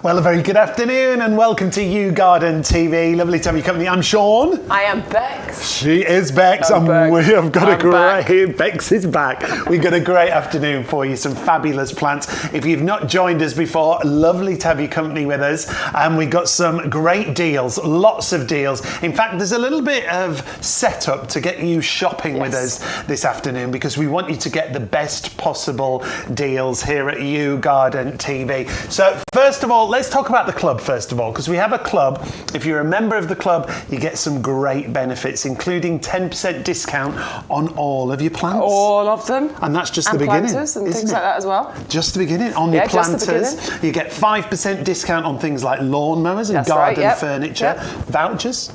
Well, a very good afternoon and welcome to YouGarden TV. Lovely to have you company. I'm Shaun. I am Bex. She is Bex, and we have got a great... Bex is back. We've got a great afternoon for you, some fabulous plants. If you've not joined us before, lovely to have you company with us. And we've got some great deals, lots of deals. In fact, there's a little bit of setup to get you shopping with us this afternoon because we want you to get the best possible deals here at YouGarden TV. So first of all, let's talk about the club first of all, because we have a club. If you're a member of the club, you get some great benefits, including 10% discount on all of your plants. All of them. And that's just the beginning. Planters and things like that as well. Just the beginning. On your planters, you get 5% discount on things like lawn mowers and garden furniture. Vouchers.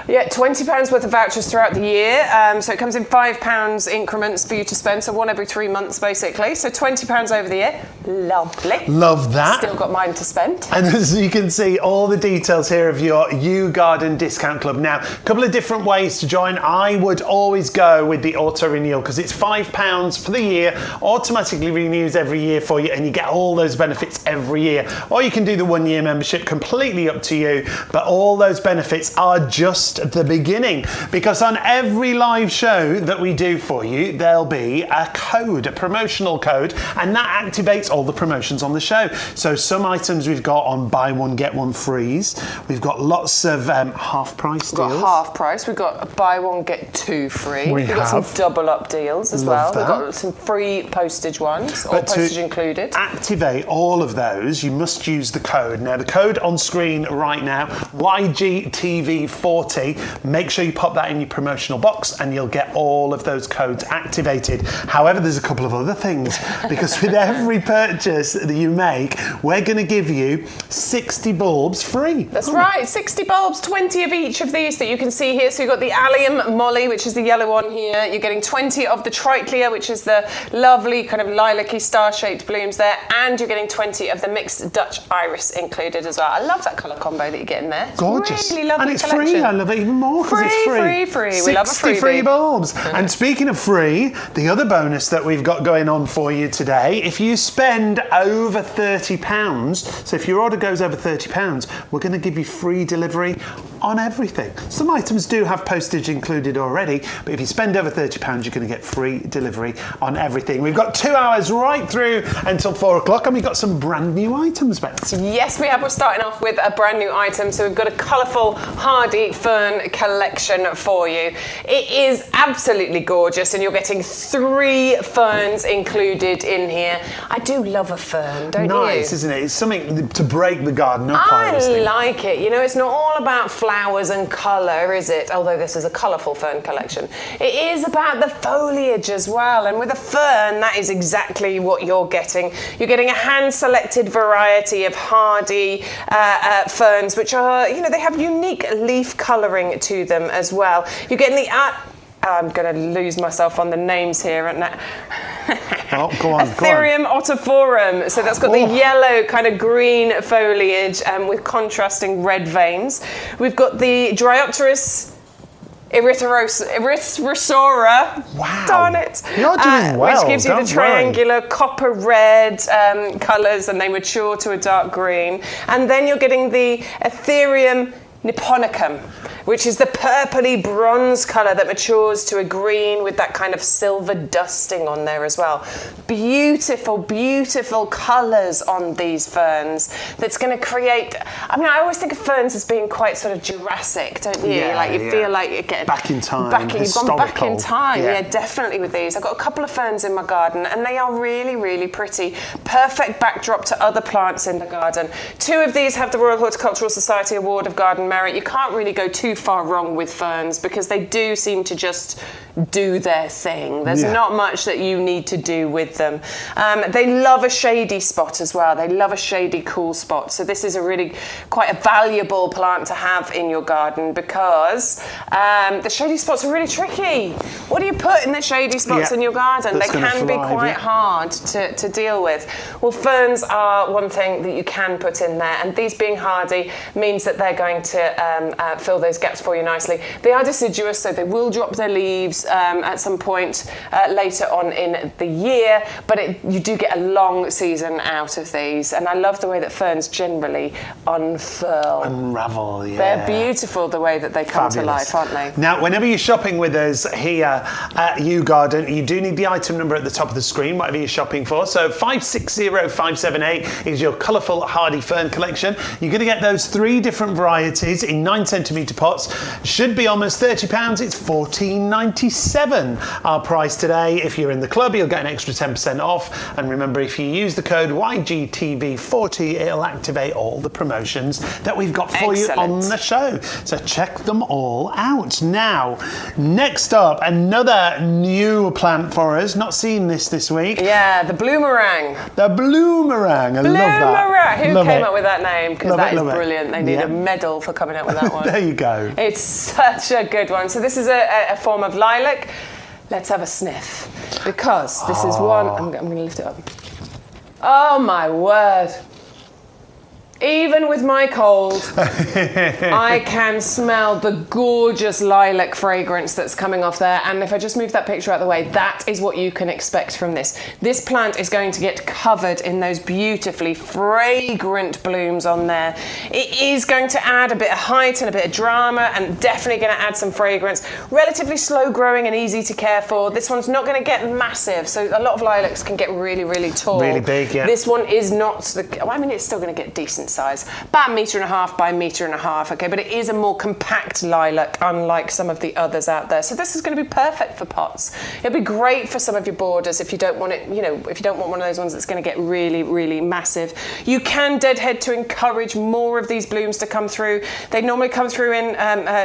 Yeah, £20 worth of vouchers throughout the year. So it comes in £5 increments for you to spend, so one every 3 months basically. So £20 over the year. Lovely. Love that. Still got mine to spend. And as you can see, all the details here of your YouGarden discount club. Now, a couple of different ways to join. I would always go with the auto renewal because it's £5 for the year, automatically renews every year for you, and you get all those benefits every year. Or you can do the 1 year membership, completely up to you. But all those benefits are just the beginning, because on every live show that we do for you, there'll be a code, a promotional code, and that activates all the promotions on the show. So some items we've got on buy one get one frees. We've got lots of half price deals. We've got half price. We've got buy one get two free. We've got some double up deals as well. We've got some free postage ones, all postage included. Activate all of those, you must use the code. Now the code on screen right now, YGTV40. Make sure you pop that in your promotional box and you'll get all of those codes activated. However, there's a couple of other things, because with every purchase that you make, we're going to give you 60 bulbs free. That's right, 60 bulbs, 20 of each of these that you can see here. So you've got the allium molly, which is the yellow one here. You're getting 20 of the trichlea, which is the lovely kind of lilac-y star-shaped blooms there. And you're getting 20 of the mixed Dutch iris included as well. I love that colour combo that you get in there. Gorgeous. Really lovely and it's collection. Free. I love it even more because it's free. Free. We love a freebie. 60 free bulbs. And speaking of free, the other bonus that we've got going on for you today, if you spend over £30, so if your order goes over £30, we're going to give you free delivery on everything. Some items do have postage included already, but if you spend over £30, you're going to get free delivery on everything. We've got 2 hours right through until 4 o'clock, and we've got some brand new items, Beth. Yes, we have. We're starting off with a brand new item. So we've got a colourful hardy fern collection for you. It is absolutely gorgeous, and you're getting 3 ferns included in here. I do love a fern, don't you? Nice, isn't it? It's something to break the garden up. I like it. You know, it's not all about flowers and colour, is it? Although this is a colourful fern collection. It is about the foliage as well. And with a fern, that is exactly what you're getting. You're getting a hand-selected variety of hardy ferns, which are, you know, they have unique leaf colouring to them as well. You're getting the... I'm going to lose myself on the names here. Oh, go on, Ethereum otophorum. So that's got the yellow kind of green foliage with contrasting red veins. We've got the Dryopteris erythrosora. Wow. Darn it. You're doing well. Which gives you the triangular copper red colours, and they mature to a dark green. And then you're getting the Ethereum nipponicum, which is the purpley bronze colour that matures to a green with that kind of silver dusting on there as well. Beautiful, beautiful colours on these ferns that's going to create... I mean, I always think of ferns as being quite sort of Jurassic, don't you? Yeah, like you feel like you're getting... Back in time. You've gone back in time. Yeah, definitely with these. I've got a couple of ferns in my garden and they are really, really pretty. Perfect backdrop to other plants in the garden. 2 of these have the Royal Horticultural Society Award of Garden Merit. You can't really go too far wrong with ferns because they do seem to just do their thing. There's not much that you need to do with them. They love a shady spot as well. They love a shady, cool spot. So this is a really quite a valuable plant to have in your garden because the shady spots are really tricky. What do you put in the shady spots in your garden? They can be quite hard to deal with. Well, ferns are one thing that you can put in there, and these being hardy means that they're going to fill those gaps for you nicely. They are deciduous, so they will drop their leaves at some point later on in the year, but you do get a long season out of these. And I love the way that ferns generally unfurl. Unravel, yeah. They're beautiful the way that they come to life, aren't they? Now, whenever you're shopping with us here at YouGarden, you do need the item number at the top of the screen, whatever you're shopping for. So 560578 is your colourful hardy fern collection. You're going to get those 3 different varieties in 9cm pots. Should be almost £30. It's $14.97 our price today. If you're in the club, you'll get an extra 10% off. And remember, if you use the code YGTV40, it'll activate all the promotions that we've got for you on the show. So check them all out. Now, next up, another new plant for us. Not seen this week. Yeah, the bloomerang. The bloomerang. I love that. Who came up with that name? Because that is brilliant. They need Yeah. a medal for coming up with that one. There you go. It's such a good one. So this is a form of lilac. Let's have a sniff. Because this is one... I'm going to lift it up. Oh, my word. Even with my cold, I can smell the gorgeous lilac fragrance that's coming off there. And if I just move that picture out of the way, that is what you can expect from this. This plant is going to get covered in those beautifully fragrant blooms on there. It is going to add a bit of height and a bit of drama, and definitely going to add some fragrance. Relatively slow growing and easy to care for. This one's not going to get massive. So a lot of lilacs can get really, really tall. Really big, yeah. This one is not I mean, it's still going to get decent size, about 1.5 meters by 1.5 meters, okay, but it is a more compact lilac, unlike some of the others out there. So this is going to be perfect for pots. It'll be great for some of your borders if you don't want it, if you don't want one of those ones that's going to get really, really massive. You can deadhead to encourage more of these blooms to come through. They normally come through in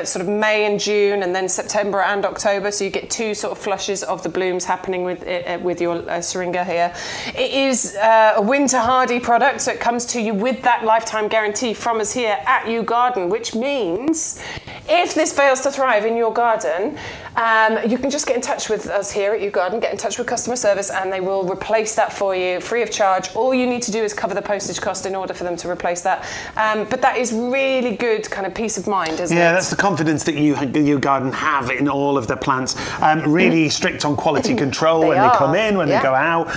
sort of May and June, and then September and October, so you get 2 sort of flushes of the blooms happening with your syringa here. It is a winter hardy product, so it comes to you with that lifetime guarantee from us here at YouGarden, which means if this fails to thrive in your garden, you can just get in touch with us here at YouGarden, get in touch with customer service, and they will replace that for you free of charge. All you need to do is cover the postage cost in order for them to replace that. But that is really good kind of peace of mind, isn't it? Yeah, that's the confidence that YouGarden have in all of their plants. Really strict on quality control when they come in, when they go out.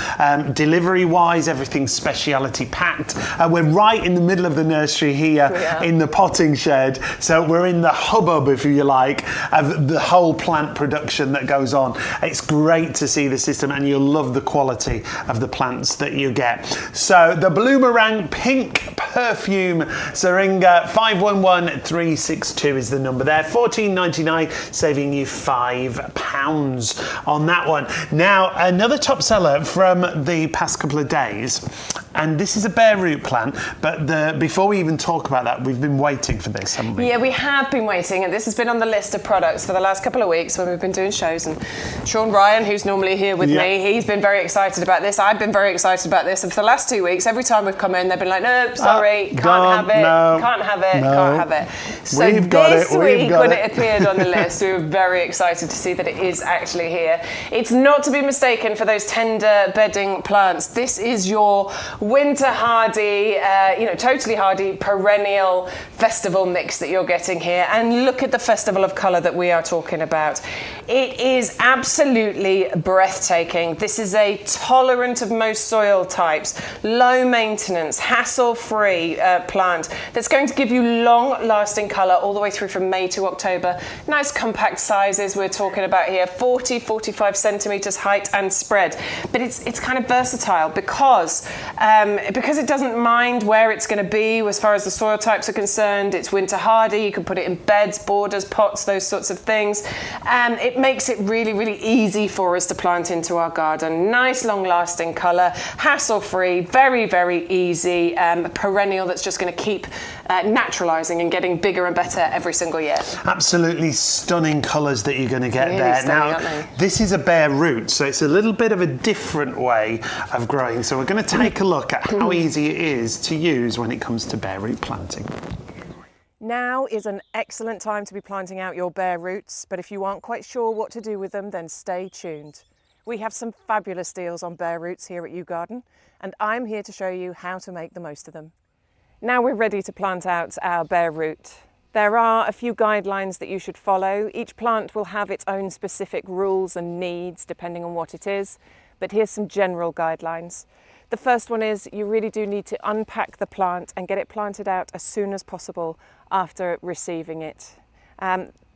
Delivery-wise, everything's speciality packed. We're right in the middle of the nursery here in the potting shed. So we're in the hubbub, if you like, of the whole plant production that goes on. It's great to see the system, and you'll love the quality of the plants that you get. So the Bloomerang Pink Perfume Syringa, 511362 is the number there. $14.99, saving you £5 on that one. Now, another top seller from the past couple of days, and this is a bare root plant, but before we even talk about that, we've been waiting for this, haven't we? Yeah, we have been waiting, and this has been on the list of products for the last couple of weeks when we've been doing shows. And Shaun Ryan, who's normally here with me, he's been very excited about this. I've been very excited about this, and for the last 2 weeks, every time we've come in, they've been like, "No, sorry, can't have it, can't have it, can't have it." So this week, when it appeared on the list, we were very excited to see that it is actually here. It's not to be mistaken for those tender bedding plants. This is your winter hardy, totally hardy perennial festival mix that you're getting here. And look at the festival of colour that we are talking about. It is absolutely breathtaking. This is a tolerant of most soil types, low maintenance, hassle-free plant that's going to give you long-lasting colour all the way through from May to October. Nice compact sizes we're talking about here, 40-45 centimetres height and spread. But it's kind of versatile because it doesn't mind where it's going to be as far as the soil types are concerned. It's winter hardy. You can put it in beds, borders, pots, those sorts of things. It makes it really, really easy for us to plant into our garden. Nice, long-lasting colour, hassle-free, very, very easy, perennial that's just going to keep naturalising and getting bigger and better every single year. Absolutely stunning colours that you're going to get really there. Stunning, now, this is a bare root, so it's a little bit of a different way of growing. So we're going to take a look at how easy it is to use when it comes to bare root planting. Now is an excellent time to be planting out your bare roots, but if you aren't quite sure what to do with them, then stay tuned. We have some fabulous deals on bare roots here at YouGarden, and I'm here to show you how to make the most of them. Now we're ready to plant out our bare root. There are a few guidelines that you should follow. Each plant will have its own specific rules and needs depending on what it is, but here's some general guidelines. The first one is you really do need to unpack the plant and get it planted out as soon as possible after receiving it.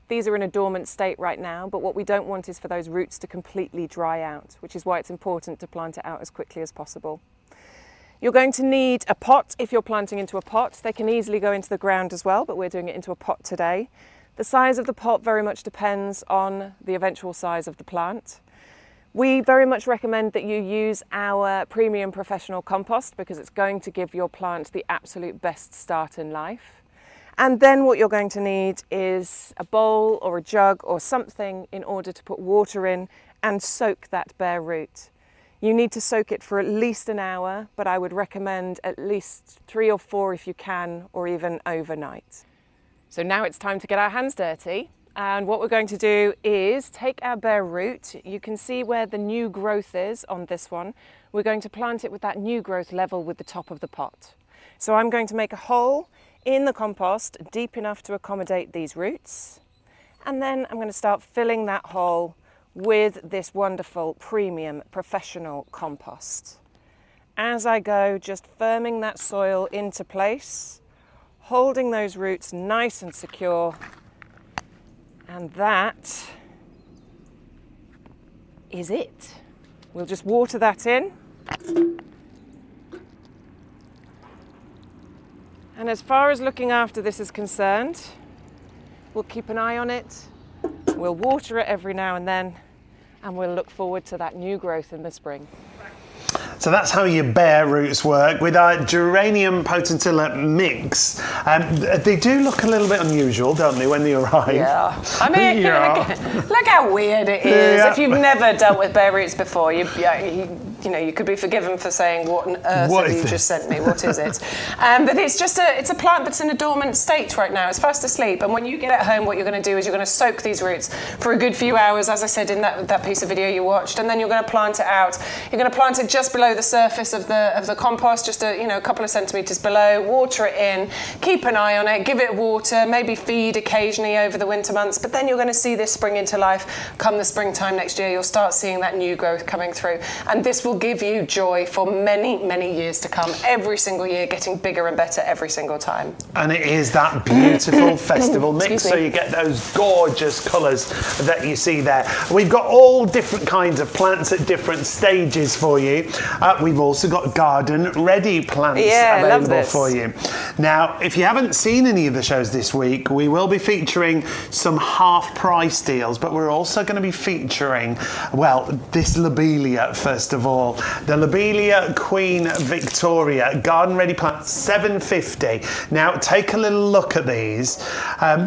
These are in a dormant state right now, but what we don't want is for those roots to completely dry out, which is why it's important to plant it out as quickly as possible. You're going to need a pot if you're planting into a pot. They can easily go into the ground as well, but we're doing it into a pot today. The size of the pot very much depends on the eventual size of the plant. We very much recommend that you use our premium professional compost because it's going to give your plant the absolute best start in life. And then what you're going to need is a bowl or a jug or something in order to put water in and soak that bare root. You need to soak it for at least an hour, but I would recommend at least 3 or 4 if you can, or even overnight. So now it's time to get our hands dirty. And what we're going to do is take our bare root. You can see where the new growth is on this one. We're going to plant it with that new growth level with the top of the pot. So I'm going to make a hole in the compost deep enough to accommodate these roots. And then I'm going to start filling that hole with this wonderful premium professional compost. As I go, just firming that soil into place, holding those roots nice and secure. And that is it. We'll just water that in. And as far as looking after this is concerned, we'll keep an eye on it. We'll water it every now and then, and we'll look forward to that new growth in the spring. So that's how your bare roots work. With our geranium potentilla mix, they do look a little bit unusual, don't they, when they arrive? Yeah. I mean, look how weird it is. Yeah. If you've never dealt with bare roots before, you could be forgiven for saying, what on earth have you just sent me? What is it? But it's a plant that's in a dormant state right now. It's fast asleep. And when you get it home, what you're going to do is you're going to soak these roots for a good few hours, as I said in that piece of video you watched, and then you're going to plant it out. You're going to plant it just below the surface of the compost, just a couple of centimetres below. Water it in, keep an eye on it, give it water, maybe feed occasionally over the winter months. But then you're going to see this spring into life. Come the springtime next year, you'll start seeing that new growth coming through, and this will give you joy for many, many years to come. Every single year, getting bigger and better every single time. And it is that beautiful festival mix, so you get those gorgeous colours that you see there. We've got all different kinds of plants at different stages for you. We've also got garden ready plants available for you. Now, if you haven't seen any of the shows this week, we will be featuring some half price deals, but we're also going to be featuring, well, this lobelia first of all. The Lobelia Queen Victoria garden ready plant, $7.50. Now, take a little look at these.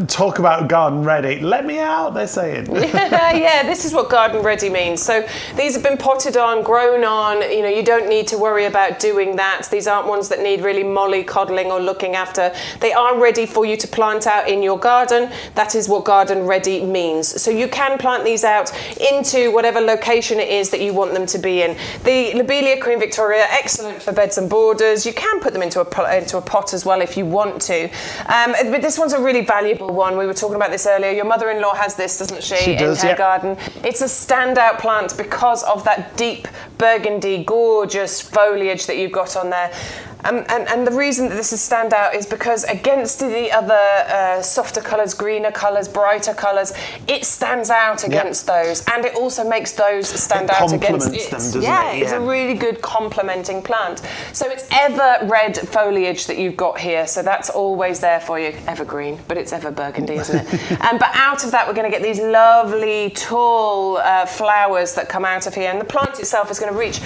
Talk about garden ready. Let me out, they're saying. Yeah, this is what garden ready means. So these have been potted on, grown on. You don't need to worry about doing that. These aren't ones that need really mollycoddling or looking after. They are ready for you to plant out in your garden. That is what garden ready means. So you can plant these out into whatever location it is that you want them to be in. The Lobelia Queen Victoria, excellent for beds and borders. You can put them into a pot as well if you want to. But this one's a really valuable one. We were talking about this earlier. Your mother-in-law has this, doesn't she? She does, in her garden. It's a standout plant because of that deep burgundy, gorgeous foliage that you've got on there. And the reason that this is stand out is because against the other softer colours, greener colours, brighter colours, it stands out against those, and it also makes those stand out against it. Them, It's a really good complementing plant. So it's ever red foliage that you've got here, so that's always there for you. Evergreen, but it's ever burgundy, isn't it? But out of that, we're going to get these lovely tall flowers that come out of here, and the plant itself is going to reach,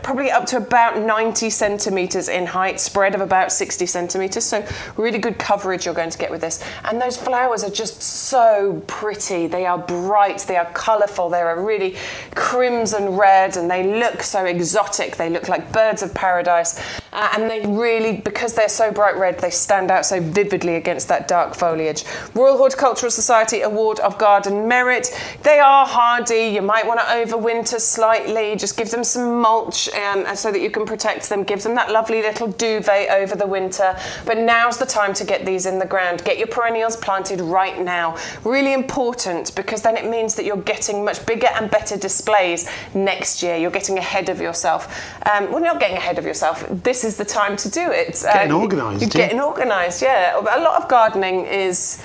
probably up to about 90 centimetres in height, spread of about 60 centimetres, so really good coverage you're going to get with this. And those flowers are just so pretty. They are bright, they are colourful, they're a really crimson red, and they look so exotic. They look like birds of paradise, and they really, because they're so bright red, they stand out so vividly against that dark foliage. Royal Horticultural Society Award of Garden Merit. They are hardy. You might want to overwinter slightly, just give them some mulch so that you can protect them, give them that lovely lovely little duvet over the winter. But now's the time to get these in the ground. Get your perennials planted right now. Really important, because then it means that you're getting much bigger and better displays next year. You're getting ahead of yourself. Well, not getting ahead of yourself. This is the time to do it. Getting organised. You're getting organised, yeah. A lot of gardening is...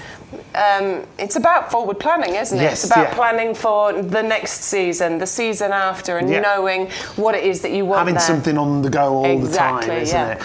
it's about forward planning, isn't it? Yes, it's about planning for the next season, the season after, and knowing what it is that you want. Having something on the go all the time, isn't it?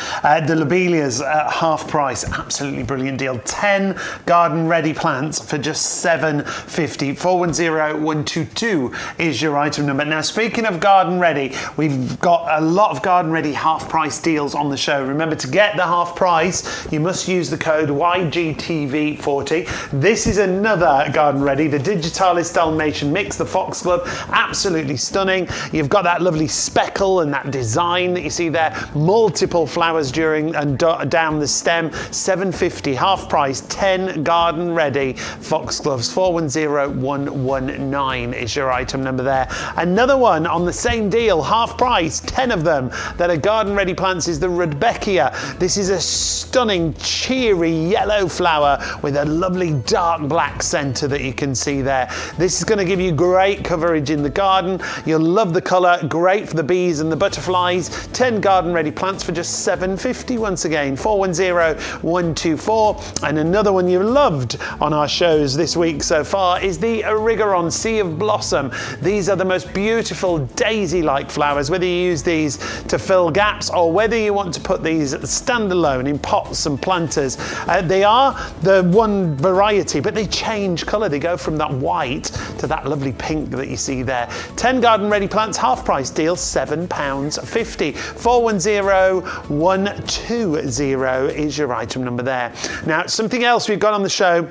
The lobelias at half price, absolutely brilliant deal. 10 garden ready plants for just £7.50. 410122 is your item number. Now, speaking of garden ready, we've got a lot of garden ready half price deals on the show. Remember, to get the half price, you must use the code YGTV40. This is another garden ready, the Digitalis Dalmatian mix, the Foxglove, absolutely stunning. You've got that lovely speckle and that design that you see there, multiple flowers during and down the stem. £7.50 half price, 10 garden ready Foxgloves. 410119 is your item number there. Another one on the same deal, half price, 10 of them that are garden ready plants, is the Rudbeckia. This is a stunning cheery yellow flower with a lovely dark black centre that you can see there. This is going to give you great coverage in the garden. You'll love the colour, great for the bees and the butterflies. 10 garden ready plants for just £7.50 once again. 410124. And another one you loved on our shows this week so far is the Erigeron Sea of Blossom. These are the most beautiful daisy-like flowers, whether you use these to fill gaps or whether you want to put these standalone in pots and planters. They are the one variety, but they change colour. They go from that white to that lovely pink that you see there. 10 garden ready plants, half price deal, £7.50. 410120 is your item number there. Now, something else we've got on the show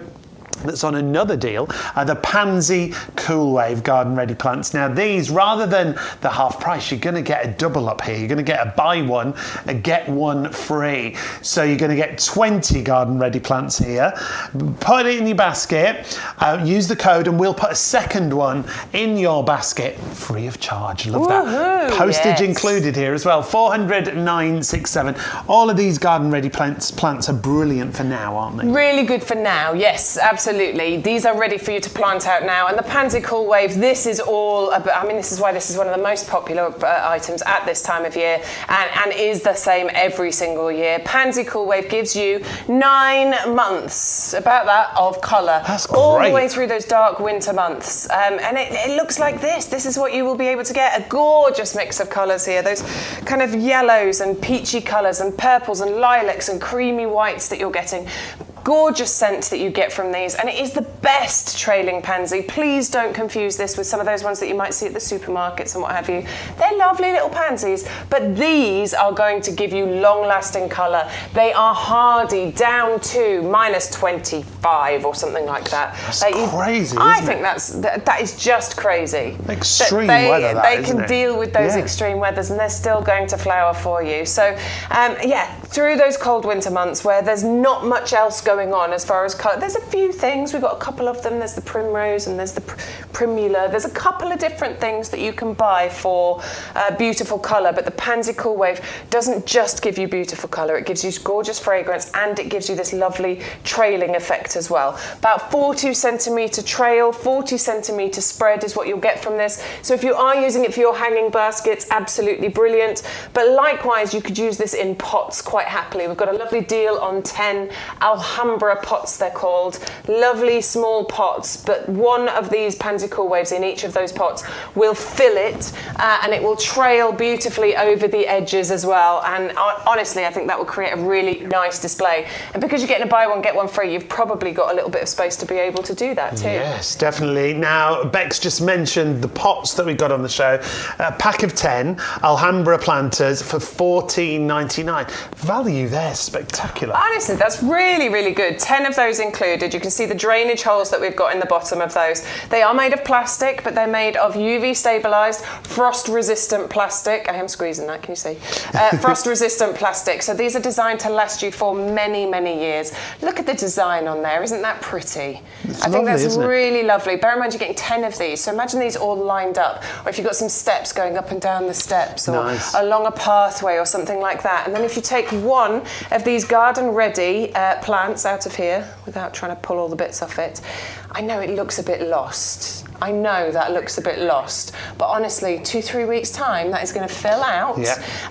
that's on another deal are the Pansy Cool Wave garden ready plants. Now these, rather than the half price, you're going to get a double up here. You're going to get a buy one and get one free. So you're going to get 20 garden ready plants here. Put it in your basket, use the code, and we'll put a second one in your basket free of charge. Love that. Postage included here as well. 400,967. All of these garden ready plants are brilliant for now, aren't they? Really good for now, yes, absolutely. These are ready for you to plant out now. And the Pansy Cool Wave, this is all about, I mean, this is why this is one of the most popular items at this time of year, and is the same every single year. Pansy Cool Wave gives you 9 months, about that, of colour. That's great. All the way through those dark winter months. And it looks like this. This is what you will be able to get. A gorgeous mix of colours here. Those kind of yellows and peachy colours and purples and lilacs and creamy whites that you're getting. Gorgeous scent that you get from these, and it is the best trailing pansy. Please don't confuse this with some of those ones that you might see at the supermarkets and what have you. They're lovely little pansies, but these are going to give you long-lasting colour. They are hardy down to -25 or something like that. That's crazy, I isn't think that is just crazy. Extreme weather, they can deal with those extreme weathers, and they're still going to flower for you. So, through those cold winter months where there's not much else going on as far as colour. There's a few things, we've got a couple of them. There's the primrose and there's the primula. There's a couple of different things that you can buy for beautiful colour, but the Pansy Cool Wave doesn't just give you beautiful colour, it gives you gorgeous fragrance, and it gives you this lovely trailing effect as well. About 42 centimetre trail, 40 centimetre spread is what you'll get from this. So if you are using it for your hanging baskets, absolutely brilliant. But likewise, you could use this in pots quite happily. We've got a lovely deal on 10 Alhambra pots, they're called. Lovely small pots, but one of these Pansy Cool Waves in each of those pots will fill it, and it will trail beautifully over the edges as well. And honestly, I think that will create a really nice display. And because you're getting a buy one, get one free, you've probably got a little bit of space to be able to do that too. Yes, definitely. Now, Bex just mentioned the pots that we got on the show. A pack of 10 Alhambra planters for $14.99. Value there, spectacular. Honestly, that's really, really good. 10 of those included. You can see the drainage holes that we've got in the bottom of those. They are made of plastic, but they're made of UV stabilized, frost resistant plastic. I am squeezing that, can you see? Frost resistant plastic. So these are designed to last you for many, many years. Look at the design on there. Isn't that pretty? I think that's really lovely. Bear in mind you're getting 10 of these. So imagine these all lined up. Or if you've got some steps going up and down the steps, or along a pathway or something like that. And then if you take one of these garden ready plants out of here, without trying to pull all the bits off it, I know it looks a bit lost. I know that looks a bit lost, but honestly, 2-3 weeks time, that is going to fill out,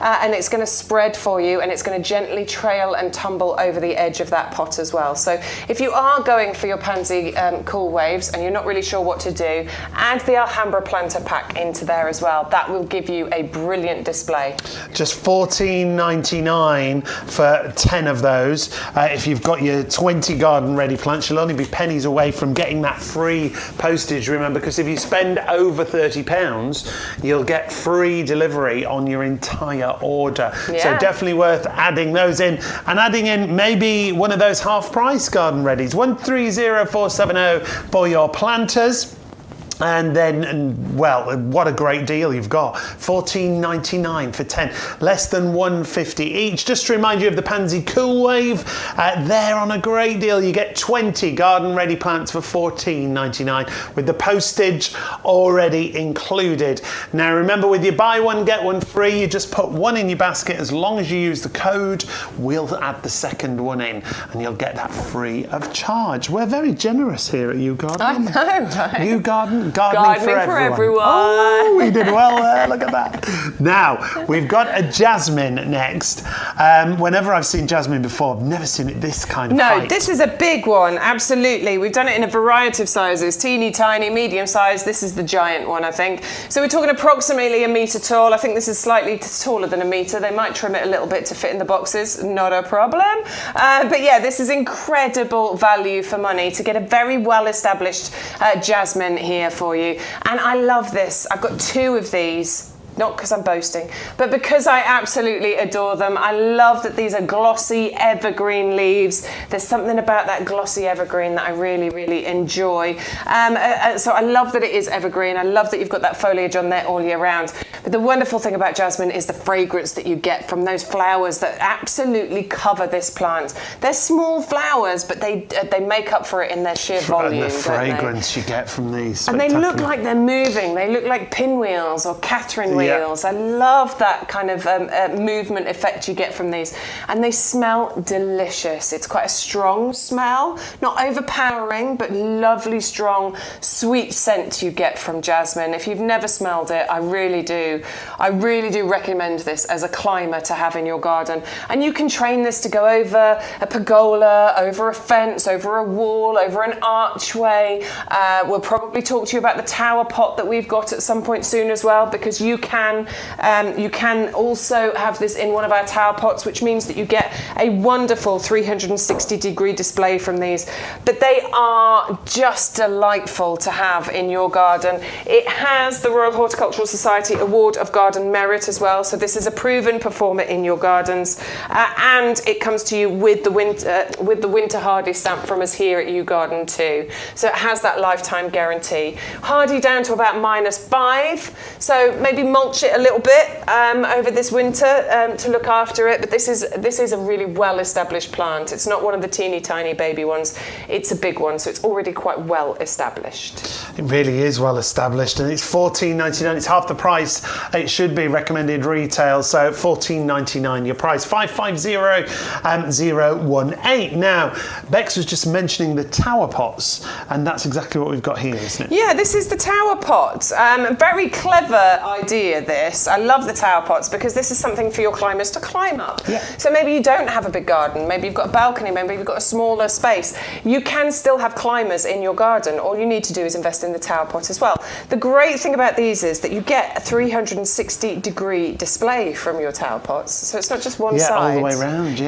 and it's going to spread for you, and it's going to gently trail and tumble over the edge of that pot as well. So if you are going for your pansy cool waves and you're not really sure what to do, add the Alhambra planter pack into there as well. That will give you a brilliant display. Just $14.99 for 10 of those. If you've got your 20 garden ready plants, you'll only be pennies away from getting that free postage, remember, because if you spend over £30, you'll get free delivery on your entire order. So definitely worth adding those in, and adding in maybe one of those half price garden readies, 130470 for your planters. And then, well, what a great deal you've got. $14.99 for 10, less than $1.50 each. Just to remind you of the Pansy Cool Wave, they're on a great deal. You get 20 garden ready plants for $14.99 with the postage already included. Now remember, with your buy one get one free, you just put one in your basket. As long as you use the code, we'll add the second one in and you'll get that free of charge. We're very generous here at YouGarden. I know, right? YouGarden. Gardening for everyone. Oh, we did well there. Look at that. Now, we've got a jasmine next. Whenever I've seen jasmine before, I've never seen it this kind of height. No, this is a big one. Absolutely. We've done it in a variety of sizes. Teeny tiny, medium size. This is the giant one, I think. So we're talking approximately 1 metre tall. I think this is slightly taller than 1 metre. They might trim it a little bit to fit in the boxes. Not a problem. But yeah, this is incredible value for money to get a very well-established jasmine here for you. And I love this. I've got 2 of these. Not because I'm boasting, but because I absolutely adore them. I love that these are glossy evergreen leaves. There's something about that glossy evergreen that I really, really enjoy. So I love that it is evergreen. I love that you've got that foliage on there all year round. But the wonderful thing about jasmine is the fragrance that you get from those flowers that absolutely cover this plant. They're small flowers, but they make up for it in their sheer volume. And the fragrance you get from these. And they look like they're moving. They look like pinwheels or Catherine wheels. I love that kind of movement effect you get from these. And they smell delicious. It's quite a strong smell, not overpowering, but lovely, strong, sweet scent you get from jasmine. If you've never smelled it, I really do recommend this as a climber to have in your garden. And you can train this to go over a pergola, over a fence, over a wall, over an archway. We'll probably talk to you about the tower pot that we've got at some point soon as well, because you can also have this in one of our tower pots, which means that you get a wonderful 360-degree display from these. But they are just delightful to have in your garden. It has the Royal Horticultural Society Award of Garden Merit as well, so this is a proven performer in your gardens, and it comes to you with the winter hardy stamp from us here at YouGarden too. So it has that lifetime guarantee. Hardy down to about -5, so maybe mulch it a little bit over this winter to look after it, but this is a really well-established plant. It's not one of the teeny tiny baby ones. It's a big one, so it's already quite well established. It really is well established, and it's $14.99. It's half the price it should be recommended retail, so $14.99 your price. 550018. Now, Bex was just mentioning the tower pots, and that's exactly what we've got here, isn't it? Yeah, this is the tower pot. Very clever idea, this. I love the tower pots because this is something for your climbers to climb up. So maybe you don't have a big garden, maybe you've got a balcony, maybe you've got a smaller space. You can still have climbers in your garden. All you need to do is invest in the tower pot as well. The great thing about these is that you get a 360-degree display from your tower pots, so it's not just one side. All the way around.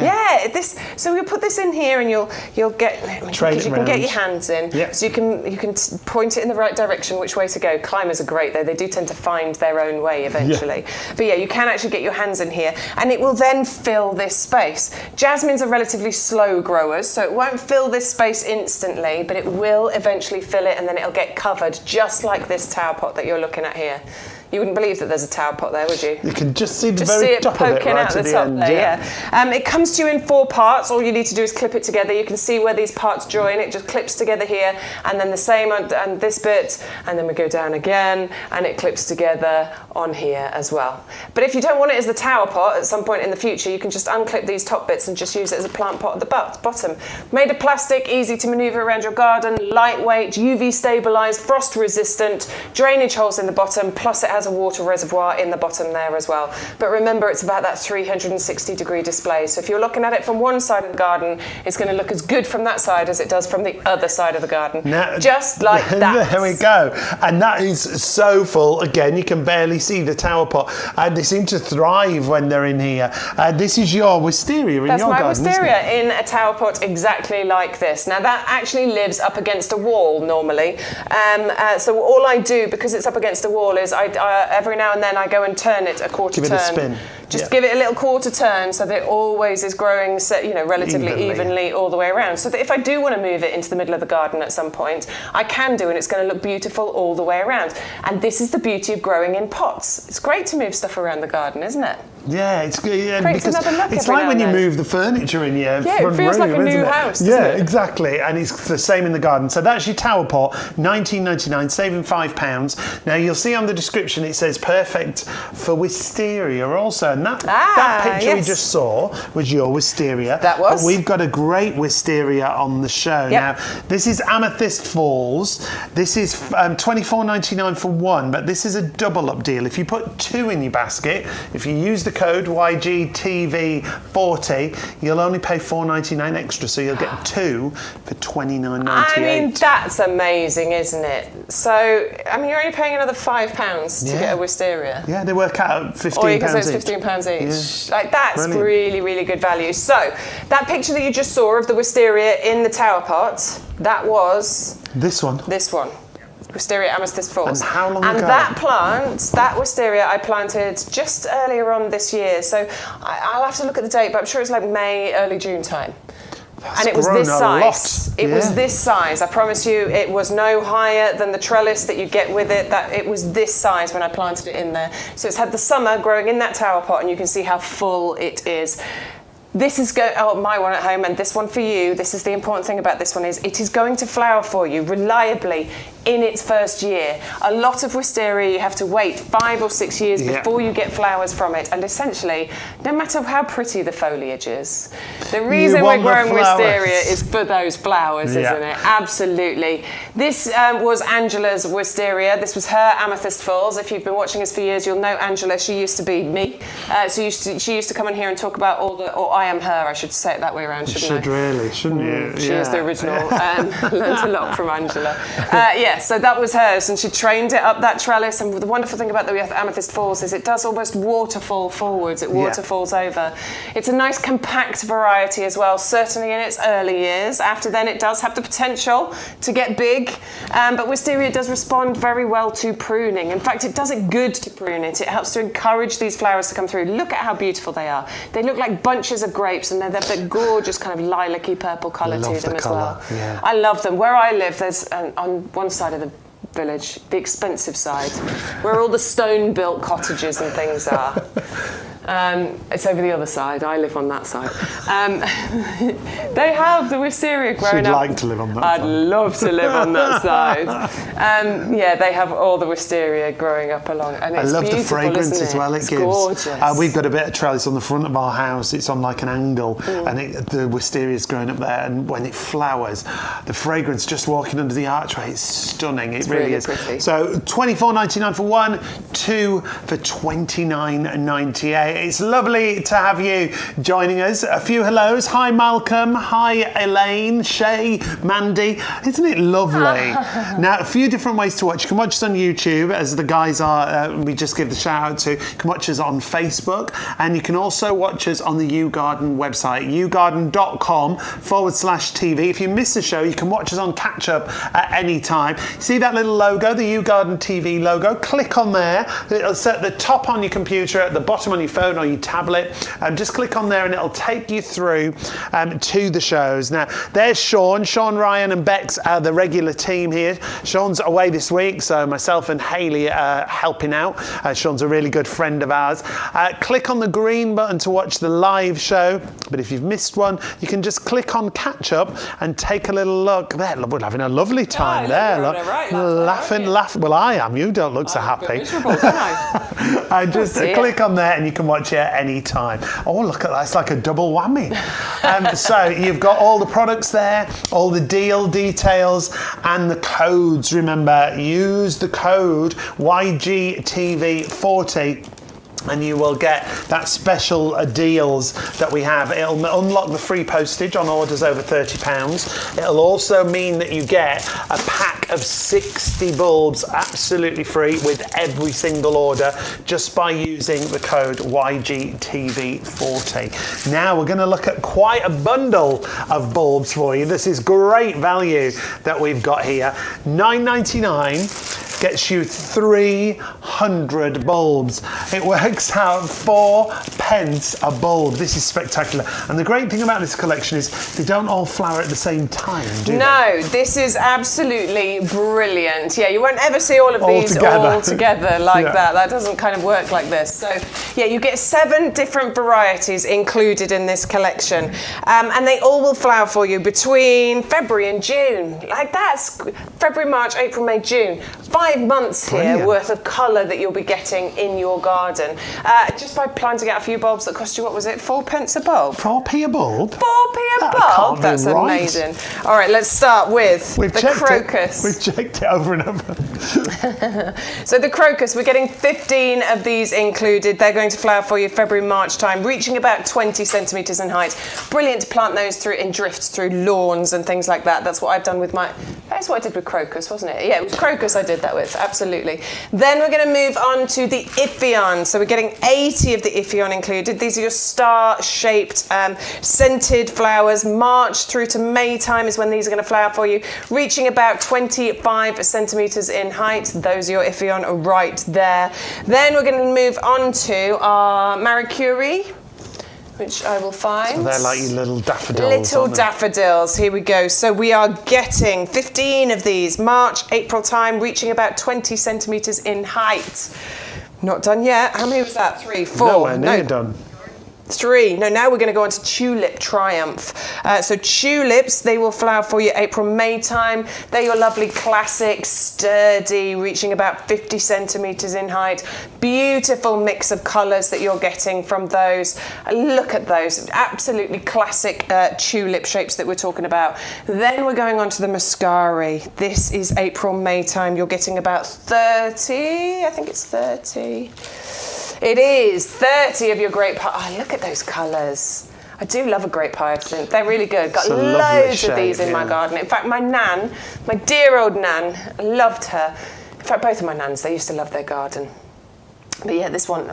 So we'll put this in here, and you'll get you can get your hands in, so you can point it in the right direction, which way to go. Climbers are great though; they do tend to find their own way away eventually. But yeah, you can actually get your hands in here, and it will then fill this space. Jasmines are relatively slow growers, so it won't fill this space instantly, but it will eventually fill it, and then it'll get covered, just like this tower pot that you're looking at here. You wouldn't believe that there's a tower pot there, would you? You can just see the very top of it poking right out at the the top end. there, it comes to you in 4 parts. All you need to do is clip it together. You can see where these parts join. It just clips together here, and then the same on this bit, and then we go down again, and it clips together on here as well. But if you don't want it as the tower pot at some point in the future, you can just unclip these top bits and just use it as a plant pot at the bottom. Made of plastic, easy to maneuver around your garden, lightweight, UV stabilised, frost resistant, drainage holes in the bottom, plus it has a water reservoir in the bottom there as well. But remember, it's about that 360-degree display. So if you're looking at it from one side of the garden, it's going to look as good from that side as it does from the other side of the garden. Now, just like that. There we go. And that is so full. Again, you can barely see the tower pot. And they seem to thrive when they're in here. This is your wisteria in your garden. That's my wisteria in a tower pot exactly like this. Now that actually lives up against a wall normally. So all I do, because it's up against a wall, is every now and then I go and turn it a quarter turn. Give it a spin. Just give it a little quarter turn so that it always is growing, relatively evenly all the way around. So that if I do want to move it into the middle of the garden at some point, I can do, and it's going to look beautiful all the way around. And this is the beauty of growing in pots. It's great to move stuff around the garden, isn't it? Yeah, it's good. Yeah, Creates another look it's every like now when and you then. move the furniture in your front room. Yeah, it feels like a new house, doesn't it? Exactly. And it's the same in the garden. So that's your tower pot, $19.99, saving £5. Now you'll see on the description it says perfect for wisteria also. And that picture we just saw was your wisteria. That was. But we've got a great wisteria on the show. Yep. Now, this is Amethyst Falls. This is $24.99 for one, but this is a double up deal. If you put 2 in your basket, if you use the code YGTV40, you'll only pay $4.99 extra, so you'll get 2 for $29.98. I mean, that's amazing, isn't it? So, I mean, you're only paying another £5 to get a wisteria. Yeah, they work out £15 Or you can say it's each. £15 each. Yeah. Like, that's Brilliant. really, really good value. So, that picture that you just saw of the wisteria in the tower pot, that was This one. Wisteria Amethyst Falls. And how long and ago? that wisteria I planted just earlier on this year. So I'll have to look at the date, but I'm sure it's like May, early June time. And it was this size. It was this size. I promise you, it was no higher than the trellis that you get with it. That it was this size when I planted it in there. So it's had the summer growing in that tower pot, and you can see how full it is. This is my one at home, and this one for you. This is the important thing about this one is it is going to flower for you reliably in its first year. A lot of wisteria, you have to wait 5 or 6 years before you get flowers from it. And essentially, no matter how pretty the foliage is, the reason we're growing wisteria is for those flowers, isn't it? Absolutely. This was Angela's wisteria. This was her Amethyst Falls. If you've been watching us for years, you'll know Angela. She used to be me. She used to come in here and talk about or I am her. I should say it that way around, shouldn't I? Shouldn't you? She is the original. Learned a lot from Angela. So that was hers, and she trained it up that trellis. And the wonderful thing about the Amethyst Falls is it does almost waterfall forwards. It waterfalls over. It's a nice compact variety as well, certainly in its early years. After then, it does have the potential to get big, but wisteria does respond very well to pruning. In fact, it does it good to prune it. It helps to encourage these flowers to come through. Look at how beautiful they are. They look like bunches of grapes, and they've that gorgeous kind of lilac-y purple colour to them as well. Yeah. I love them. Where I live, there's on one side of the village, the expensive side, where all the stone-built cottages and things are. It's over the other side. I live on that side. They have the wisteria growing She'd up. like to live on that side. I'd love to live on that side. They have all the wisteria growing up along, and it's I love the beautiful, fragrance isn't as well it it's gives. Gorgeous. We've got a bit of trellis on the front of our house. It's on like an angle, and the wisteria's growing up there. And when it flowers, the fragrance just walking under the archway is stunning. It really is. Pretty. So $24.99 for one, 2 for $29.98. It's lovely to have you joining us. A few hellos. Hi, Malcolm. Hi, Elaine, Shay, Mandy. Isn't it lovely? Now, a few different ways to watch. You can watch us on YouTube, as the guys are, we just give the shout out to. You can watch us on Facebook, and you can also watch us on the YouGarden website, yougarden.com/TV. If you miss the show, you can watch us on catch up at any time. See that little logo, the YouGarden TV logo? Click on there. It'll set the top on your computer, at the bottom on your phone or your tablet. Just click on there and it'll take you through to the shows. Now, there's Shaun, Ryan and Bex are the regular team here. Shaun's away this week, so myself and Hayley are helping out. Shaun's a really good friend of ours. Click on the green button to watch the live show, but if you've missed one, you can just click on catch up and take a little look. There, we're having a lovely time there. Look. Laughing. Well, I am. You don't look so happy. Miserable, don't I? Just click on there and you can watch it at any time. Oh, look at that. It's like a double whammy. So you've got all the products there, all the deal details and the codes. Remember, use the code YGTV40 and you will get that special deals that we have. It'll unlock the free postage on orders over £30. It'll also mean that you get a pack of 60 bulbs absolutely free with every single order just by using the code YGTV40. Now we're going to look at quite a bundle of bulbs for you. This is great value that we've got here. $9.99 gets you 300 bulbs. It works out 4p a bulb. This is spectacular. And the great thing about this collection is they don't all flower at the same time, do they? No, this is absolutely brilliant. Yeah, you won't ever see all of these all together like that. That doesn't kind of work like this. So, yeah, you get 7 different varieties included in this collection. And they all will flower for you between February and June. Like that's February, March, April, May, June. 5 months here worth of colour that you'll be getting in your garden. Just by planting out a few bulbs that cost you, what was it, 4p a bulb? 4p a bulb? 4p a bulb? That's amazing. All right, let's start with the crocus. We've checked it over and over. So the crocus, we're getting 15 of these included. They're going to flower for you February, March time, reaching about 20 centimetres in height. Brilliant to plant those through in drifts through lawns and things like that. That's what I've done with that's what I did with crocus, wasn't it? Yeah, it was crocus I did that with, absolutely. Then we're going to move on to the Iphion. So we're getting 80 of the Iphion included. These are your star-shaped scented flowers. March through to May time is when these are going to flower for you, reaching about 25 centimetres in height. Those are your Iphion right there. Then we're going to move on to our Marie Curie, which I will find. So they're like your little daffodils. Little daffodils, here we go. So we are getting 15 of these, March, April time, reaching about 20 centimetres in height. Not done yet. How many was that? 3, 4? Nowhere near done. 3. No, now we're going to go on to Tulip Triumph. So tulips, they will flower for you April, May time. They're your lovely classic, sturdy, reaching about 50 centimetres in height. Beautiful mix of colours that you're getting from those. Look at those, absolutely classic tulip shapes that we're talking about. Then we're going on to the Muscari. This is April, May time. You're getting about 30, I think it's 30. It is 30 of your grape. Oh, look at those colours. I do love a grape hyacinth. They're really good. Got loads of these in my garden. In fact, my nan, my dear old nan, loved her. In fact, both of my nans, they used to love their garden. But yeah, this one,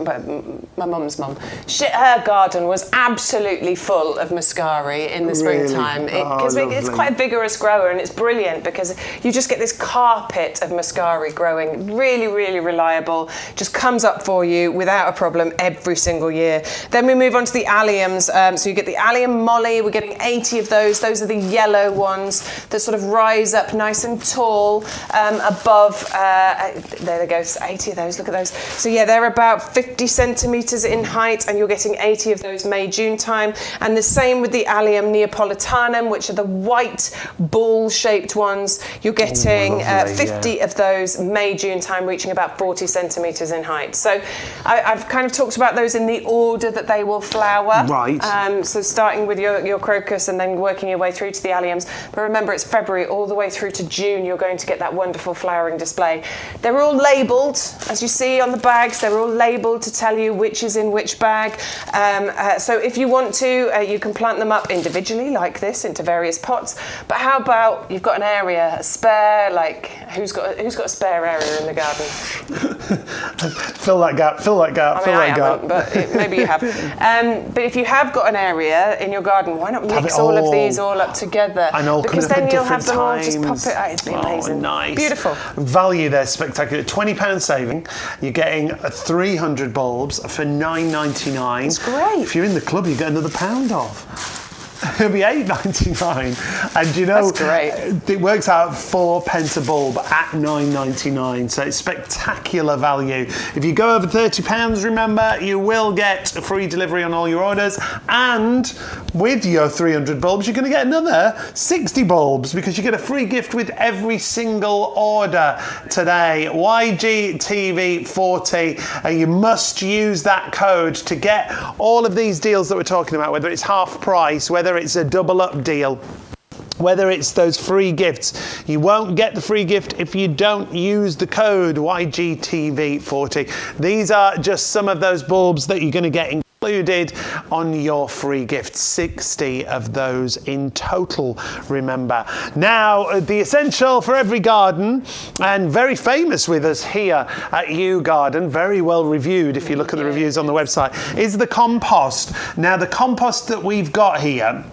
my mum's mum, her garden was absolutely full of Muscari in the springtime. Because it's quite a vigorous grower and it's brilliant because you just get this carpet of Muscari growing. Really, really reliable. Just comes up for you without a problem every single year. Then we move on to the alliums. So you get the allium molly. We're getting 80 of those. Those are the yellow ones that sort of rise up nice and tall above. There they go, 80 of those. Look at those. So yeah, they're about 50 centimetres in height and you're getting 80 of those May, June time. And the same with the Allium Neapolitanum, which are the white ball-shaped ones. You're getting 50 of those May, June time, reaching about 40 centimetres in height. So I've kind of talked about those in the order that they will flower. Right. So starting with your crocus and then working your way through to the alliums. But remember, it's February all the way through to June. You're going to get that wonderful flowering display. They're all labelled, as you see on the bags. They're all labelled to tell you which is in which bag. So if you want to, you can plant them up individually like this into various pots. But how about you've got an area, a spare, like who's got a spare area in the garden? Fill that gap, fill that gap, I fill mean, that gap. But maybe you have. But if you have got an area in your garden, why not mix all of these all up together? And all because coming up then at you'll have them all different just pop it out. It'd be amazing. Nice. Beautiful. Value there, spectacular. £20 saving. You're getting 300 bulbs for £9.99. It's great. If you're in the club, you get another £1 off. It'll be £8.99, and you know, that's great. It works out 4p a bulb at £9.99, so it's spectacular value. If you go over £30, remember, you will get a free delivery on all your orders, and with your 300 bulbs, you're going to get another 60 bulbs because you get a free gift with every single order today. YGTV40, and you must use that code to get all of these deals that we're talking about, whether it's half price, whether it's a double up deal, whether it's those free gifts. You won't get the free gift if you don't use the code YGTV40. These are just some of those bulbs that you're going to get included on your free gift. 60 of those in total, remember. Now, the essential for every garden, and very famous with us here at YouGarden, very well reviewed if you look at the reviews on the website, is the compost. Now, the compost that we've got here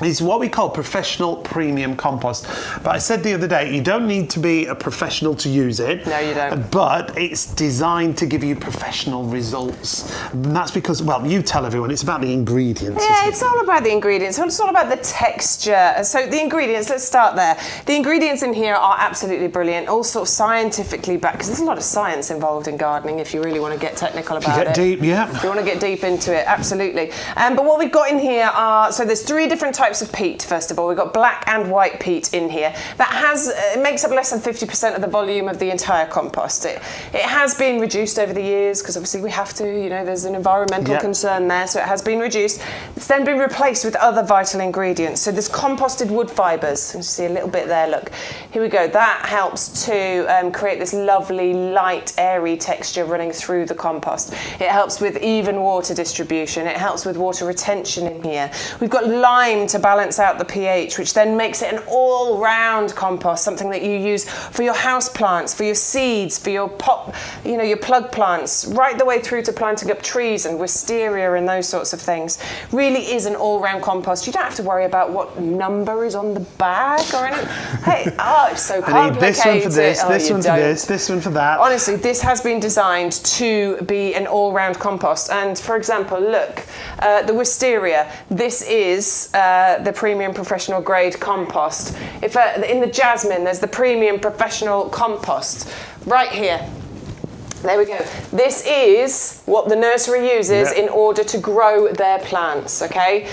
is what we call professional premium compost. But I said the other day, you don't need to be a professional to use it. No, you don't. But it's designed to give you professional results. And that's because, well, you tell everyone, it's about the ingredients. Yeah, it's all about the ingredients. It's all about the texture. So the ingredients, let's start there. The ingredients in here are absolutely brilliant, all sort of scientifically backed, because there's a lot of science involved in gardening if you really want to get technical about it. Get deep, yeah. If you want to get deep into it, absolutely. But what we've got in here are, so there's 3 different types of peat. First of all, we've got black and white peat in here. That has, it makes up less than 50% of the volume of the entire compost. It has been reduced over the years because obviously we have to, you know, there's an environmental concern there, so it has been reduced. It's then been replaced with other vital ingredients. So there's composted wood fibres. You see a little bit there, look. Here we go. That helps to create this lovely, light, airy texture running through the compost. It helps with even water distribution. It helps with water retention in here. We've got lime to balance out the pH, which then makes it an all-round compost, something that you use for your house plants, for your seeds, for your pot, you know, your plug plants, right the way through to planting up trees and wisteria and those sorts of things. Really is an all-round compost. You don't have to worry about what number is on the bag or anything. Hey, it's so complicated. I need this one for this, this one for this, this one for that. Honestly, this has been designed to be an all-round compost. And for example, look, the wisteria. This is the premium professional grade compost. If in the jasmine, there's the premium professional compost right here. There we go. This is what the nursery uses in order to grow their plants, okay?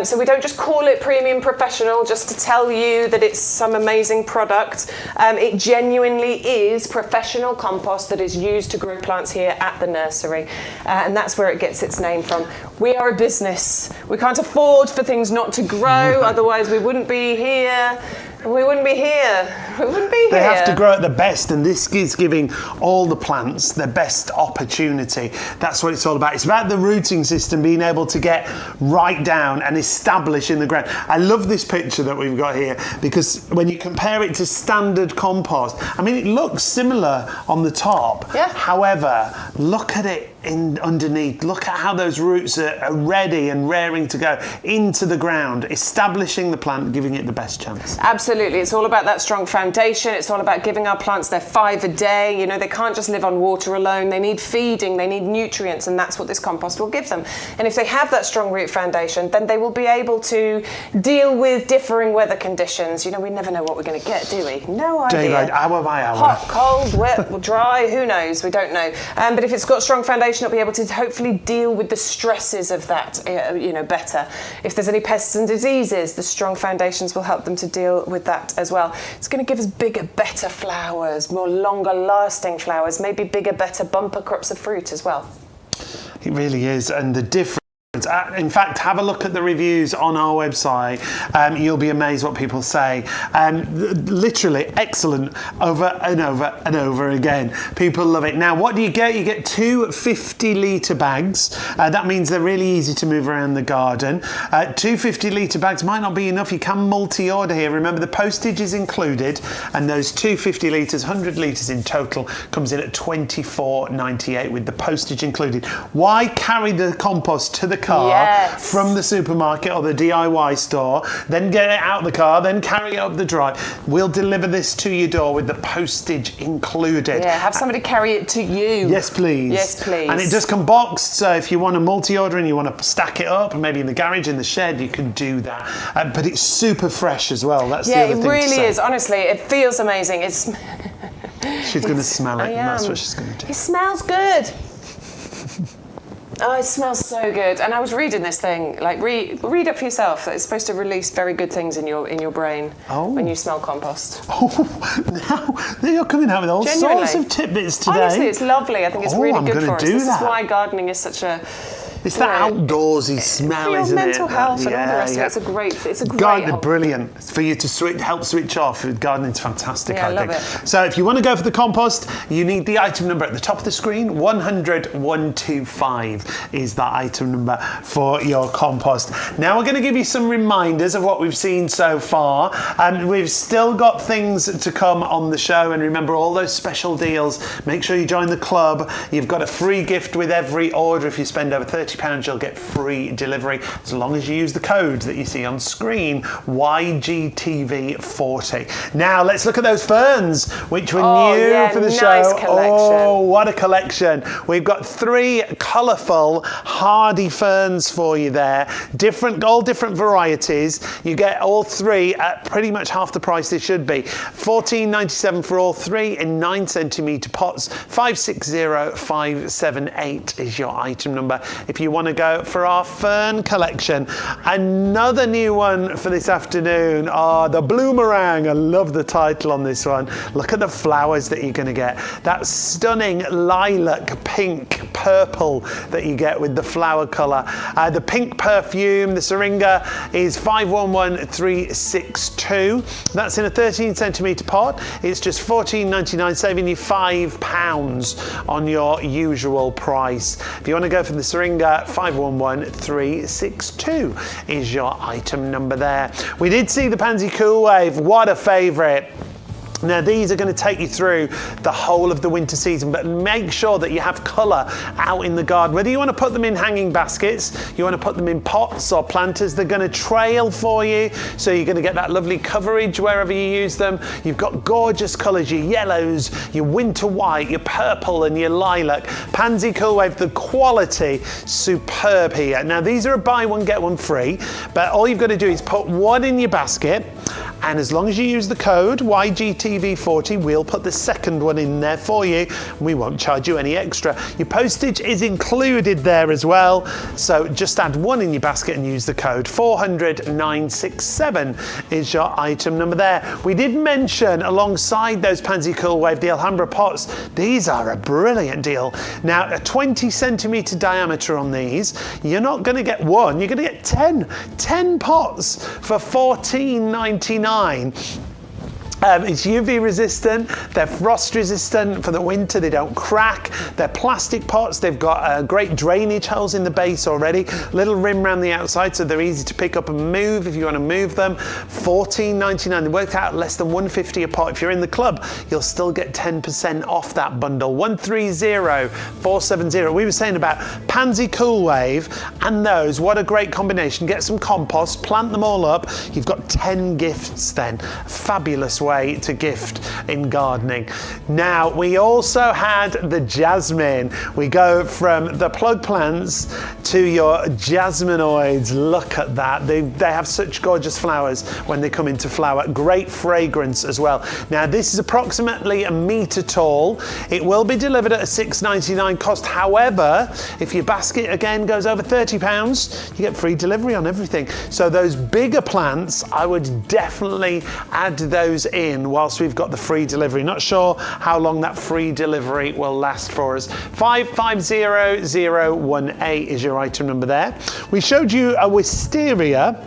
So we don't just call it premium professional just to tell you that it's some amazing product. It genuinely is professional compost that is used to grow plants here at the nursery. And that's where it gets its name from. We are a business. We can't afford for things not to grow, otherwise we wouldn't be here. We wouldn't be here. We wouldn't be here. They have to grow at the best, and this is giving all the plants their best opportunity. That's what it's all about. It's about the rooting system being able to get right down and establish in the ground. I love this picture that we've got here because when you compare it to standard compost, I mean, it looks similar on the top. Yeah. However, look at it underneath. Look at how those roots are ready and raring to go into the ground, establishing the plant, giving it the best chance. Absolutely. It's all about that strong foundation. It's all about giving our plants their 5 a day. You know, they can't just live on water alone. They need feeding, they need nutrients, and that's what this compost will give them. And if they have that strong root foundation, then they will be able to deal with differing weather conditions. You know, we never know what we're going to get, do we? No idea. Day by hour by hour. Hot, cold, wet, dry, who knows? We don't know. But if it's got strong foundation, it'll be able to hopefully deal with the stresses of that, you know, better. If there's any pests and diseases, the strong foundations will help them to deal with that as well. It's going to give us bigger, better flowers, more longer lasting flowers, maybe bigger, better bumper crops of fruit as well. It really is, and the difference excellent. In fact, have a look at the reviews on our website. You'll be amazed what people say. Literally excellent over and over and over again. People love it. Now, what do you get? You get 2 50-litre bags. That means they're really easy to move around the garden. 2 50-litre bags might not be enough. You can multi-order here. Remember, the postage is included, and those 2 50 litres, 100 litres in total, comes in at £24.98 with the postage included. Why carry the compost to the car from the supermarket or the DIY store, then get it out the car, then carry it up the drive? We'll deliver this to your door with the postage included. Yeah, have somebody carry it to you. Yes, please. Yes, please. And it does come boxed, so if you want a multi-order and you want to stack it up, maybe in the garage, in the shed, you can do that. But it's super fresh as well. That's the other thing to say. Yeah, it really is. Honestly, it feels amazing. She's going to smell it, and that's what she's going to do. It smells good. Oh, it smells so good. And I was reading this thing, like read up for yourself. It's supposed to release very good things in your brain when you smell compost. Oh, now you're coming out with all sorts of tidbits today. Honestly, it's lovely. I think it's really good for us. This is why gardening is such a... It's that outdoorsy smell, isn't it? For your mental health and all the rest of it. It's a great Garden, brilliant. For you to help switch off. Gardening's fantastic, I think. Love it. So if you want to go for the compost, you need the item number at the top of the screen. 100 125 is that item number for your compost. Now we're going to give you some reminders of what we've seen so far. And we've still got things to come on the show. And remember all those special deals. Make sure you join the club. You've got a free gift with every order. If you spend over £30, you'll get free delivery as long as you use the code that you see on screen, YGTV40. Now let's look at those ferns, which were new for the show. Collection. Oh, what a collection. We've got 3 colourful hardy ferns for you there. All different varieties. You get all 3 at pretty much half the price they should be. £14.97 for all 3 in 9cm pots. 560578 is your item number if you want to go for our fern collection. Another new one for this afternoon are the Bloomerang. I love the title on this one. Look at the flowers that you're going to get. That stunning lilac, pink, purple that you get with the flower colour. The pink perfume, the syringa, is 511362. That's in a 13cm pot. It's just £14.99, saving you £5 on your usual price. If you want to go for the syringa, 511362 is your item number there. We did see the Pansy Cool Wave. What a favourite. Now these are going to take you through the whole of the winter season, but make sure that you have colour out in the garden. Whether you want to put them in hanging baskets, you want to put them in pots or planters, they're going to trail for you, so you're going to get that lovely coverage wherever you use them. You've got gorgeous colours, your yellows, your winter white, your purple and your lilac. Pansy Cool Wave, the quality, superb here. Now these are a buy one get one free, but all you've got to do is put one in your basket, and as long as you use the code YGTV40, we'll put the second one in there for you. We won't charge you any extra. Your postage is included there as well, so just add one in your basket and use the code. 400967 is your item number there. We did mention alongside those Pansy Cool Wave, the Alhambra pots. These are a brilliant deal. Now, a 20cm diameter on these. You're not going to get one, you're going to get 10 pots for £14.99. It's UV resistant, they're frost resistant for the winter, they don't crack, they're plastic pots, they've got great drainage holes in the base already, little rim around the outside so they're easy to pick up and move if you want to move them. £14.99, they work out less than £1.50 a pot. If you're in the club, you'll still get 10% off that bundle. 130470. We were saying about Pansy Cool Wave and those, what a great combination. Get some compost, plant them all up, you've got 10 gifts then. Fabulous way to gift in gardening. Now we also had the jasmine. We go from the plug plants to your jasminoids. Look at that. They have such gorgeous flowers when they come into flower. Great fragrance as well. Now this is approximately a metre tall. It will be delivered at a £6.99 cost. However, if your basket again goes over £30, you get free delivery on everything. So those bigger plants, I would definitely add those in whilst we've got the free delivery. Not sure how long that free delivery will last for us. 550018 is your item number there. We showed you a wisteria,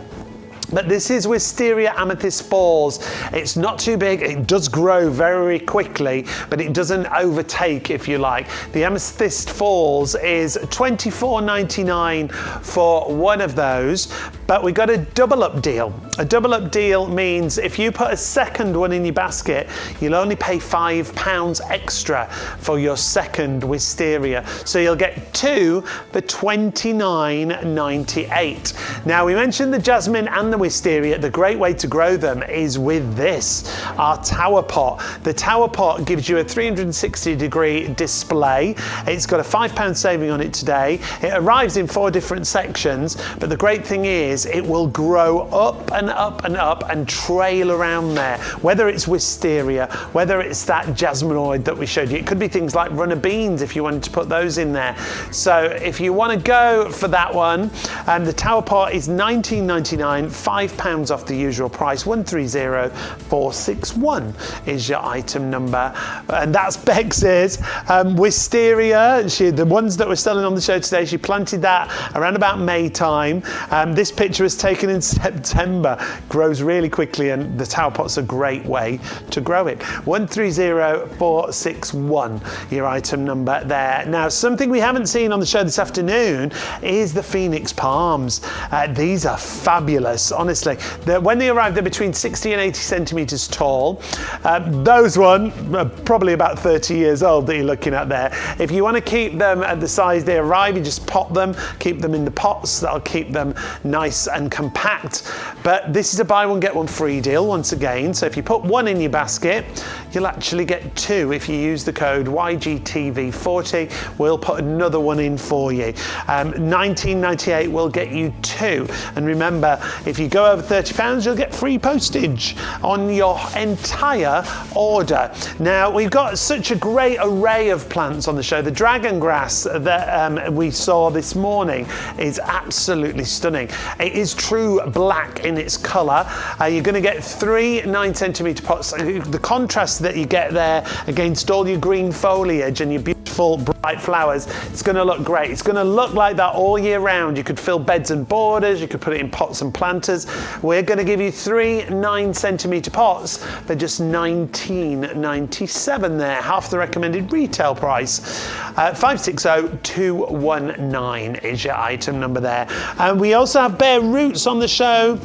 but this is Wisteria Amethyst Falls. It's not too big, it does grow very quickly, but it doesn't overtake, if you like. The Amethyst Falls is $24.99 for one of those, but we got a double up deal. A double up deal means if you put a second one in your basket, you'll only pay £5 extra for your second wisteria. So you'll get two for $29.98. Now we mentioned the jasmine and the wisteria. The great way to grow them is with this, our tower pot. The tower pot gives you a 360-degree display. It's got a £5 saving on it today. It arrives in 4 different sections, but the great thing is it will grow up and up and up and trail around there. Whether it's wisteria, whether it's that jasminoid that we showed you, it could be things like runner beans if you wanted to put those in there. So if you want to go for that one, the tower pot is $19.99, £5 off the usual price. 130461 is your item number, and that's Bex's wisteria. The ones that we're selling on the show today, she planted that around about May time. This picture was taken in September. Grows really quickly, and the tower pot's a great way to grow it. 130461 your item number there. Now, something we haven't seen on the show this afternoon is the Phoenix Palms. These are fabulous, honestly. When they arrive, they're between 60 and 80 centimetres tall. Those one are probably about 30 years old that you're looking at there. If you want to keep them at the size they arrive, you just pop them, keep them in the pots. That'll keep them nice and compact. But this is a buy one get one free deal once again. So if you put one in your basket, you'll actually get two if you use the code YGTV40. We'll put another one in for you. $19.98 will get you two. And remember, if you go over £30, you'll get free postage on your entire order. Now, we've got such a great array of plants on the show. The dragon grass that we saw this morning is absolutely stunning. It is true black in its colour. You're going to get 3 9-centimetre pots. The contrast that you get there against all your green foliage and your beautiful bright flowers, it's going to look great. It's going to look like that all year round. You could fill beds and borders, you could put it in pots and planters. We're going to give you 3 9-centimetre pots for just $19.97 there, half the recommended retail price. 560219 is your item number there. And we also have bare roots on the show.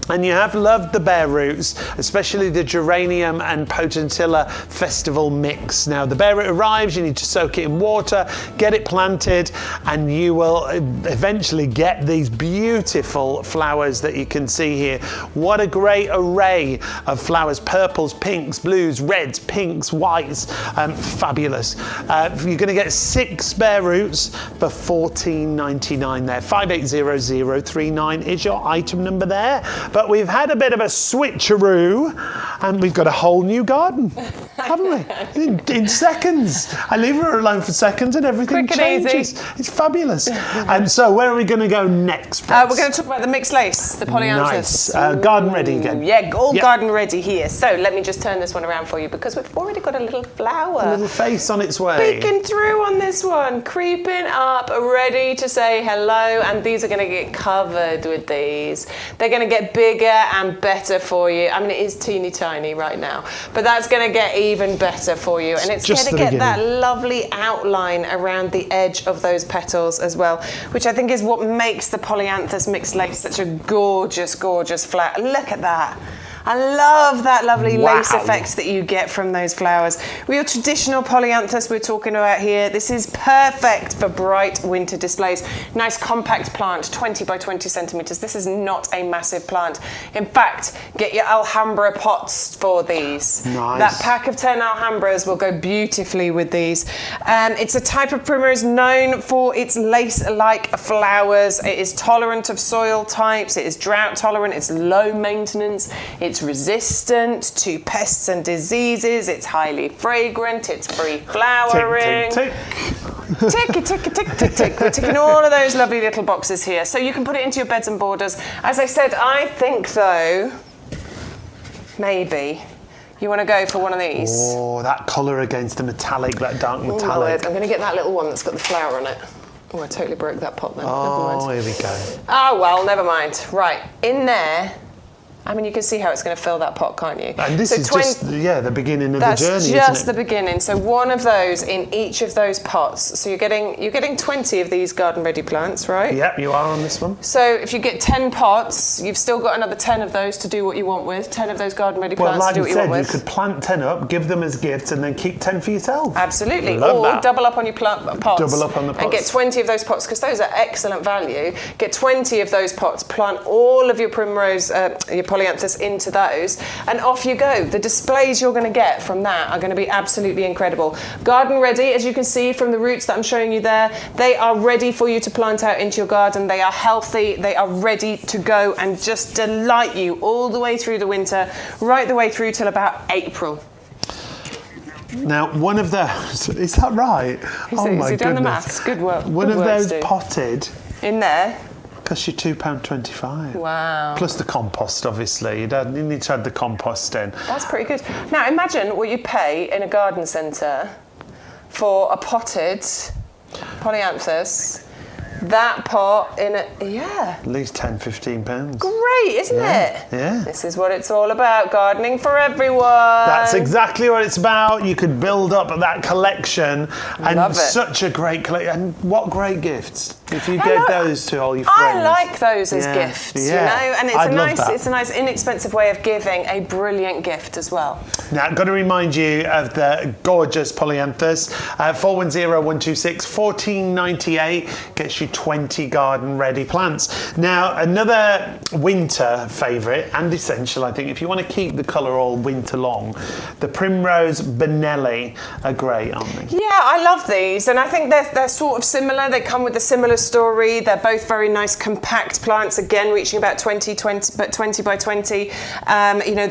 And you have loved the bare roots, especially the geranium and potentilla festival mix. Now, the bare root arrives, you need to soak it in water, get it planted, and you will eventually get these beautiful flowers that you can see here. What a great array of flowers: purples, pinks, blues, reds, pinks, whites. Fabulous. You're going to get 6 bare roots for $14.99 there. 580039 is your item number there. But we've had a bit of a switcheroo, and we've got a whole new garden, haven't we? In seconds. I leave her alone for seconds and everything Quick and changes. easy. It's fabulous. And so where are we going to go next? We're going to talk about the mixed lace, the polyanthus. Nice. Garden ready again. Yeah, all garden ready here. So let me just turn this one around for you, because we've already got a little flower. A little face on its way. Peeking through on this one, creeping up, ready to say hello. And these are going to get covered with these. They're going to get bigger and better for you. I mean, it is teeny tiny right now, but that's going to get even better for you. And it's going to get that lovely outline around the edge of those petals as well, which I think is what makes the polyanthus mixed lace such a gorgeous, gorgeous flower. Look at that. I love that lovely lace effect that you get from those flowers. Real traditional polyanthus we're talking about here. This is perfect for bright winter displays. Nice compact plant, 20 by 20 centimetres. This is not a massive plant. In fact, get your Alhambra pots for these. Nice. That pack of 10 Alhambras will go beautifully with these. It's a type of primrose known for its lace-like flowers. It is tolerant of soil types. It is drought tolerant. It's low maintenance. It's resistant to pests and diseases. It's highly fragrant. It's free flowering. Tick, tick, tick. Tick, tick, tick, tick, tick. We're ticking all of those lovely little boxes here. So you can put it into your beds and borders. As I said, I think though, maybe You want to go for one of these? Oh, that colour against the metallic, that dark Oh, metallic. I'm going to get that little one that's got the flower on it. Oh, I totally broke that pot then. Oh, here we go. Oh, well, never mind. Right, in there, I mean, you can see how it's going to fill that pot, can't you? And this is just, the beginning of the journey, That's just isn't it? the beginning. So one of those in each of those pots. So you're getting 20 of these garden ready plants, right? Yep, you are on this one. So if you get 10 pots, you've still got another 10 of those to do what you want with. 10 of those garden ready plants to do what you want with. You could plant 10 up, give them as gifts, and then keep 10 for yourself. Absolutely. Love or that. double up on your pots. Double up on the pots. And get 20 of those pots, because those are excellent value. Get 20 of those pots, plant all of your primrose, your polyanthus into those, and off you go. The displays you're going to get from that are going to be absolutely incredible. Garden ready, as you can see from the roots that I'm showing you there, they are ready for you to plant out into your garden. They are healthy, they are ready to go and just delight you all the way through the winter, right the way through till about April. Now, one of those, is that right? Oh my goodness. Done the maths. Good work. One Good of work, those Stu. potted in there. costs you £2.25. Wow. Plus the compost, obviously. You need to add the compost in. That's pretty good. Now imagine what you pay in a garden centre for a potted polyanthus. That pot in a, At least £10-15. Great, isn't it? Yeah. This is what it's all about, gardening for everyone. That's exactly what it's about. You could build up that collection, and Love it. Such a great collection. And what great gifts if you gave those to all your friends. I like those as gifts, you know, and it's a nice inexpensive way of giving a brilliant gift as well. Now, I've got to remind you of the gorgeous polyanthus. 410126 1498 gets you 20 garden ready plants. Now, another winter favourite and essential, I think, if you want to keep the colour all winter long, the Primrose Benelli are great, aren't they? Yeah, I love these, and I think they're sort of similar. They come with a similar story. They're both very nice compact plants, again reaching about 20 by 20. You know,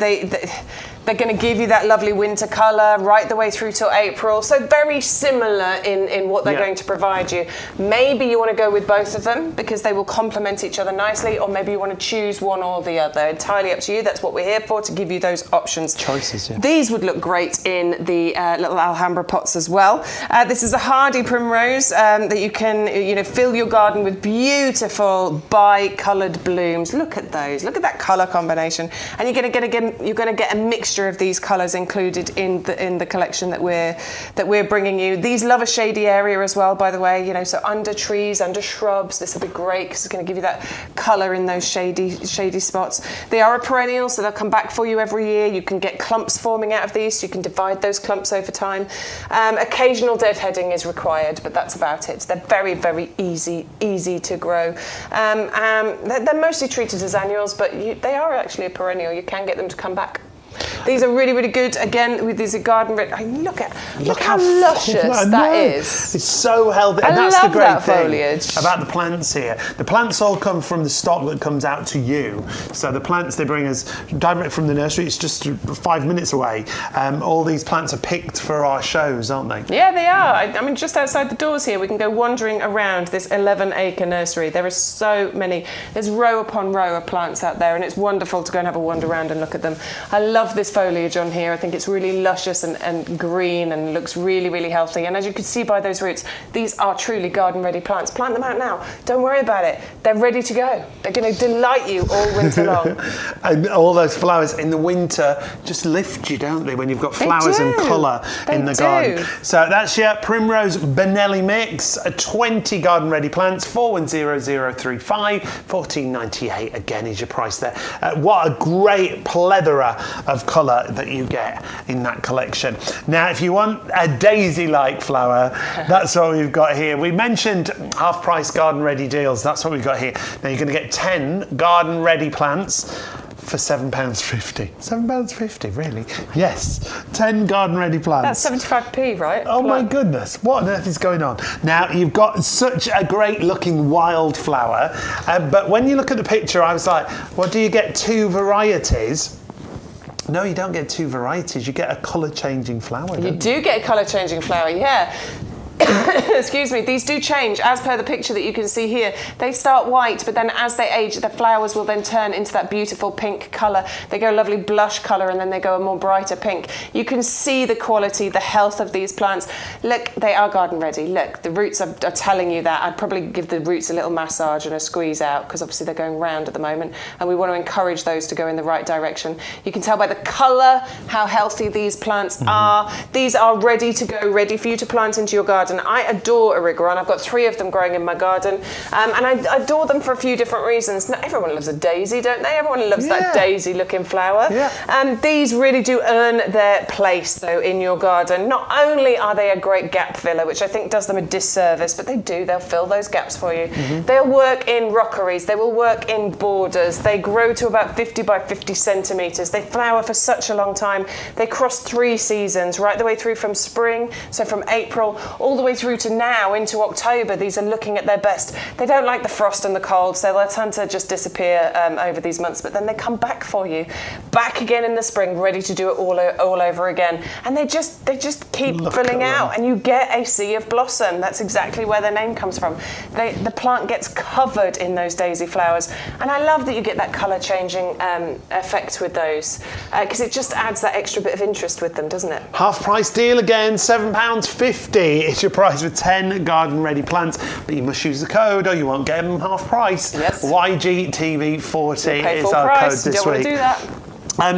they're going to give you that lovely winter colour right the way through till April. So very similar in what they're going to provide you. Maybe you want to go with both of them because they will complement each other nicely, or maybe you want to choose one or the other. Entirely up to you. That's what we're here for, to give you those options. Choices, yeah. These would look great in the little Alhambra pots as well. This is a hardy primrose that you can, fill your garden with beautiful bi-coloured blooms. Look at those. Look at that colour combination. And you're going to get a mixture of these colours included in the collection that we're bringing you. These love a shady area as well, by the way. So under trees, under shrubs, this will be great because it's going to give you that colour in those shady spots. They are a perennial, so they'll come back for you every year. You can get clumps forming out of these, so you can divide those clumps over time. Occasional deadheading is required, but that's about it. They're very, very easy to grow. They're mostly treated as annuals, but they are actually a perennial. You can get them to come back. These are really, really good. Again, with these garden ready. Look how luscious that is. It's so healthy. And I that's love the great that thing foliage about the plants here. The plants all come from the stock that comes out to you. So the plants they bring us direct from the nursery. It's just 5 minutes away. All these plants are picked for our shows, aren't they? Yeah, they are. I mean, just outside the doors here, we can go wandering around this 11-acre nursery. There are so many. There's row upon row of plants out there, and it's wonderful to go and have a wander around and look at them. I love this foliage on here. I think it's really luscious and green and looks really, really healthy. And as you can see by those roots, these are truly garden ready plants. Plant them out now. Don't worry about it. They're ready to go. They're going to delight you all winter long. And all those flowers in the winter just lift you, don't they, when you've got flowers and colour in the garden. So that's your Primrose Benelli mix, 20 garden ready plants, 410035, 1498 again is your price there. What a great plethora of colour that you get in that collection. Now, if you want a daisy-like flower, that's what we've got here. We mentioned half-price garden-ready deals. That's what we've got here. Now, you're going to get 10 garden-ready plants for £7.50. £7.50, really? Yes. 10 garden-ready plants. That's 75p, right? Oh my goodness, what on earth is going on? Now, you've got such a great-looking wildflower, but when you look at the picture, I was like, well, do you get 2 varieties? No, you don't get 2 varieties. You get a colour-changing flower, don't you? You do get a colour-changing flower, yeah. excuse me, these do change as per the picture that you can see here. They start white, but then as they age, the flowers will then turn into that beautiful pink colour. They go a lovely blush colour, and then they go a more brighter pink. You can see the quality, the health of these plants. Look, they are garden ready. Look, the roots are telling you that. I'd probably give the roots a little massage and a squeeze out, because obviously they're going round at the moment, and we want to encourage those to go in the right direction. You can tell by the colour how healthy these plants are. These are ready to go, ready for you to plant into your garden. I adore Erigeron. I've got 3 of them growing in my garden, and I adore them for a few different reasons. Not everyone loves a daisy, don't they? Everyone loves that daisy-looking flower. These really do earn their place, though, in your garden. Not only are they a great gap filler, which I think does them a disservice, but they'll fill those gaps for you. They'll work in rockeries. They will work in borders. They grow to about 50 by 50 centimetres. They flower for such a long time. They cross 3 seasons, right the way through from spring, so from April, all the way through to now into October. These are looking at their best. They don't like the frost and the cold, so they'll tend to just disappear over these months, but then they come back for you, back again in the spring, ready to do it all over again. And they just keep filling out, and you get a sea of blossom. That's exactly where their name comes from. The plant gets covered in those daisy flowers, and I love that you get that colour changing effect with those, because it just adds that extra bit of interest with them, doesn't it? Half price deal again, £7.50. It's your price for 10 garden ready plants, but you must use the code or you won't get them half price. Yes. YGTV40 is our code this week. You don't want to do that.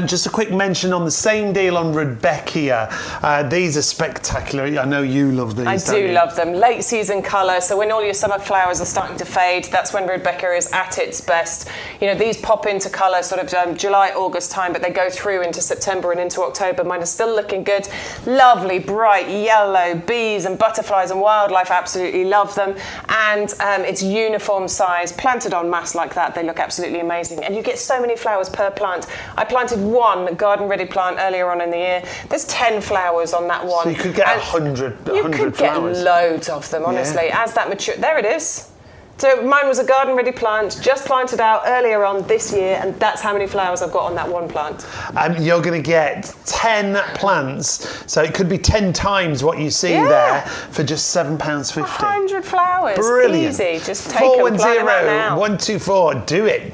Just a quick mention on the same deal on Rudbeckia. These are spectacular. I know you love these. I do love them. Late season colour, so when all your summer flowers are starting to fade, that's when Rudbeckia is at its best. You know, these pop into colour sort of July, August time, but they go through into September and into October. Mine are still looking good. Lovely, bright yellow. Bees and butterflies and wildlife absolutely love them. And it's uniform size, planted en masse like that. They look absolutely amazing. And you get so many flowers per plant. I planted 1 garden ready plant earlier on in the year. There's 10 flowers on that one. So you could get 100 You could flowers. get loads of them, honestly. As that matures, there it is. So mine was a garden ready plant, just planted out earlier on this year, and that's how many flowers I've got on that one plant. You're going to get 10 plants, so it could be 10 times what you see there for just £7.50. 100 flowers. Brilliant. Easy. Just take them, plant them out now. 124. Do it.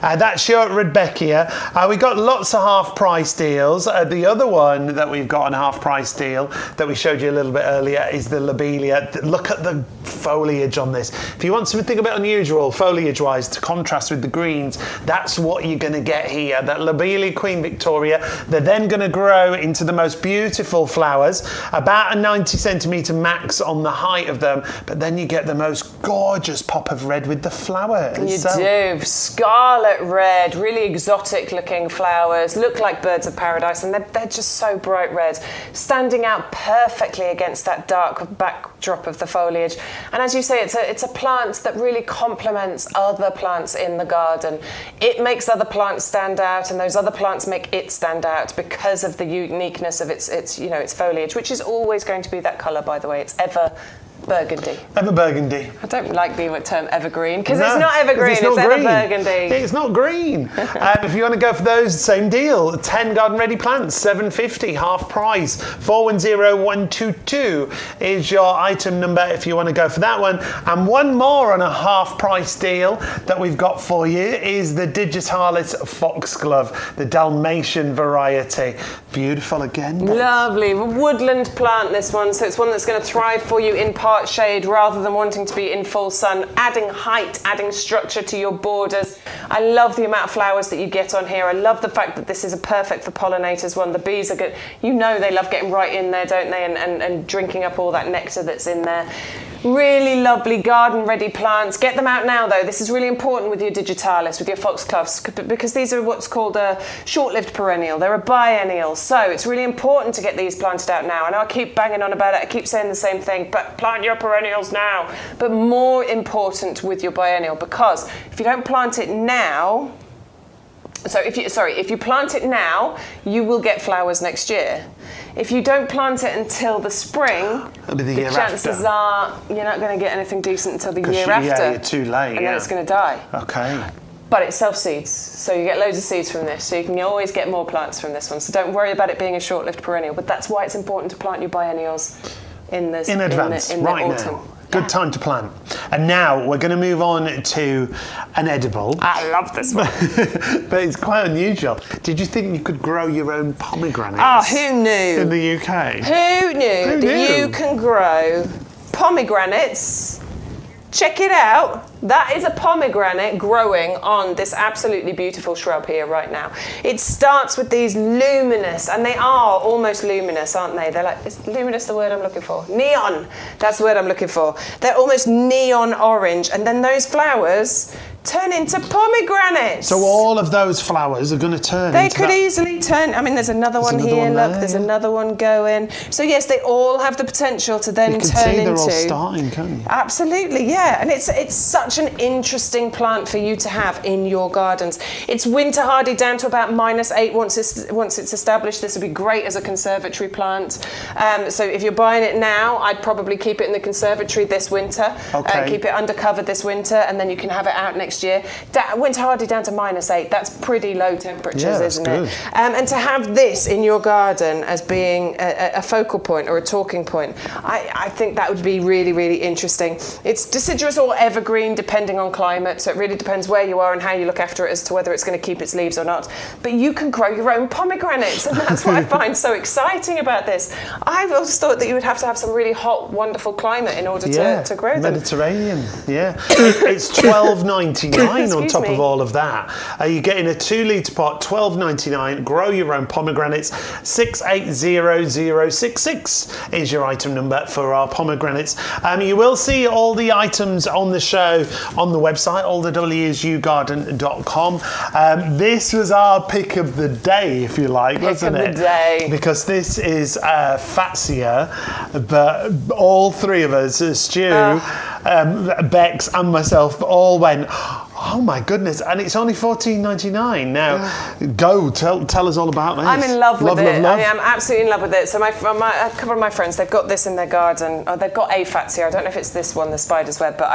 That's your Rudbeckia. We got lots of half price deals. The other one that we've got on a half price deal that we showed you a little bit earlier is the lobelia. Look at the foliage on this. If you want something a bit unusual foliage-wise to contrast with the greens, that's what you're going to get here. That Lobelia Queen Victoria. They're then going to grow into the most beautiful flowers, about a 90 centimetre max on the height of them, but then you get the most gorgeous pop of red with the flower itself. You do. Scarlet red, really exotic looking flowers, look like birds of paradise, and they're just so bright red, standing out perfectly against that dark backdrop of the foliage. And as you say, it's a plant that really complements other plants in the garden. It makes other plants stand out, and those other plants make it stand out because of the uniqueness of its foliage, which is always going to be that colour, by the way. It's ever burgundy. Ever burgundy. I don't like the term evergreen, because it's not evergreen, it's ever burgundy. It's not green. If you want to go for those, same deal. 10 garden ready plants, £7.50, half price. 410122 is your item number if you want to go for that one. And one more on a half price deal that we've got for you is the Digitalis Foxglove, the Dalmatian variety. Beautiful again. Lovely. Woodland plant, this one, so it's one that's going to thrive for you in part shade rather than wanting to be in full sun, adding height, adding structure to your borders. I love the amount of flowers that you get on here. I love the fact that this is a perfect for pollinators one. The bees are good. You know they love getting right in there, don't they, and drinking up all that nectar that's in there. Really lovely garden ready plants. Get them out now though. This is really important with your digitalis, with your foxgloves, because these are what's called a short-lived perennial. They're a biennial, so it's really important to get these planted out now. I know I keep banging on about it, I keep saying the same thing, but plant your perennials now. But more important with your biennial, because if you don't plant it now, if you plant it now, you will get flowers next year. If you don't plant it until the spring, the chances are you're not going to get anything decent until the year after. Yeah, you're too late. And then it's going to die. Okay. But it self-seeds, so you get loads of seeds from this, so you can always get more plants from this one. So don't worry about it being a short-lived perennial, but that's why it's important to plant your biennials. in the in advance, in the right autumn. now. Good time to plant. And now we're going to move on to an edible. I love this one. But it's quite unusual. Did you think you could grow your own pomegranates? Oh, who knew? In the UK. Who knew that you can grow pomegranates? Check it out. That is a pomegranate growing on this absolutely beautiful shrub here right now. It starts with these luminous, and they are almost luminous, aren't they? They're like, is luminous the word I'm looking for? Neon, that's the word I'm looking for. They're almost neon orange, and then those flowers turn into pomegranates. So all of those flowers are going to turn They into could that. easily turn. I mean, there's another one another here. one Look, there, there's yeah. another one going. So yes, they all have the potential to then You can turn see into. they're all starting, can't you? Absolutely, yeah. And it's such an interesting plant for you to have in your gardens. It's winter hardy down to about -8 once it's established. This would be great as a conservatory plant. So if you're buying it now, I'd probably keep it in the conservatory this winter. Okay. Keep it under cover this winter, and then you can have it out next year. Winter hardy down to -8. That's pretty low temperatures, Yeah, that's isn't good. it? And to have this in your garden as being a focal point or a talking point, I think that would be really, really interesting. It's deciduous or evergreen depending on climate, so it really depends where you are and how you look after it as to whether it's going to keep its leaves or not. But you can grow your own pomegranates, and that's what I find so exciting about this. I've always thought that you would have to have some really hot, wonderful climate in order to grow them. Mediterranean, yeah. It's $12.99 on top of me. all of that. You're getting a 2 litre pot, $12.99. Grow your own pomegranates. 680066 is your item number for our pomegranates. You will see all the items on the show on the website, alltheWsUgarden.com. This was our pick of the day, if you like, wasn't it? Pick of the day. Because this is Fatsia, but all three of us, Stu, Bex and myself, all went, oh my goodness, and it's only $14.99 now. Go, tell us all about this. I'm in love with it. Love. I am absolutely in love with it. So a couple of my friends, they've got this in their garden. Oh, they've got a Fatsia. I don't know if it's this one, the spider's web, but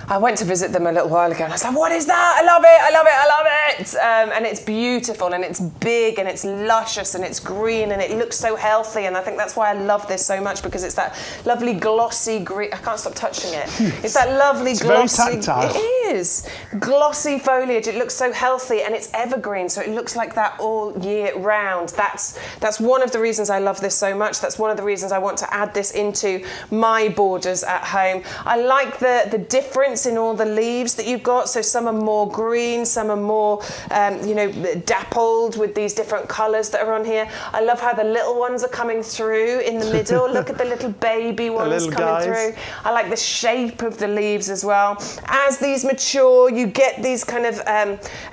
I went to visit them a little while ago and I was like, what is that? I love it, I love it, I love it. And it's beautiful and it's big and it's luscious and it's green and it looks so healthy. And I think that's why I love this so much, because it's that lovely glossy green. I can't stop touching it. It's that lovely glossy. Very tactile. It is. Glossy foliage. It looks so healthy and it's evergreen. So it looks like that all year round. That's one of the reasons I love this so much. That's one of the reasons I want to add this into my borders at home. I like the difference in all the leaves that you've got. So some are more green, some are more, dappled with these different colours that are on here. I love how the little ones are coming through in the middle. Look at the little baby ones coming through. I like the shape of the leaves as well. As these mature, you get these kind of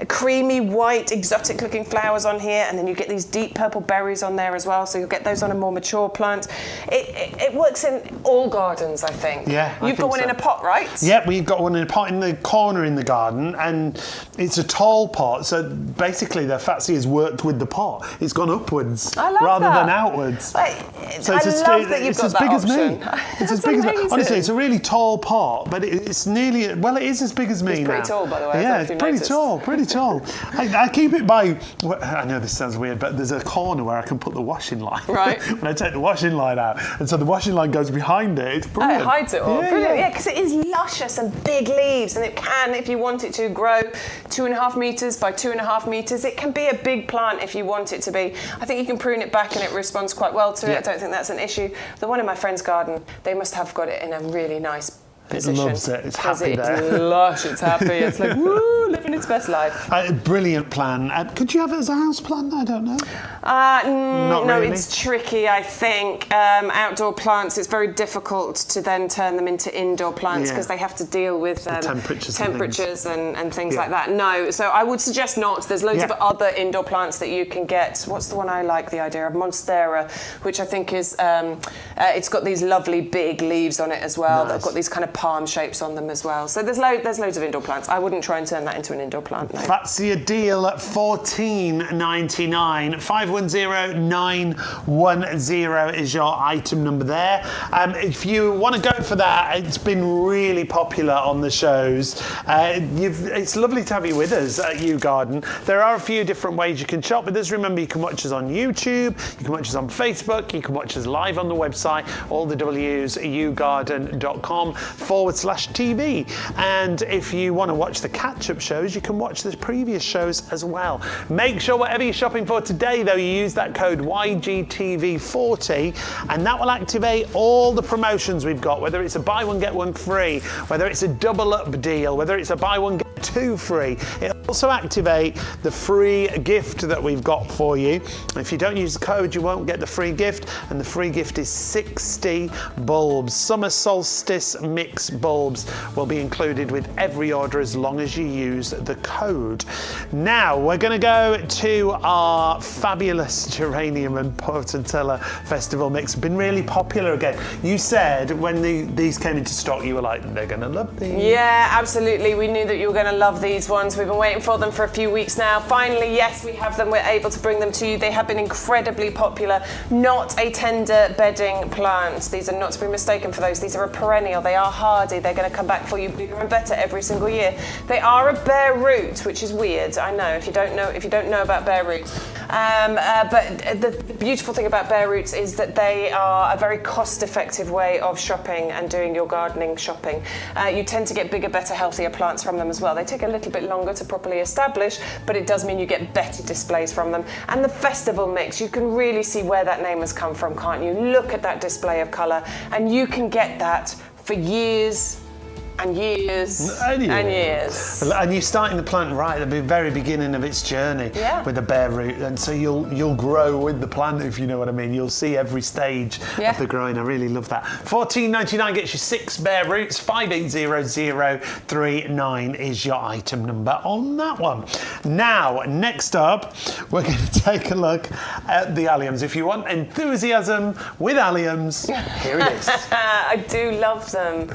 creamy white, exotic looking flowers on here, and then you get these deep purple berries on there as well. So you'll get those on a more mature plant. It works in all gardens, I think. Yeah, You've got one in a pot, right? Yep, we've got one in a pot in the corner in the garden, and it's a tall pot. So basically, the Fatsia has worked with the pot. It's gone upwards rather than outwards. I love that you've got that big option. as me. It's as big as me. amazing. Honestly, it's a really tall pot, but it's nearly, well, it is as big as me It's now. pretty tall, by the way. Yeah, it's pretty tall, pretty tall. I keep it by, I know this sounds weird, but there's a corner where I can put the washing line. Right. When I take the washing line out, and so the washing line goes behind it. It's brilliant. It hides it all. Yeah, Brilliant. yeah. Yeah, because it is luscious and big leaves, and it can, if you want it to, grow 2.5 metres by 2.5 metres. It can be a big plant if you want it to be. I think you can prune it back and it responds quite well to it. I don't think that's an issue. The one in my friend's garden, they must have got it in a really nice position. It loves it. It's happy It's there. lush. It's happy. It's like, woo, living its best life. Brilliant plan. Could you have it as a house plant? I don't know. No, really. it's tricky, I think. Outdoor plants, it's very difficult to then turn them into indoor plants because they have to deal with temperatures and things like that. No, so I would suggest not. There's loads of other indoor plants that you can get. What's the one I like the idea of? Monstera, which I think is, it's got these lovely big leaves on it as well. Nice. They've got these kind of palm shapes on them as well. So there's loads of indoor plants. I wouldn't try and turn that into an indoor plant, no. That's your deal at $14.99. 510910 is your item number there. If you want to go for that, it's been really popular on the shows. It's lovely to have you with us at YouGarden. There are a few different ways you can shop with us. Remember, you can watch us on YouTube, you can watch us on Facebook, you can watch us live on the website, all the W's, yougarden.com/TV. And if you want to watch the catch-up shows, you can watch the previous shows as well. Make sure whatever you're shopping for today, though, you use that code YGTV40, and that will activate all the promotions we've got, whether it's a buy one, get one free, whether it's a double up deal, whether it's a buy one, get two free. It'll also activate the free gift that we've got for you. If you don't use the code, you won't get the free gift, and the free gift is 60 bulbs. Summer solstice mix bulbs will be included with every order as long as you use the code. Now we're going to go to our fabulous geranium and potentilla festival mix. Been really popular again. You said when these came into stock, you were like, they're going to love these. Yeah, absolutely. We knew that you were going to love these ones. We've been waiting for them for a few weeks now. Finally, yes, we have them. We're able to bring them to you. They have been incredibly popular. Not a tender bedding plant. These are not to be mistaken for those. These are a perennial. They are hardy. They're going to come back for you bigger and better every single year. They are a bare root, which is weird. I know if you don't know about bare roots. But the beautiful thing about bare roots is that they are a very cost-effective way of shopping and doing your gardening shopping. You tend to get bigger, better, healthier plants from them as well. They take a little bit longer to properly establish, but it does mean you get better displays from them. And the festival mix, you can really see where that name has come from, can't you? Look at that display of colour, and you can get that for years and years and years. And you're starting the plant right at the very beginning of its journey with the bare root, and so you'll grow with the plant, if you know what I mean. You'll see every stage of the growing. I really love that. $14.99 gets you 6 bare roots. 580039 is your item number on that one. Now, next up, we're going to take a look at the alliums. If you want enthusiasm with alliums, here it is. I do love them.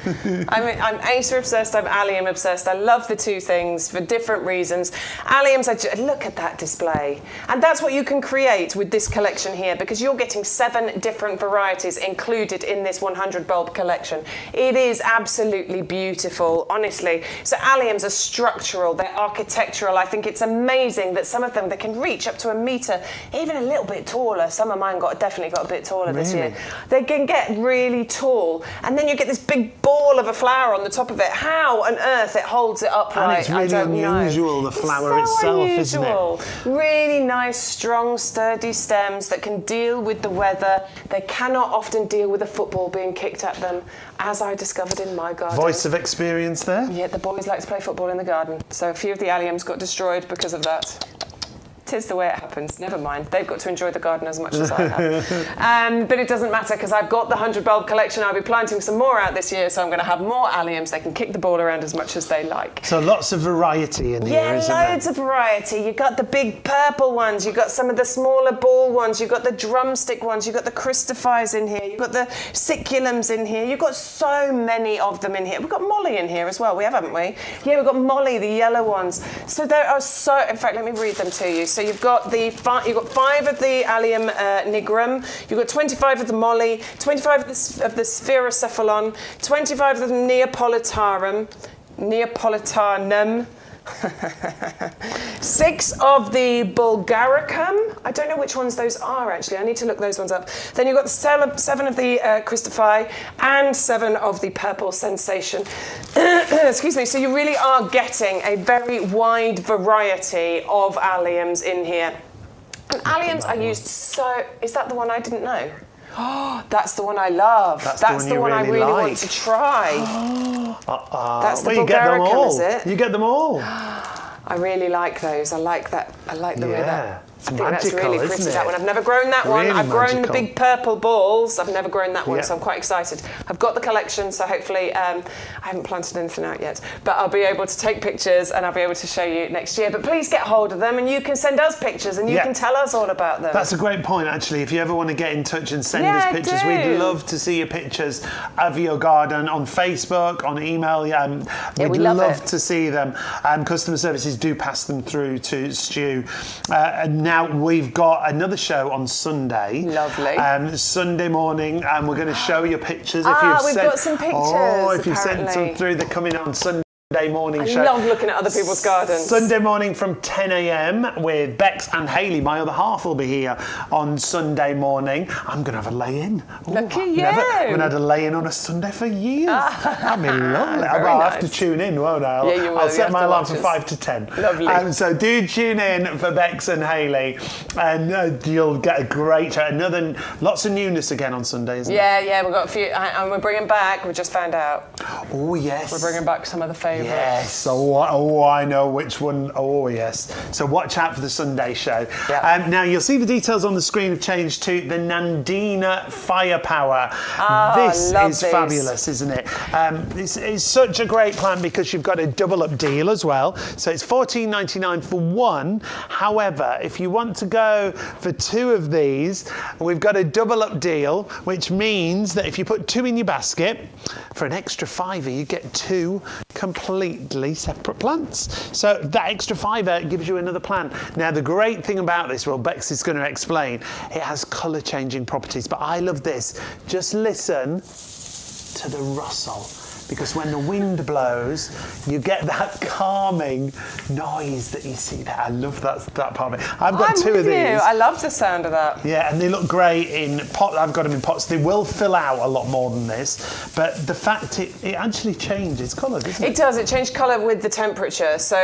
I'm Acer obsessed, I'm allium obsessed. I love the two things for different reasons. Alliums, look at that display. And that's what you can create with this collection here, because you're getting 7 different varieties included in this 100 bulb collection. It is absolutely beautiful, honestly. So alliums are structural, they're architectural. I think it's amazing that some of them, they can reach up to a metre, even a little bit taller. Some of mine definitely got a bit taller this year. They can get really tall. And then you get this big ball of a flower on the top of it. How on earth it holds it upright, and it's really unusual, the flower itself, isn't it? Really nice, strong, sturdy stems that can deal with the weather. They cannot often deal with a football being kicked at them, as I discovered in my garden. Voice of experience there. Yeah, the boys like to play football in the garden, so a few of the alliums got destroyed because of that. 'Tis the way it happens. Never mind. They've got to enjoy the garden as much as I have. But it doesn't matter, because I've got the 100 bulb collection. I'll be planting some more out this year, so I'm going to have more alliums. They can kick the ball around as much as they like. So lots of variety in here, isn't there? Yeah, loads of variety. You've got the big purple ones. You've got some of the smaller ball ones. You've got the drumstick ones. You've got the Christophys in here. You've got the Siculums in here. You've got so many of them in here. We've got Molly in here as well. We have, haven't we? Yeah, we've got Molly, the yellow ones. So there are so... In fact, let me read them to you. So you've got 5 of the Allium nigrum, you've got 25 of the Molly, 25 of the Spherocephalon, 25 of the Neapolitanum, 6 of the Bulgaricum. I don't know which ones those are, actually. I need to look those ones up. Then you've got 7 of the Christophi and 7 of the Purple Sensation. Excuse me. So you really are getting a very wide variety of alliums in here. And alliums are used so... Is that the one I didn't know? Oh, that's the one I love. That's the one I really want to try. That's the Bulgaricum, is it? You get them all. I really like those. I like that. I like the way that It's I think that's magical, really pretty, isn't it? that one. I've never grown that one. Really I've grown the magical. big purple balls. I've never grown that one, Yeah. so I'm quite excited. I've got the collection, so hopefully I haven't planted anything out yet, but I'll be able to take pictures and I'll be able to show you next year. But please get hold of them and you can send us pictures and you can tell us all about them. That's a great point, actually. If you ever want to get in touch and send us pictures, do. we'd love to see your pictures of your garden on Facebook, on email. We'd love love it. to see them. Customer services do pass them through to Stu. And now we've got another show on Sunday. Lovely. Sunday morning, and we're going to show you pictures. We've got some pictures, Oh, if you've sent apparently. some through, they're coming on Sunday morning I show. love looking at other people's gardens. Sunday morning from 10 a.m. with Bex and Hayley. My other half will be here on Sunday morning. I'm going to have a lay-in. Look at you. I haven't had a lay-in on a Sunday for years. That'd be lovely. I'll have to tune in, won't I? Yeah, you will. I'll You set have my to alarm watch for us. 5 to 10. Lovely. So do tune in for Bex and Hayley, and you'll get a great show. Lots of newness again on Sunday, isn't it? Yeah, we've got a few, and we're bringing back, we just found out, Oh, yes. we're bringing back some of the favourites. Yes, I know which one. Oh, yes. So watch out for the Sunday show. Yep. Now, you'll see the details on the screen have changed to the Nandina Firepower. This love is these. fabulous, isn't it? It's such a great plan because you've got a double-up deal as well. So it's $14.99 for one. However, if you want to go for two of these, we've got a double-up deal, which means that if you put two in your basket, for an extra £5, you get two completely separate plants. So that extra £5 gives you another plant. Now, the great thing about this, well, Bex is going to explain, it has colour changing properties, but I love this. Just listen to the rustle. Because when the wind blows, you get that calming noise that you see there. I love that part of it. I've got two of these. I love the sound of that. Yeah, and they look great in pot. I've got them in pots. They will fill out a lot more than this, but the fact it actually changes colour, doesn't it? It does. It changed colour with the temperature. So,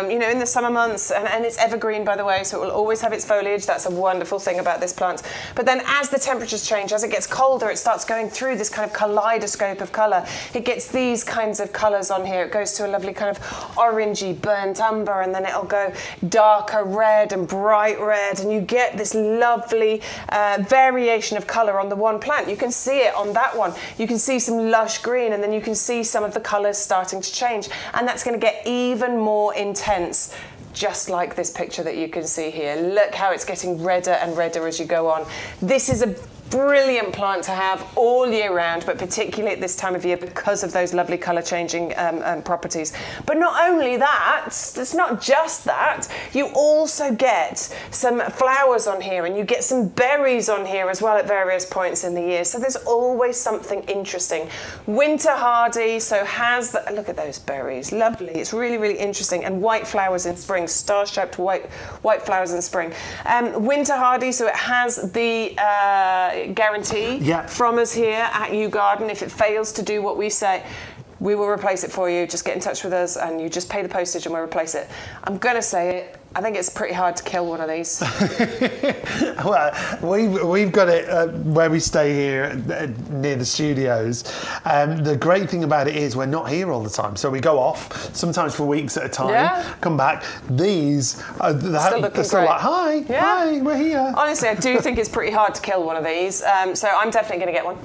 in the summer months, and it's evergreen, by the way, so it will always have its foliage. That's a wonderful thing about this plant. But then as the temperatures change, as it gets colder, it starts going through this kind of kaleidoscope of colour. It gets these kinds of colours on here. It goes to a lovely kind of orangey, burnt umber, and then it'll go darker red and bright red, and you get this lovely variation of colour on the one plant. You can see it on that one. You can see some lush green, and then you can see some of the colours starting to change, and that's going to get even more intense, just like this picture that you can see here. Look how it's getting redder and redder as you go on. This is a brilliant plant to have all year round, but particularly at this time of year because of those lovely colour changing properties. But not only that, it's not just that, you also get some flowers on here, and you get some berries on here as well at various points in the year. So there's always something interesting. Winter hardy, so look at those berries, lovely. It's really, really interesting. And white flowers in spring, star-shaped white flowers in spring. Winter hardy, so it has the guarantee from us here at YouGarden. If it fails to do what we say, we will replace it for you. Just get in touch with us and you just pay the postage and we'll replace it. I'm going to say it. I think it's pretty hard to kill one of these. Well, we've got it where we stay here near the studios. The great thing about it is we're not here all the time, so we go off sometimes for weeks at a time. Come back. These are still like, hi, we're here. Honestly, I do think it's pretty hard to kill one of these, so I'm definitely going to get one.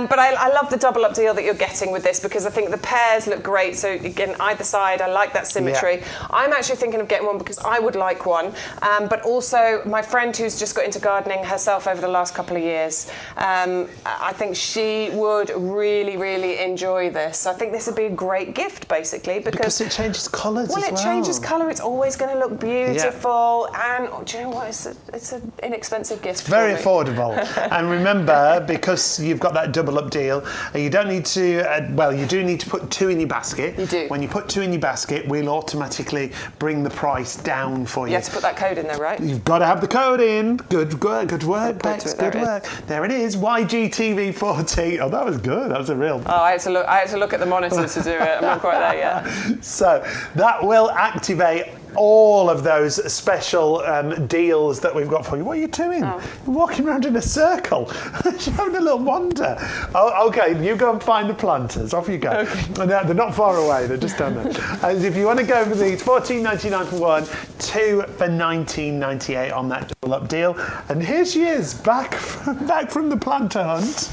But I love the double up deal that you're getting with this because I think the pairs look great. So again, either side, I like that symmetry. I'm actually thinking of getting one because I would like one, but also my friend who's just got into gardening herself over the last couple of years, I think she would really, really enjoy this. I think this would be a great gift, basically, because it changes colours as well. Well, it changes colour. It's always going to look beautiful, and do you know what? It's an inexpensive gift. Very affordable. And remember, because you've got that double up deal, you don't need to. You do need to put two in your basket. You do. When you put two in your basket, we'll automatically bring the price down for you. You have to put that code in there, right? You've got to have the code in. Good work, Bex. Good work. There it is. YGTV40. Oh, that was good. That was a real. Oh, I had to look at the monitor to do it. I'm not quite there yet. So that will activate all of those special deals that we've got for you. What are you doing? Oh. You're walking around in a circle. You're having a little wander. Oh, okay, you go and find the planters. Off you go. Okay. No, they're not far away. They're just down there. And if you want to go for these, $14.99 for one, 2 for $19.98 on that double-up deal. And here she is, back from the planter hunt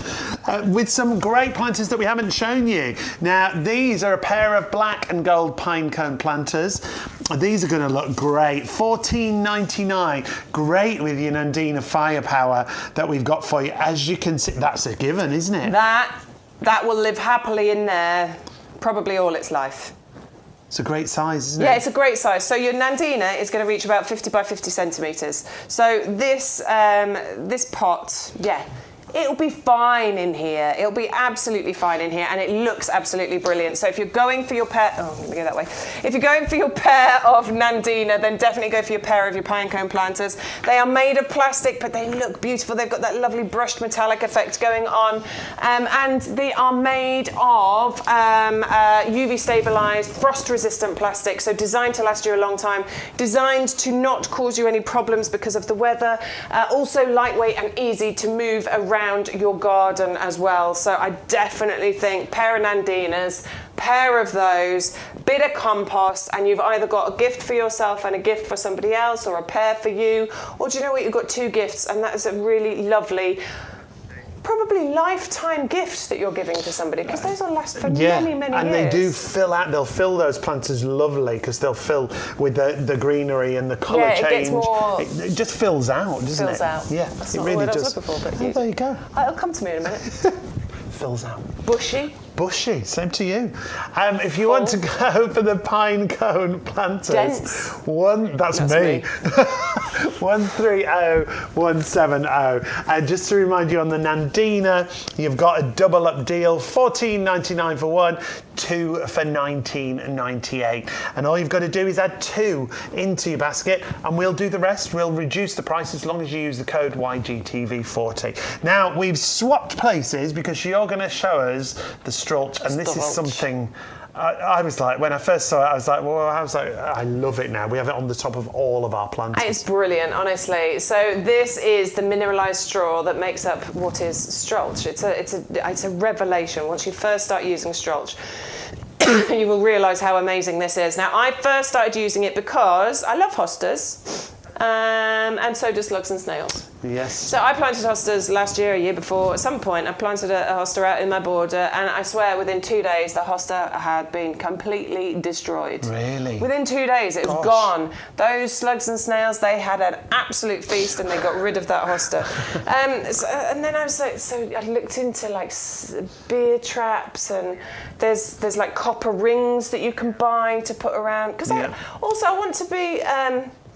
with some great planters that we haven't shown you. Now, these are a pair of black and gold pine cone planters. These are going to look great. $14.99. Great with your Nandina firepower that we've got for you. As you can see, that's a given, isn't it? That will live happily in there probably all its life. It's a great size, isn't it? Yeah, it's a great size. So your Nandina is going to reach about 50 by 50 centimetres. So this pot, yeah, it'll be fine in here. It'll be absolutely fine in here, and it looks absolutely brilliant. So if you're going for your pair, let me go that way. If you're going for your pair of Nandina, then definitely go for your pair of your pine cone planters. They are made of plastic, but they look beautiful. They've got that lovely brushed metallic effect going on, and they are made of UV stabilized, frost-resistant plastic. So designed to last you a long time, designed to not cause you any problems because of the weather. Also lightweight and easy to move around your garden as well. So I definitely think pair of Nandinas, pair of those, bit of compost, and you've either got a gift for yourself and a gift for somebody else, or a pair for you, or do you know what, you've got 2 gifts, and that is a really lovely, probably lifetime gift that you're giving to somebody, because those will last for many, many years. And they do fill out, they'll fill those planters lovely, because they'll fill with the greenery and the colour change. Gets more, it just fills out, doesn't it? Fills out. Yeah, that's it not really the word does. I was looking for, but Oh, there you go. It'll come to me in a minute. Fills out. Bushy. Bushy, same to you. If you want to go for the pine cone planters, Dense. That's me. 130170. And just to remind you, on the Nandina, you've got a double up deal, $14.99 for one, 2 for $19.98. And all you've got to do is add 2 into your basket, and we'll do the rest. We'll reduce the price as long as you use the code YGTV40. Now, we've swapped places because you're going to show us the Strulch, and this is something I was like, when I first saw it, I was like, well, I love it now. We have it on the top of all of our planters. It's brilliant, honestly. So this is the mineralised straw that makes up what is Strulch. It's a revelation. Once you first start using Strulch, you will realise how amazing this is. Now, I first started using it because I love hostas. And so do slugs and snails. Yes. So I planted hostas last year, a year before. At some point, I planted a hosta out in my border, and I swear within 2 days, the hosta had been completely destroyed. Really? Within 2 days, it was gone. Those slugs and snails, they had an absolute feast, and they got rid of that hosta. And then I was like, so I looked into like beer traps, and there's like copper rings that you can buy to put around. Because I want to be.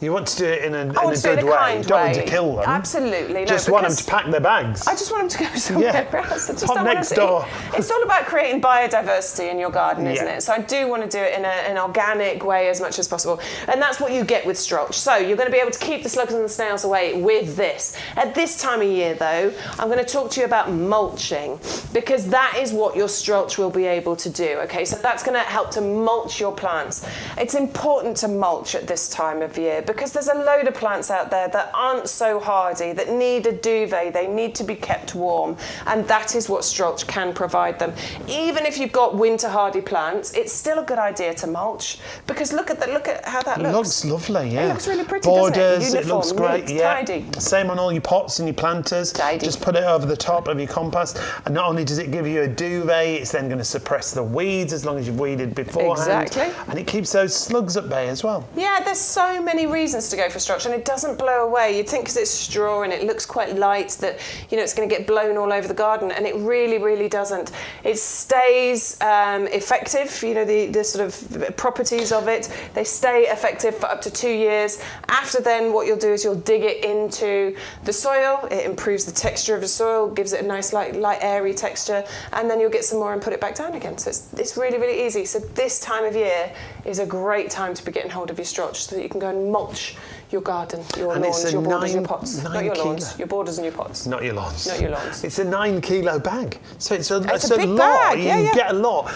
You want to do it in a good way. You don't want to kill them. Absolutely. Just want them to pack their bags. I just want them to go somewhere else. I just Hop don't want next to door. It's all about creating biodiversity in your garden, isn't it? So I do want to do it in an organic way as much as possible. And that's what you get with Strulch. So you're going to be able to keep the slugs and the snails away with this. At this time of year, though, I'm going to talk to you about mulching, because that is what your Strulch will be able to do. Okay, so that's going to help to mulch your plants. It's important to mulch at this time of year, because there's a load of plants out there that aren't so hardy, that need a duvet, they need to be kept warm, and that is what Strulch can provide them. Even if you've got winter hardy plants, it's still a good idea to mulch, because look at how that looks. It looks lovely, yeah. It looks really pretty, Borders, doesn't it? Uniform, it looks great, neat, yeah. tidy. Same on all your pots and your planters. Tidy. Just put it over the top of your compost, and not only does it give you a duvet, it's then going to suppress the weeds as long as you've weeded beforehand. Exactly. And it keeps those slugs at bay as well. Yeah, there's so many reasons to go for Strulch, and it doesn't blow away. You'd think because it's straw and it looks quite light that, you know, it's going to get blown all over the garden, and it really, really doesn't. It stays effective, you know, the sort of properties of it, they stay effective for up to 2 years. After then, what you'll do is you'll dig it into the soil, it improves the texture of the soil, gives it a nice light airy texture, and then you'll get some more and put it back down again. So it's really, really easy. So this time of year is a great time to be getting hold of your Strulch so that you can go and mulch mulch your garden, your And lawns, it's a your borders, your 9 pots. Not your kilo. lawns, your borders and your pots. Not your lawns. Not your lawns. It's a 9 kilo bag. So it's a big lot. bag, You yeah. get a lot.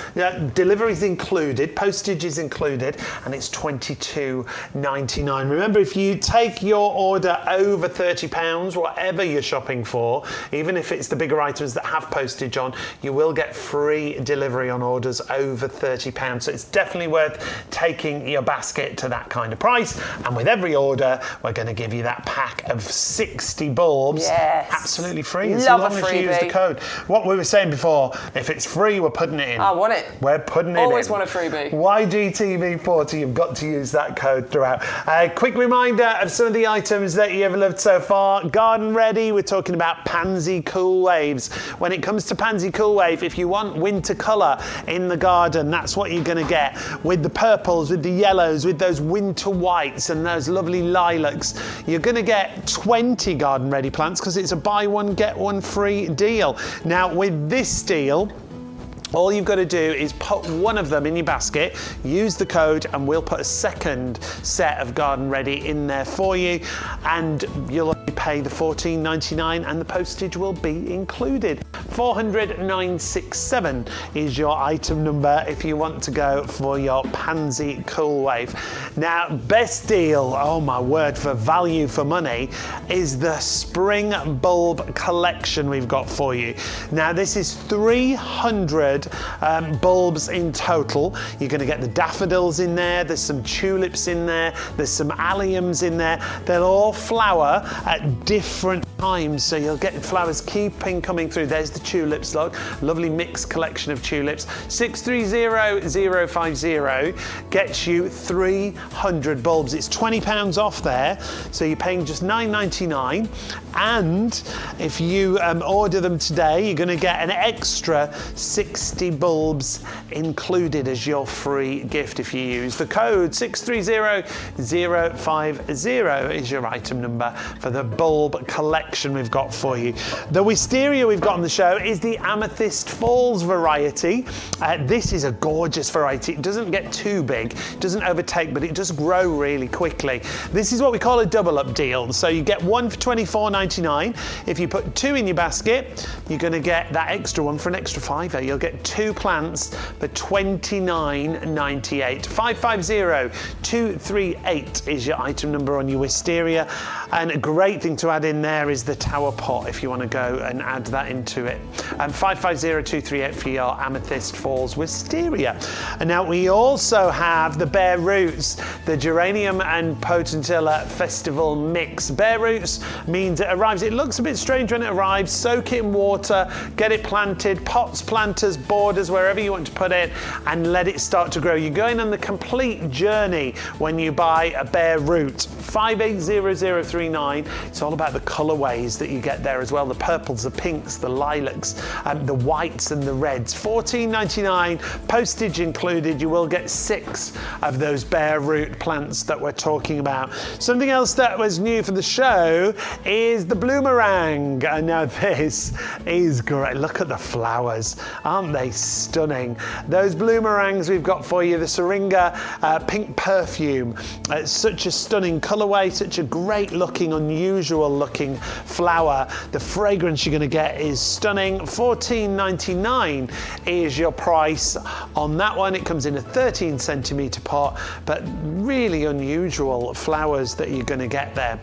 Delivery's included, postage is included, and it's $22.99. Remember, if you take your order over £30, whatever you're shopping for, even if it's the bigger items that have postage on, you will get free delivery on orders over £30. So it's definitely worth taking your basket to that kind of price. And with every order, we're going to give you that pack of 60 bulbs, yes, absolutely free, as Love long a as you use the freebie. code. What we were saying before, if it's free, we're putting it in. I want it. We're putting it in. Always want a freebie. YGTV40, you've got to use that code throughout. Quick reminder of some of the items that you've loved so far. Garden ready, we're talking about Pansy Cool Waves. When it comes to Pansy Cool Wave, if you want winter colour in the garden, that's what you're going to get. With the purples, with the yellows, with those winter whites and those lovely lilacs, you're going to get 20 garden ready plants because it's a buy one get one free deal. Now with this deal, all you've got to do is put one of them in your basket, use the code, and we'll put a second set of garden ready in there for you, and you'll only pay the $14.99 and the postage will be included. 40967 is your item number if you want to go for your Pansy Cool Wave. Now, best deal, oh my word, for value for money is the spring bulb collection we've got for you. Now, this is 300 bulbs in total. You're going to get the daffodils in there, there's some tulips in there, there's some alliums in there. They'll all flower at different times, so you'll get flowers coming through. There's the tulips, look, lovely mixed collection of tulips. 630050 gets you 300 bulbs. It's £20 off there, so you're paying just $9.99, and if you order them today, you're going to get an extra 60 bulbs included as your free gift if you use the code 630050 is your item number for the bulb collection we've got for you. The wisteria we've got on the show is the Amethyst Falls variety. This is a gorgeous variety. It doesn't get too big, it doesn't overtake, but it does grow really quickly. This is what we call a double up deal. So you get one for $24.99. If you put two in your basket, you're going to get that extra one for an extra £5. You'll get 2 plants for $29.98. 550238 is your item number on your wisteria. And a great thing to add in there is the tower pot if you want to go and add that into it. And 550238 for your Amethyst Falls wisteria. And now we also have the bare roots, the geranium and potentilla festival mix. Bare roots means it arrives, it looks a bit strange when it arrives. Soak it in water, get it planted, pots, planters, borders, wherever you want to put it, and let it start to grow. You're going on the complete journey when you buy a bare root. 580039. It's all about the colorways that you get there as well. The purples, the pinks, the lilacs, the whites and the reds. $14.99, postage included. You will get 6 of those bare root plants that we're talking about. Something else that was new for the show is the bloomerang. And now this is great. Look at the flowers. Aren't they stunning? Those bloomerangs we've got for you, the Syringa Pink Perfume. It's such a stunning colorway, such a great looking, unusual looking flower. The fragrance you're going to get is stunning. $14.99 is your price on that one. It comes in a 13 centimetre pot, but really unusual flowers that you're going to get there.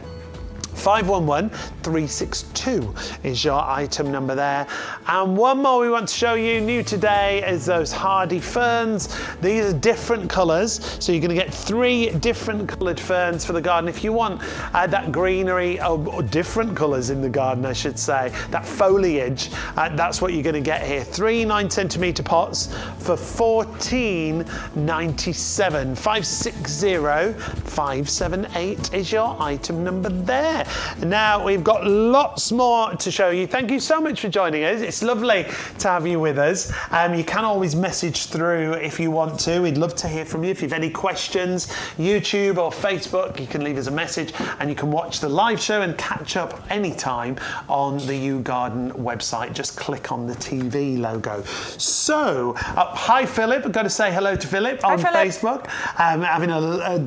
511362 is your item number there. And one more we want to show you new today is those hardy ferns. These are different colours, so you're going to get 3 different coloured ferns for the garden. If you want that greenery, or different colours in the garden I should say, that foliage, that's what you're going to get here. 3 9 centimetre pots for $14.97. 560578 is your item number there. there. Now, we've got lots more to show you. Thank you so much for joining us. It's lovely to have you with us. You can always message through if you want to. We'd love to hear from you. If you've any questions, YouTube or Facebook, you can leave us a message, and you can watch the live show and catch up anytime on the YouGarden website. Just click on the TV logo. So, hi Philip. I've got to say hello to Philip on Facebook.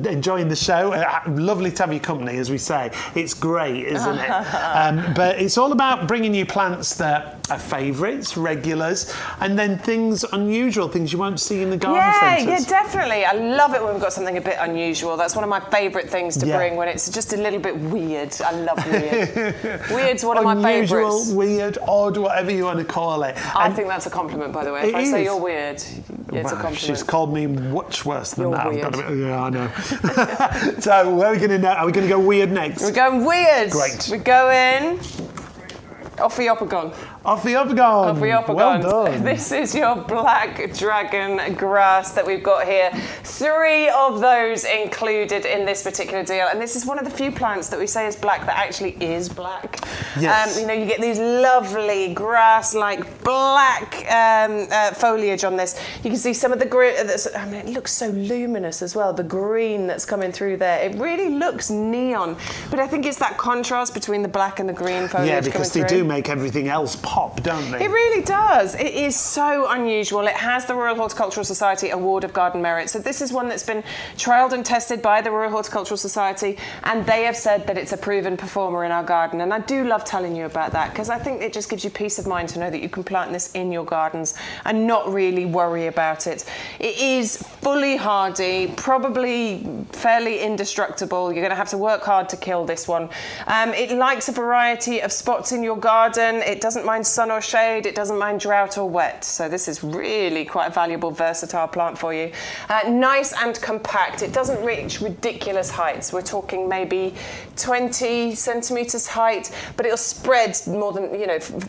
Enjoying the show. Lovely to have your company, as we say. It's great, isn't it? But it's all about bringing you plants that are favourites, regulars, and then things unusual, things you won't see in the garden centres. Yeah, definitely. I love it when we've got something a bit unusual. That's one of my favourite things to bring, when it's just a little bit weird. I love weird. Weird's one of my favourites. Unusual, weird, odd, whatever you want to call it. I think that's a compliment, by the way. If I say you're weird, it's a compliment. She's called me much worse than that. Weird. Yeah, I know. So, where are we going to are we going to go weird next? We're going weird. Great. We're going off the Opagon. Off the Opagon. Off the Opagon. Well done. This is your black dragon grass that we've got here. 3 of those included in this particular deal. And this is one of the few plants that we say is black that actually is black. Yes. You get these lovely grass-like black foliage on this. You can see some of the green. It looks so luminous as well. The green that's coming through there. It really looks neon. But I think it's that contrast between the black and the green foliage. Yeah, because they coming through. do make everything else pop, don't they? It really does. It is so unusual. It has the Royal Horticultural Society Award of Garden Merit. So this is one that's been trialled and tested by the Royal Horticultural Society, and they have said that it's a proven performer in our garden. And I do love telling you about that, because I think it just gives you peace of mind to know that you can plant this in your gardens and not really worry about it. It is fully hardy, probably fairly indestructible. You're going to have to work hard to kill this one. It likes a variety of spots in your garden. It doesn't mind sun or shade. It doesn't mind drought or wet. So this is really quite a valuable, versatile plant for you. Nice and compact. It doesn't reach ridiculous heights. We're talking maybe 20 centimetres height, but it'll spread more than,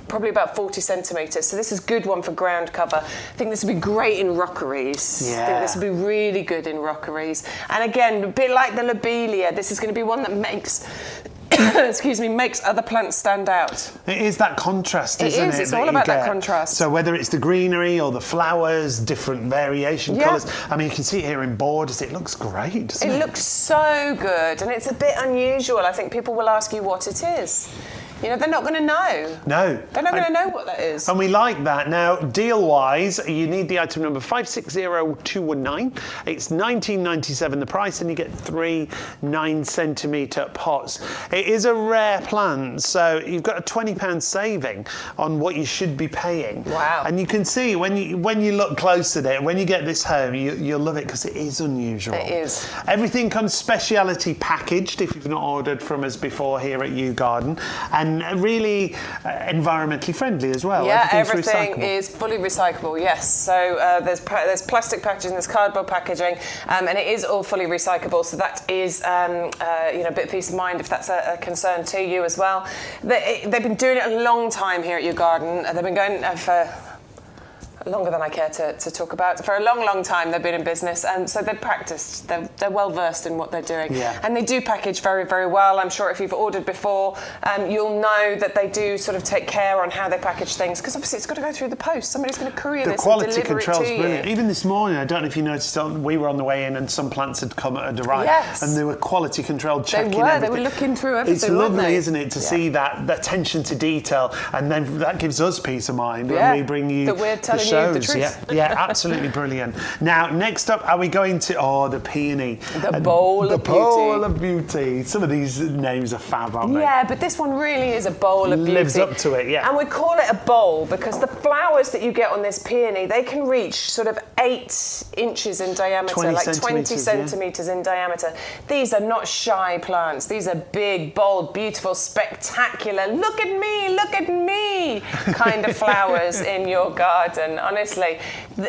probably about 40 centimetres. So this is a good one for ground cover. I think this would be great in rockeries. Yeah. I think this would be really good in rockeries. And again, a bit like the lobelia, this is going to be one that makes makes other plants stand out. It is that contrast, isn't it? It's all about that contrast. So whether it's the greenery or the flowers, different variation colours. I mean, you can see it here in borders. It looks great, doesn't it? It looks so good, and it's a bit unusual. I think people will ask you what it is. They're not going to know. No. They're not going to know what that is. And we like that. Now, deal-wise, you need the item number 560219. It's $19.97 the price, and you get 3 9-centimetre pots. It is a rare plant, so you've got a £20 saving on what you should be paying. Wow. And you can see when you look close at it, when you get this home, you'll love it because it is unusual. It is. Everything comes speciality packaged if you've not ordered from us before here at YouGarden. And really environmentally friendly as well. Yeah, everything is fully recyclable, yes. So there's plastic packaging, there's cardboard packaging, and it is all fully recyclable. So that is a bit of peace of mind if that's a concern to you as well. They've been doing it a long time here at YouGarden. They've been going for longer than I care to talk about. For a long, long time they've been in business, and so they've practiced. They're well versed in what they're doing. Yeah. And they do package very, very well. I'm sure if you've ordered before, you'll know that they do sort of take care on how they package things, because obviously it's got to go through the post. Somebody's going to courier this and deliver it to you. The quality control's brilliant. Even this morning, I don't know if you noticed, we were on the way in and some plants had come at a arrive. Yes. And they were quality controlled, checking everything. They were looking through everything. It's lovely, isn't it, to see that attention to detail, and then that gives us peace of mind when we bring you that we're telling the shows. You the truth. Yeah, absolutely brilliant. Now, next up, are we going to the peony? The bowl of beauty. The bowl of beauty. Some of these names are fab, aren't they? Yeah, but this one really is a bowl of beauty. Lives up to it, yeah. And we call it a bowl because the flowers that you get on this peony, they can reach sort of 8 inches in diameter, 20 centimetres in diameter. These are not shy plants. These are big, bold, beautiful, spectacular, look at me kind of flowers in your garden. honestly.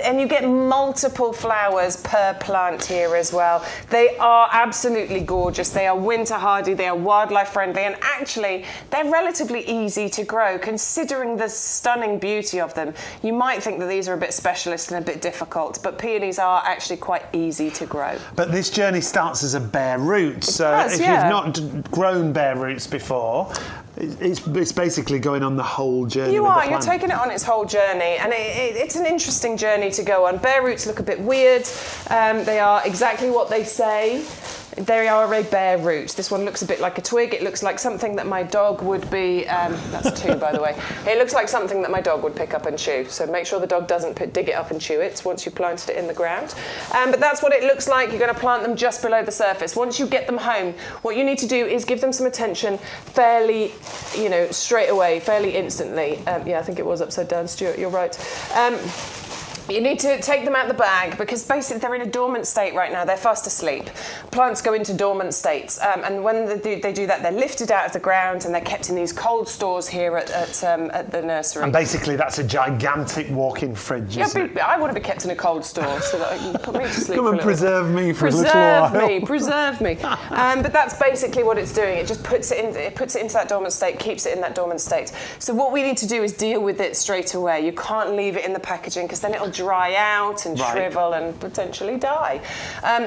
And you get multiple flowers per plant here as well. They are absolutely gorgeous. They are winter hardy, they are wildlife friendly, and actually they're relatively easy to grow considering the stunning beauty of them. You might think that these are a bit specialist and a bit difficult, but peonies are actually quite easy to grow. But this journey starts as a bare root, so if you've not grown bare roots before, it's basically going on the whole journey. You're taking it on its whole journey, and it's an interesting journey to go on. Bare roots look a bit weird. They are exactly what they say. They are a bare root. This one looks a bit like a twig. It looks like something that my dog would be, that's 2 by the way. It looks like something that my dog would pick up and chew. So make sure the dog doesn't dig it up and chew it once you planted it in the ground. But that's what it looks like. You're going to plant them just below the surface. Once you get them home, what you need to do is give them some attention fairly, straight away, fairly instantly. Yeah, I think it was upside down, Stuart, you're right. You need to take them out the bag because basically they're in a dormant state right now. They're fast asleep. Plants go into dormant states, and when they do that, they're lifted out of the ground and they're kept in these cold stores here at the nursery. And basically, that's a gigantic walk-in fridge. I want to be kept in a cold store so that I can put me to sleep. Come and preserve me for a little while. Preserve me. But that's basically what it's doing. It just puts it into that dormant state, keeps it in that dormant state. So what we need to do is deal with it straight away. You can't leave it in the packaging because then it'll dry out and shrivel and potentially die.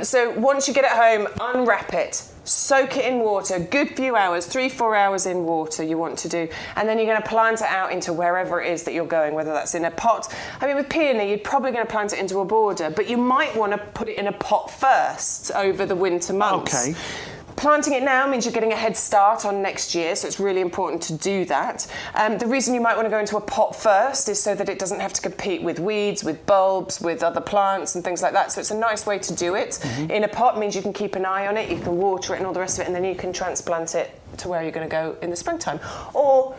So once you get it home, unwrap it, soak it in water, good few hours, 3-4 hours in water you want to do, and then you're going to plant it out into wherever it is that you're going, whether that's in a pot. I mean, with peony, you're probably going to plant it into a border, but you might want to put it in a pot first over the winter months. Okay. Planting it now means you're getting a head start on next year, so it's really important to do that. The reason you might want to go into a pot first is so that it doesn't have to compete with weeds, with bulbs, with other plants and things like that. So it's a nice way to do it. In a pot means you can keep an eye on it, you can water it and all the rest of it, and then you can transplant it to where you're going to go in the springtime. Or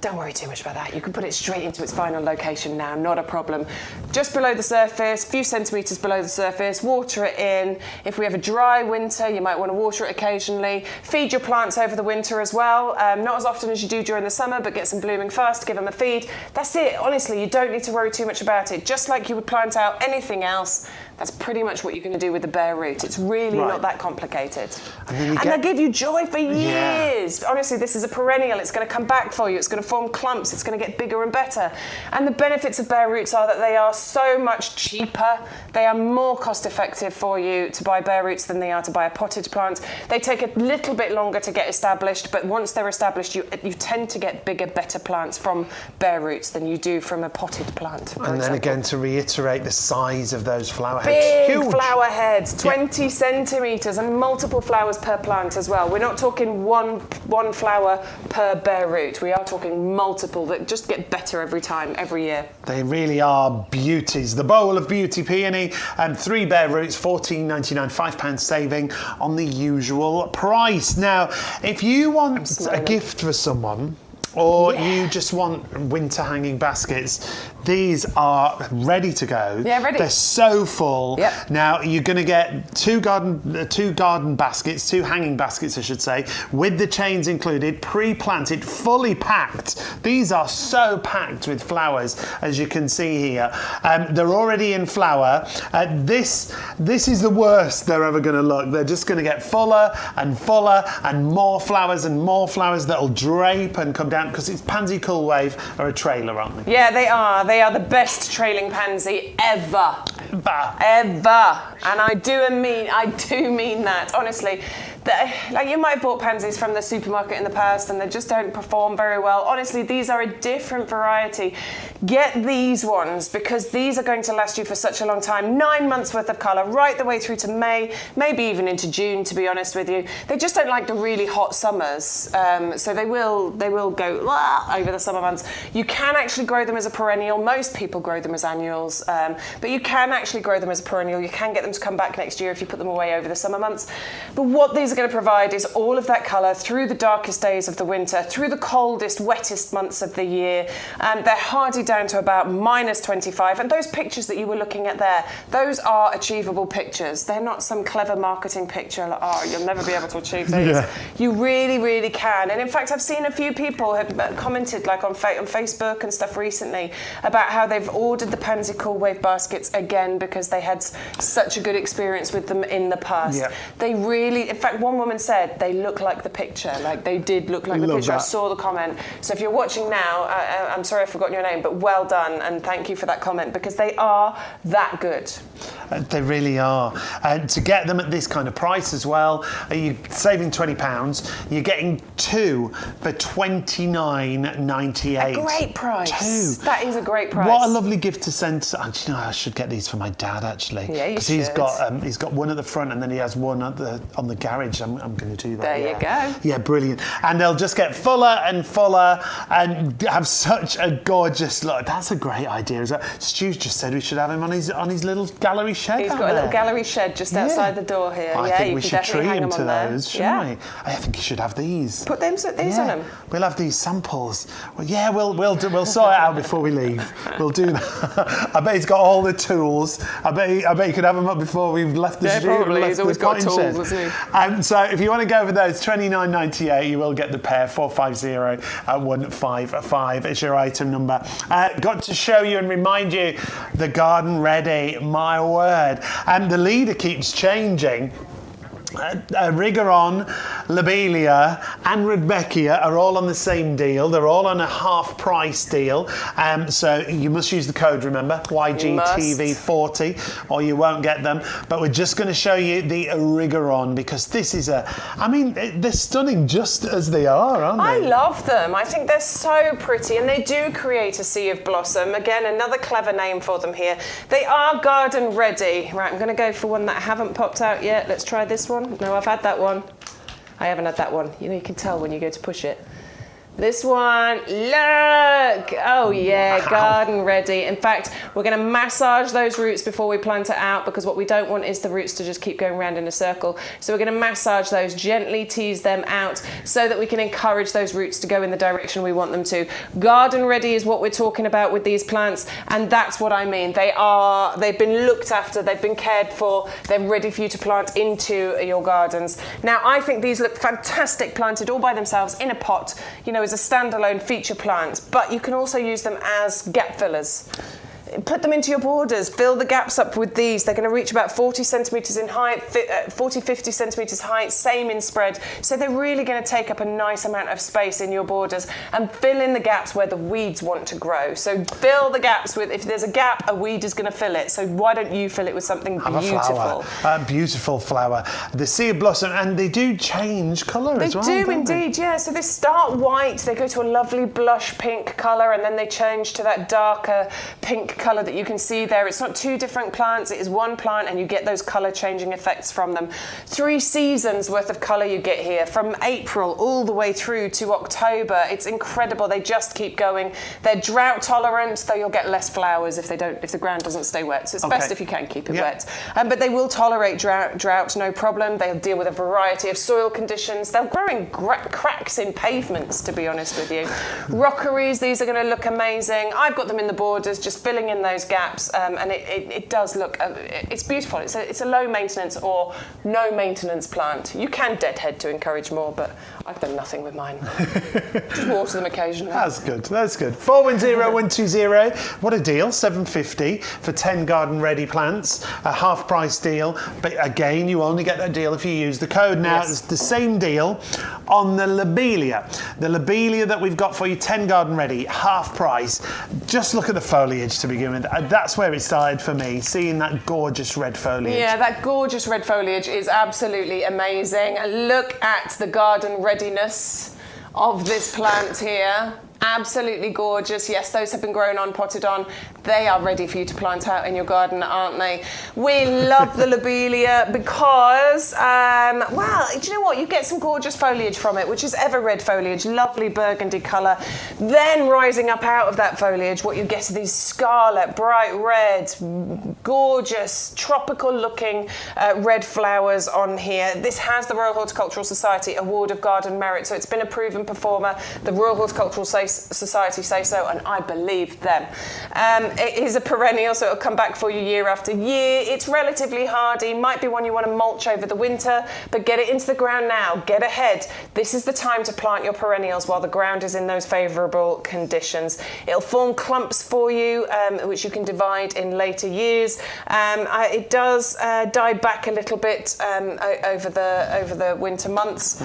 don't worry too much about that. You can put it straight into its final location now, not a problem. Just below the surface, a few centimetres below the surface, water it in. If we have a dry winter, you might want to water it occasionally. Feed your plants over the winter as well. Not as often as you do during the summer, but get some blooming fast, give them a feed. That's it. Honestly, you don't need to worry too much about it. Just like you would plant out anything else, that's pretty much what you're going to do with the bare root. It's really not that complicated. And they'll give you joy for years. Honestly, this is a perennial. It's going to come back for you. It's going to form clumps. It's going to get bigger and better. And the benefits of bare roots are that they are so much cheaper. They are more cost effective for you to buy bare roots than they are to buy a potted plant. They take a little bit longer to get established, but once they're established, you tend to get bigger, better plants from bare roots than you do from a potted plant. And then again, to reiterate, the size of those flower heads. Big huge flower heads, 20 centimetres, and multiple flowers per plant as well. We're not talking one flower per bare root. We are talking multiple that just get better every time, every year. They really are beauties. The bowl of beauty peony and 3 bare roots, £14.99, £5 saving on the usual price. Now, if you want a gift for someone, or you just want winter hanging baskets, these are ready to go. Yeah, ready. They're so full. Yep. Now you're going to get two garden baskets, 2 hanging baskets, I should say, with the chains included, pre-planted, fully packed. These are so packed with flowers, as you can see here. They're already in flower. This is the worst they're ever going to look. They're just going to get fuller and fuller and more flowers that'll drape and come down, because it's Pansy Cool Wave are a trailer, aren't they? Yeah, they are. They are the best trailing pansy ever. Ever. And I do mean that, honestly. Like, you might have bought pansies from the supermarket in the past and they just don't perform very well. Honestly, these are a different variety. Get these ones, because these are going to last you for such a long time. 9 months worth of colour, right the way through to May, maybe even into June, to be honest with you. They just don't like the really hot summers, so they will go over the summer months. You can actually grow them as a perennial. Most people grow them as annuals, but you can actually grow them as a perennial. You can get them to come back next year if you put them away over the summer months. But what these are are going to provide is all of that colour through the darkest days of the winter, through the coldest, wettest months of the year. They're hardy down to about -25. And those pictures that you were looking at there, those are achievable pictures. They're not some clever marketing picture like, oh, you'll never be able to achieve these. Yeah. You really, really can. And in fact, I've seen a few people have commented like on Facebook and stuff recently about how they've ordered the Pansy Cool Wave baskets again because they had such a good experience with them in the past. Yeah. They really, in fact, one woman said they look like the picture. Like they did look like the picture. That. I saw the comment. So if you're watching now, I'm sorry I've forgotten your name, but well done and thank you for that comment because they are that good. They really are. And to get them at this kind of price as well, you're saving £20. You're getting 2 for $29.98. A great price. 2. That is a great price. What a lovely gift to send. Do you know, I should get these for my dad actually. Yeah, you Because should. he's got one at the front and then he has one at on the garage. I'm going to do that. There you go. Yeah, brilliant. And they'll just get fuller and fuller and have such a gorgeous look. That's a great idea. Stu just said we should have him on his little gallery shed. He's got a little gallery shed just outside the door here. I yeah, think you we can should definitely treat hang him them to on there. those, shouldn't Yeah. we? I think you should have these. Put these on them. We'll have these samples. Well, yeah, we'll sort it out before we leave. We'll do that. I bet he's got all the tools. I bet you could have them up before we've left the studio. Probably. He's always got tools, hasn't he? So if you want to go for those, $29.98, you will get the pair. 450-155 is your item number. Got to show you and remind you, the garden ready. My word. And the leader keeps changing. Rigoron, Lobelia and Rudbeckia are all on the same deal. They're all on a half price deal. So you must use the code, remember, YGTV40, or you won't get them. But we're just going to show you the Rigoron because this is they're stunning just as they are, aren't they? I love them. I think they're so pretty and they do create a sea of blossom. Again, another clever name for them here. They are garden ready. Right, I'm going to go for one that I haven't popped out yet. Let's try this one. No, I've had that one. I haven't had that one. You know, you can tell when you go to push it. This one, look! Oh yeah, wow. Garden ready. In fact, we're going to massage those roots before we plant it out because what we don't want is the roots to just keep going around in a circle. So we're going to massage those, gently tease them out so that we can encourage those roots to go in the direction we want them to. Garden ready is what we're talking about with these plants, and that's what I mean. They've been looked after, they've been cared for, they're ready for you to plant into your gardens. Now, I think these look fantastic planted all by themselves in a pot. You know, as a standalone feature plant, but you can also use them as gap fillers. Put them into your borders, fill the gaps up with these. They're going to reach about 40 centimetres in height, 50 centimetres height, same in spread. So they're really going to take up a nice amount of space in your borders and fill in the gaps where the weeds want to grow. So fill the gaps with, if there's a gap, a weed is going to fill it. So why don't you fill it with something beautiful? Beautiful flower. The sea of blossom, and they do change colour as well. They do indeed, yeah. So they start white, they go to a lovely blush pink colour, and then they change to that darker pink colour that you can see there. It's not two different plants, it is one plant, and you get those colour changing effects from them. 3 seasons worth of colour you get here, from April all the way through to October. It's incredible. They just keep going. They're drought tolerant, though you'll get less flowers if the ground doesn't stay wet. So it's best if you can keep it wet. But they will tolerate drought, no problem. They'll deal with a variety of soil conditions. They'll grow in cracks in pavements, to be honest with you. Rockeries, these are going to look amazing. I've got them in the borders, just filling in those gaps, and it does look, it's beautiful. It's a low maintenance or no maintenance plant. You can deadhead to encourage more, but I've done nothing with mine. Just water them occasionally. That's good. 410120. What a deal. $7.50 for 10 garden ready plants. A half price deal. But again, you only get that deal if you use the code. Now, it's the same deal on the lobelia. The lobelia that we've got for you, 10 garden ready, half price. Just look at the foliage to begin with. That's where it started for me, seeing that gorgeous red foliage. Yeah, that gorgeous red foliage is absolutely amazing. Look at the garden readiness of this plant here. Absolutely gorgeous. Yes, those have been grown on, potted on. They are ready for you to plant out in your garden, aren't they? We love the lobelia because, well, do you know what? You get some gorgeous foliage from it, which is ever red foliage, lovely burgundy colour. Then rising up out of that foliage, what you get are these scarlet, bright red, gorgeous, tropical looking red flowers on here. This has the Royal Horticultural Society Award of Garden Merit, so it's been a proven performer. The Royal Horticultural Society say so, and I believe them. It is a perennial, so it'll come back for you year after year. It's relatively hardy, might be one you want to mulch over the winter, but get it into the ground now, get ahead. This is the time to plant your perennials while the ground is in those favourable conditions. It'll form clumps for you, which you can divide in later years. It does die back a little bit over the winter months,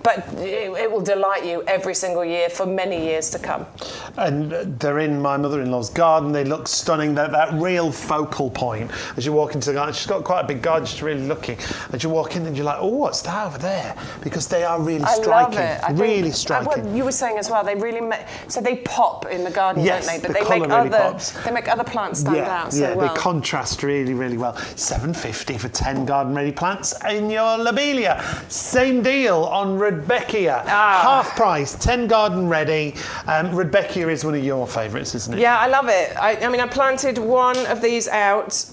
but it will delight you every single year for many years to come. And they're in my mother-in-law's garden. They look stunning. They're that real focal point as you walk into the garden. She's got quite a big garden. She's really looking. As you walk in, and you're like, oh, what's that over there? Because they are really striking. I love it. Really striking. Well, you were saying as well, they really so they pop in the garden, yes, don't they? But the colour really pops. They make other plants stand out so well. They contrast really, really well. $7.50 for 10 garden-ready plants in your lobelia. Same deal on Rudbeckia. Half price, 10 garden-ready. Rudbeckia is one of your favourites, isn't it? Yeah, I love it. I mean, I planted one of these out.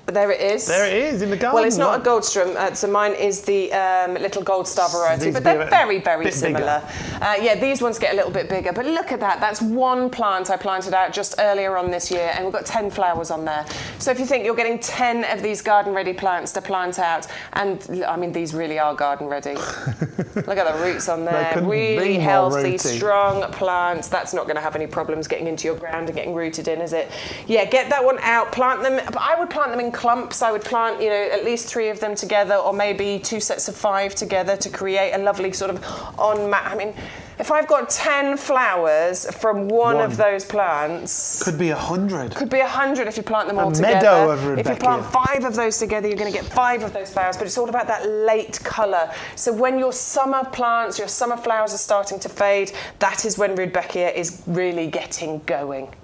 There it is. There it is, in the garden. Well, it's not a Goldstrom, so mine is the little Gold Star variety, but they're very, very similar. Yeah, these ones get a little bit bigger, but look at that. That's one plant I planted out just earlier on this year, and we've got 10 flowers on there. So if you think you're getting 10 of these garden-ready plants to plant out, and I mean, these really are garden-ready. Look at the roots on there. Really healthy, strong plants. That's not going to have any problems getting into your ground and getting rooted in, is it? Yeah, get that one out, plant them. But I would plant them in clumps. I would plant, at least 3 of them together, or maybe 2 sets of 5 together to create a lovely sort of I mean, if I've got 10 flowers from one of those plants, could be 100. Could be 100 if you plant them all together. Meadow of Rudbeckia. If you plant 5 of those together, you're going to get 5 of those flowers. But it's all about that late colour. So when your summer plants, your summer flowers are starting to fade, that is when Rudbeckia is really getting going.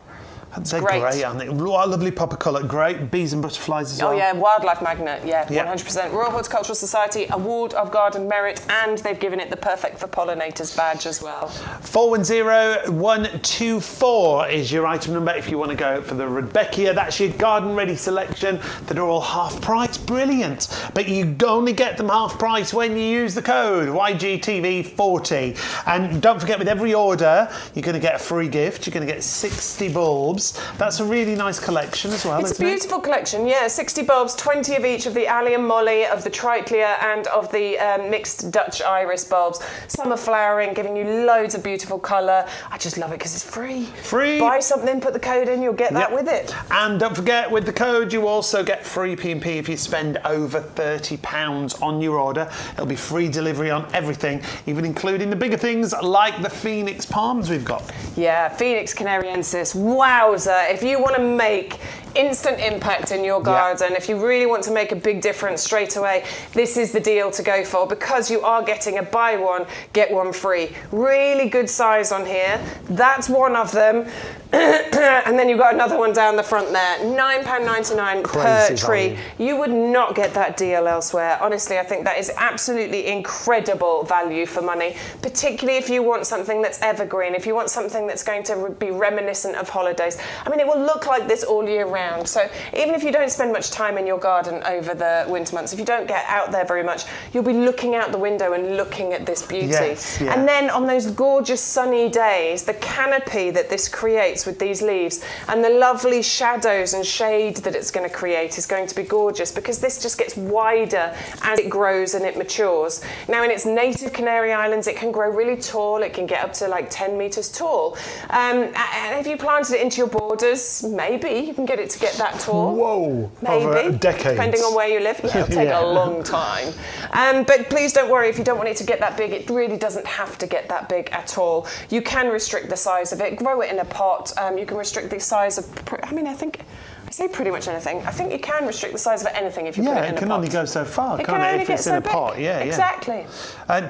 They're great, aren't they? What a lovely pop of colour. Great bees and butterflies as well. Oh yeah, wildlife magnet, 100%. Royal Horticultural Society Award of Garden Merit, and they've given it the Perfect for Pollinators badge as well. 410124 is your item number if you want to go for the Rudbeckia. That's your garden-ready selection that are all half price. Brilliant. But you only get them half price when you use the code YGTV40. And don't forget, with every order, you're going to get a free gift. You're going to get 60 bulbs. That's a really nice collection as well, It's a beautiful collection, yeah. 60 bulbs, 20 of each of the Allium Molly, of the Trichlea, and of the mixed Dutch Iris bulbs. Summer flowering, giving you loads of beautiful colour. I just love it because it's free. Free. Buy something, put the code in, you'll get that with it. And don't forget, with the code, you also get free P&P if you spend over £30 on your order. It'll be free delivery on everything, even including the bigger things like the Phoenix palms we've got. Yeah, Phoenix canariensis. Wow. If you want to make instant impact in your garden, if you really want to make a big difference straight away, this is the deal to go for, because you are getting a buy one, get one free. Really good size on here. That's one of them. And then you've got another one down the front there. £9.99 per tree. Value. You would not get that deal elsewhere. Honestly, I think that is absolutely incredible value for money, particularly if you want something that's evergreen, if you want something that's going to be reminiscent of holidays. I mean, it will look like this all year round. So even if you don't spend much time in your garden over the winter months, if you don't get out there very much, you'll be looking out the window and looking at this beauty. Yes, yeah. And then on those gorgeous sunny days, the canopy that this creates with these leaves and the lovely shadows and shade that it's going to create is going to be gorgeous, because this just gets wider as it grows and it matures. Now, in its native Canary Islands, it can grow really tall. It can get up to like 10 metres tall. And if you planted it into your borders, maybe you can get it to get that tall. Whoa! Maybe. Over decades. Depending on where you live. Yeah, it'll take a long time. But please don't worry if you don't want it to get that big. It really doesn't have to get that big at all. You can restrict the size of it. Grow it in a pot. You can restrict the size of, I mean, I think say pretty much anything. I think you can restrict the size of anything if you put it in a pot. Yeah, it can only go so far, It can't can it? only If get it's so in a big. pot, yeah. Exactly.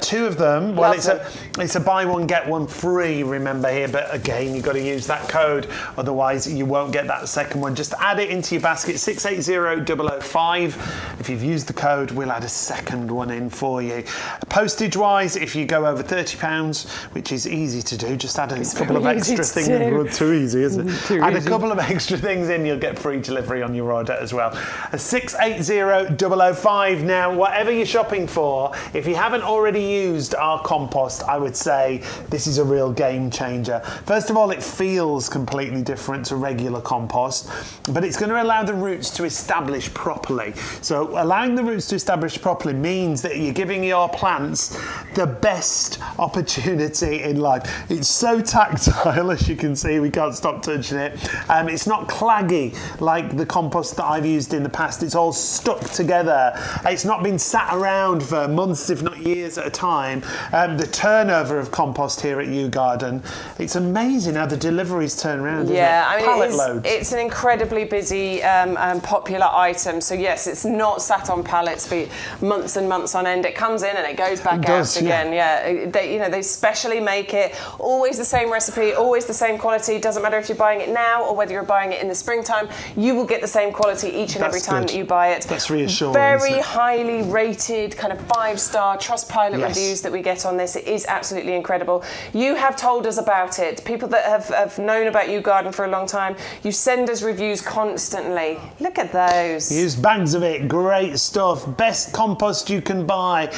Two of them, well, Love it's a buy one, get one free, remember here, but again, you've got to use that code, otherwise you won't get that second one. Just add it into your basket, 680005. If you've used the code, we'll add a second one in for you. Postage-wise, if you go over £30, which is easy to do, just add a couple of extra things in. Well, too easy, isn't it? Add a couple of extra things in, you'll get free delivery on your order as well. 680005. Now, whatever you're shopping for, if you haven't already used our compost, I would say this is a real game changer. First of all, it feels completely different to regular compost, but it's going to allow the roots to establish properly. So allowing the roots to establish properly means that you're giving your plants the best opportunity in life. It's so tactile, as you can see, we can't stop touching it. It's not claggy like the compost that I've used in the past. It's all stuck together. It's not been sat around for months, if not years at a time. The turnover of compost here at YouGarden, it's amazing how the deliveries turn around. Yeah, isn't it? Pallet loads. It's an incredibly busy, popular item. So yes, it's not sat on pallets for months and months on end. It comes in and it goes back out again. Yeah, they specially make it. Always the same recipe, always the same quality. Doesn't matter if you're buying it now or whether you're buying it in the springtime. You will get the same quality each and every time that you buy it. That's reassuring. Very highly rated, kind of 5-star Trustpilot reviews that we get on this. It is absolutely incredible. You have told us about it. People that have known about YouGarden for a long time, you send us reviews constantly. Look at those. Use bags of it. Great stuff. Best compost you can buy.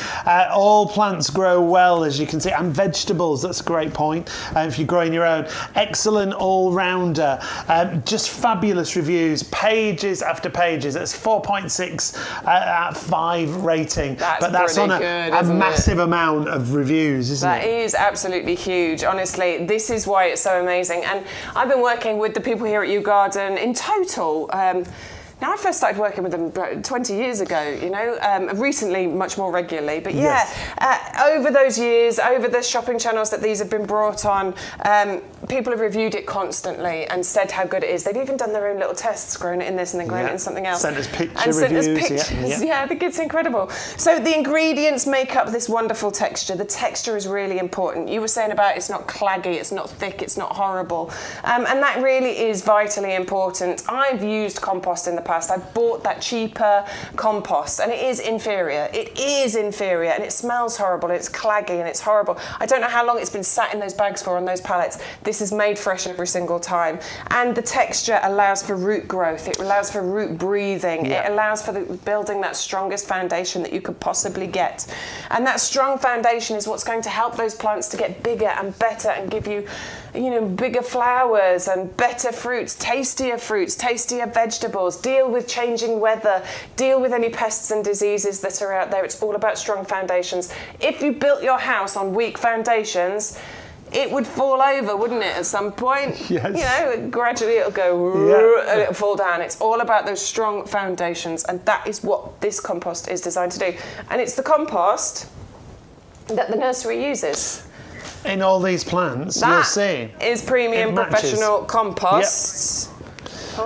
All plants grow well, as you can see, and vegetables. That's a great point. If you're growing your own. Excellent all-rounder. Just fabulous reviews. Pages after pages. That's 4.6 out of 5 rating. That's on a massive amount of reviews, isn't it? That is absolutely huge. Honestly, this is why it's so amazing. And I've been working with the people here at YouGarden in total. Now, I first started working with them 20 years ago, recently much more regularly. But over those years, over the shopping channels that these have been brought on, people have reviewed it constantly and said how good it is. They've even done their own little tests, grown it in this and then grown it in something else. Sent us pictures. Yeah, I think it's incredible. So the ingredients make up this wonderful texture. The texture is really important. You were saying about it's not claggy, it's not thick, it's not horrible. And that really is vitally important. I've used compost in the past. I bought that cheaper compost and it is inferior. It is inferior and it smells horrible. It's claggy and it's horrible. I don't know how long it's been sat in those bags for on those pallets. This is made fresh every single time. And the texture allows for root growth. It allows for root breathing. It allows for building that strongest foundation that you could possibly get. And that strong foundation is what's going to help those plants to get bigger and better and give you, bigger flowers and better fruits, tastier vegetables, deal with changing weather, deal with any pests and diseases that are out there. It's all about strong foundations. If you built your house on weak foundations, it would fall over, wouldn't it, at some point? Yes. Gradually it'll go and it'll fall down. It's all about those strong foundations, and that is what this compost is designed to do. And it's the compost that the nursery uses. In all these plants, you'll see. That is premium professional composts.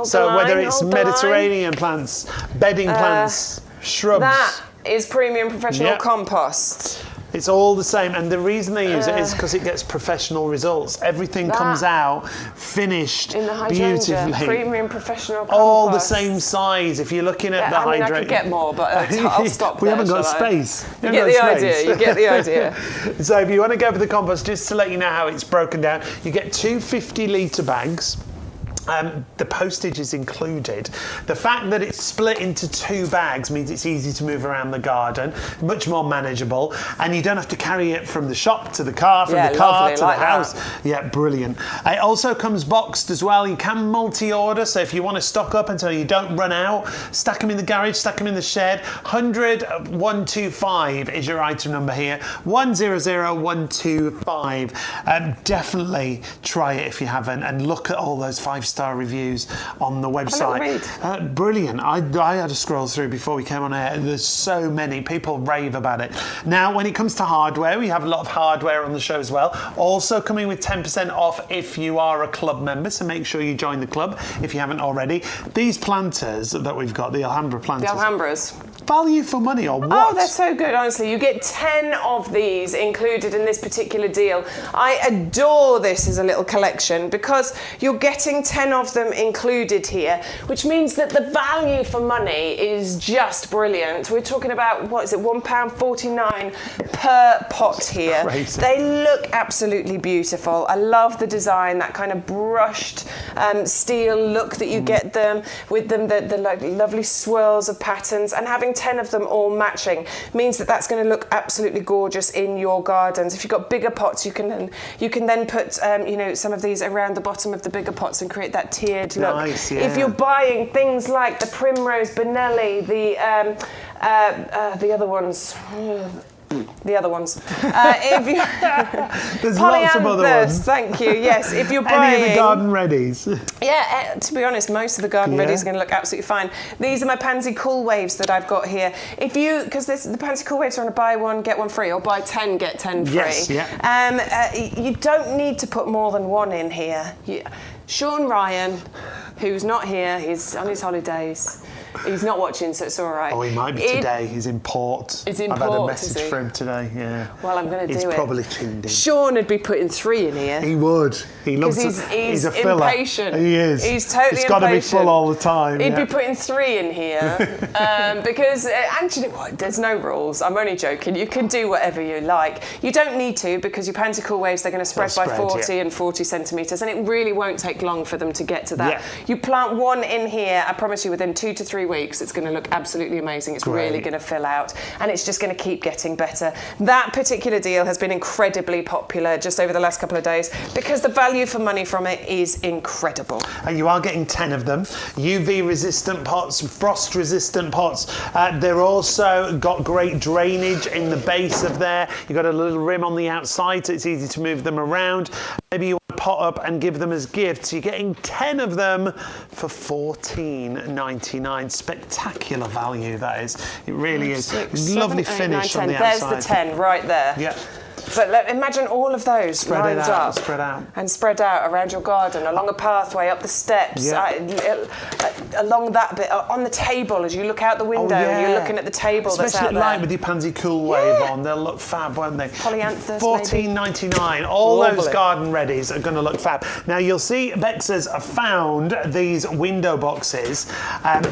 So whether it's Mediterranean plants, bedding plants, shrubs. That is premium professional compost. It's all the same, and the reason they use it is because it gets professional results. Everything comes out finished in the hydrangea, beautifully. Premium professional compost. All the same size. If you're looking at the hydrangea, I could get more, but I'll stop we there. haven't got space. You get the idea. You get the idea. So if you want to go for the compost, just to let you know how it's broken down, you get 2 50-litre bags. The postage is included. The fact that it's split into 2 bags means it's easy to move around the garden, much more manageable, and you don't have to carry it from the shop to the car, from the car to the house. Yeah, brilliant. It also comes boxed as well. You can multi-order, so if you want to stock up until you don't run out, stack them in the garage, stack them in the shed. 100-125 is your item number here. 100-125. Definitely try it if you haven't, and look at all those 5 5-star reviews on the website. Brilliant. I had to scroll through before we came on air. There's so many. People rave about it. Now, when it comes to hardware, we have a lot of hardware on the show as well. Also coming with 10% off if you are a club member, so make sure you join the club if you haven't already. These planters that we've got, the Alhambra planters. The Alhambras. Value for money or what? Oh, they're so good, honestly. You get 10 of these included in this particular deal. I adore this as a little collection because you're getting 10 of them included here, which means that the value for money is just brilliant. We're talking about, what is it, £1.49 per pot here. Crazy. They look absolutely beautiful. I love the design, that kind of brushed steel look that you get them with them, the lovely swirls of patterns, and having 10 of them all matching means that that's going to look absolutely gorgeous in your gardens. If you've got bigger pots, you can then put some of these around the bottom of the bigger pots and create that tiered look. Nice, yeah. If you're buying things like the Primrose Benelli, the other ones. The other ones. If you There's lots of other ones. Thank you. Yes, if you're buying any of the garden readies. Yeah, to be honest, most of the garden readies are going to look absolutely fine. These are my Pansy Cool Waves that I've got here. Because the Pansy Cool Waves are on a buy one get one free, or buy 10 get 10 free. Yes, yeah. You don't need to put more than one in here. Shaun Ryan, who's not here, he's on his holidays. He's not watching, so it's all right. Oh, he might be today. He's in port. He's in I've port, had a message from him today, yeah. Well, I'm going to do it. He's probably tuned in. Shaun would be putting 3 in here. He would. He loves it. He's a filler. Impatient. He is. He's totally impatient. It's got to be full all the time. He'd be putting 3 in here because, and you know what, there's no rules. I'm only joking. You can do whatever you like. You don't need to because your Pansy Cool Waves, they're going to spread by 40 and 40 centimetres, and it really won't take long for them to get to that. Yeah. You plant 1 in here, I promise you, within 2 to 3 weeks, it's going to look absolutely amazing. It's really going to fill out, and it's just going to keep getting better. That particular deal has been incredibly popular just over the last couple of days because the value for money from it is incredible. And you are getting 10 of them. UV resistant pots, frost resistant pots. They're also got great drainage in the base of there. You've got a little rim on the outside, so it's easy to move them around. Maybe you want to pot up and give them as gifts. You're getting 10 of them for $14.99. Spectacular value, that is. It really is. 6, Lovely 7, 8, finish 9, on the 10. outside. There's the 10 right there. Yeah. But imagine all of those lined up and spread out around your garden, along a pathway, up the steps, along that bit, on the table as you look out the window and you're looking at the table. Especially that's out at there. night with your Pansy Cool Wave on, they'll look fab, won't they? Polyanthus, $14.99. All those garden readies are going to look fab. Now you'll see Bexa's found these window boxes.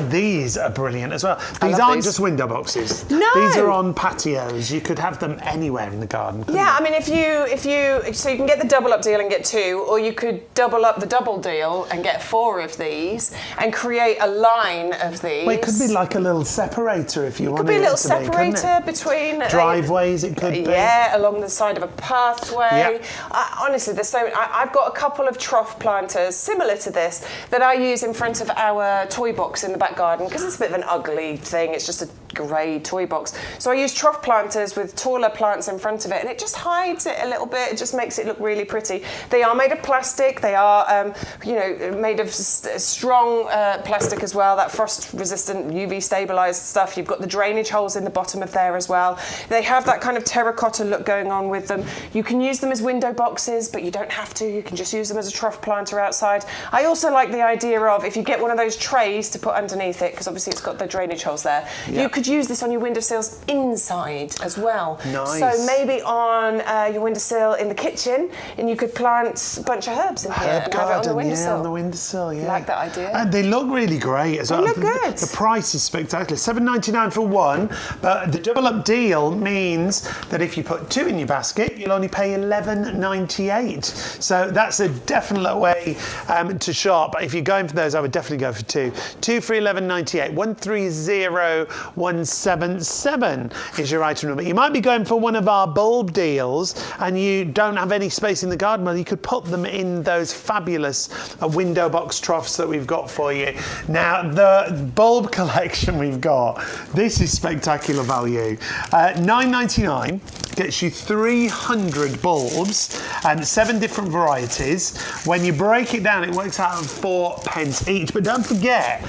These are brilliant as well. These aren't just window boxes. No. These are on patios. You could have them anywhere in the garden. Yeah, I mean, so you can get the double up deal and get 2, or you could double up the double deal and get 4 of these and create a line of these. Well, it could be like a little separator if you wanted. It could be a little separator between driveways. It could be. Yeah, along the side of a pathway. Yeah. Honestly, there's so many. I've got a couple of trough planters similar to this that I use in front of our toy box in the back garden because it's a bit of an ugly thing. It's just a grey toy box. So I use trough planters with taller plants in front of it, and it just hides it a little bit. It just makes it look really pretty. They are made of plastic. They are, made of strong plastic as well. That frost-resistant, UV-stabilised stuff. You've got the drainage holes in the bottom of there as well. They have that kind of terracotta look going on with them. You can use them as window boxes, but you don't have to. You can just use them as a trough planter outside. I also like the idea of if you get one of those trays to put underneath it, because obviously it's got the drainage holes there. Yeah. You could use this on your windowsills inside as well. Nice. So maybe on your windowsill in the kitchen, and you could plant a bunch of herbs in here and have it on the windowsill. Yeah, on the windowsill, yeah. Like that idea. And they look really great as well. They look good. The price is spectacular. $7.99 for 1, but the double up deal means that if you put 2 in your basket, you'll only pay $11.98. So that's a definite way to shop. If you're going for those, I would definitely go for 2. 2 for $11.98. 130177 is your item number. You might be going for one of our bulb deals. deals and you don't have any space in the garden, well, you could put them in those fabulous window box troughs that we've got for you. Now, the bulb collection we've got, this is spectacular value. $9.99 gets you 300 bulbs and 7 different varieties. When you break it down, it works out at 4p each. But don't forget,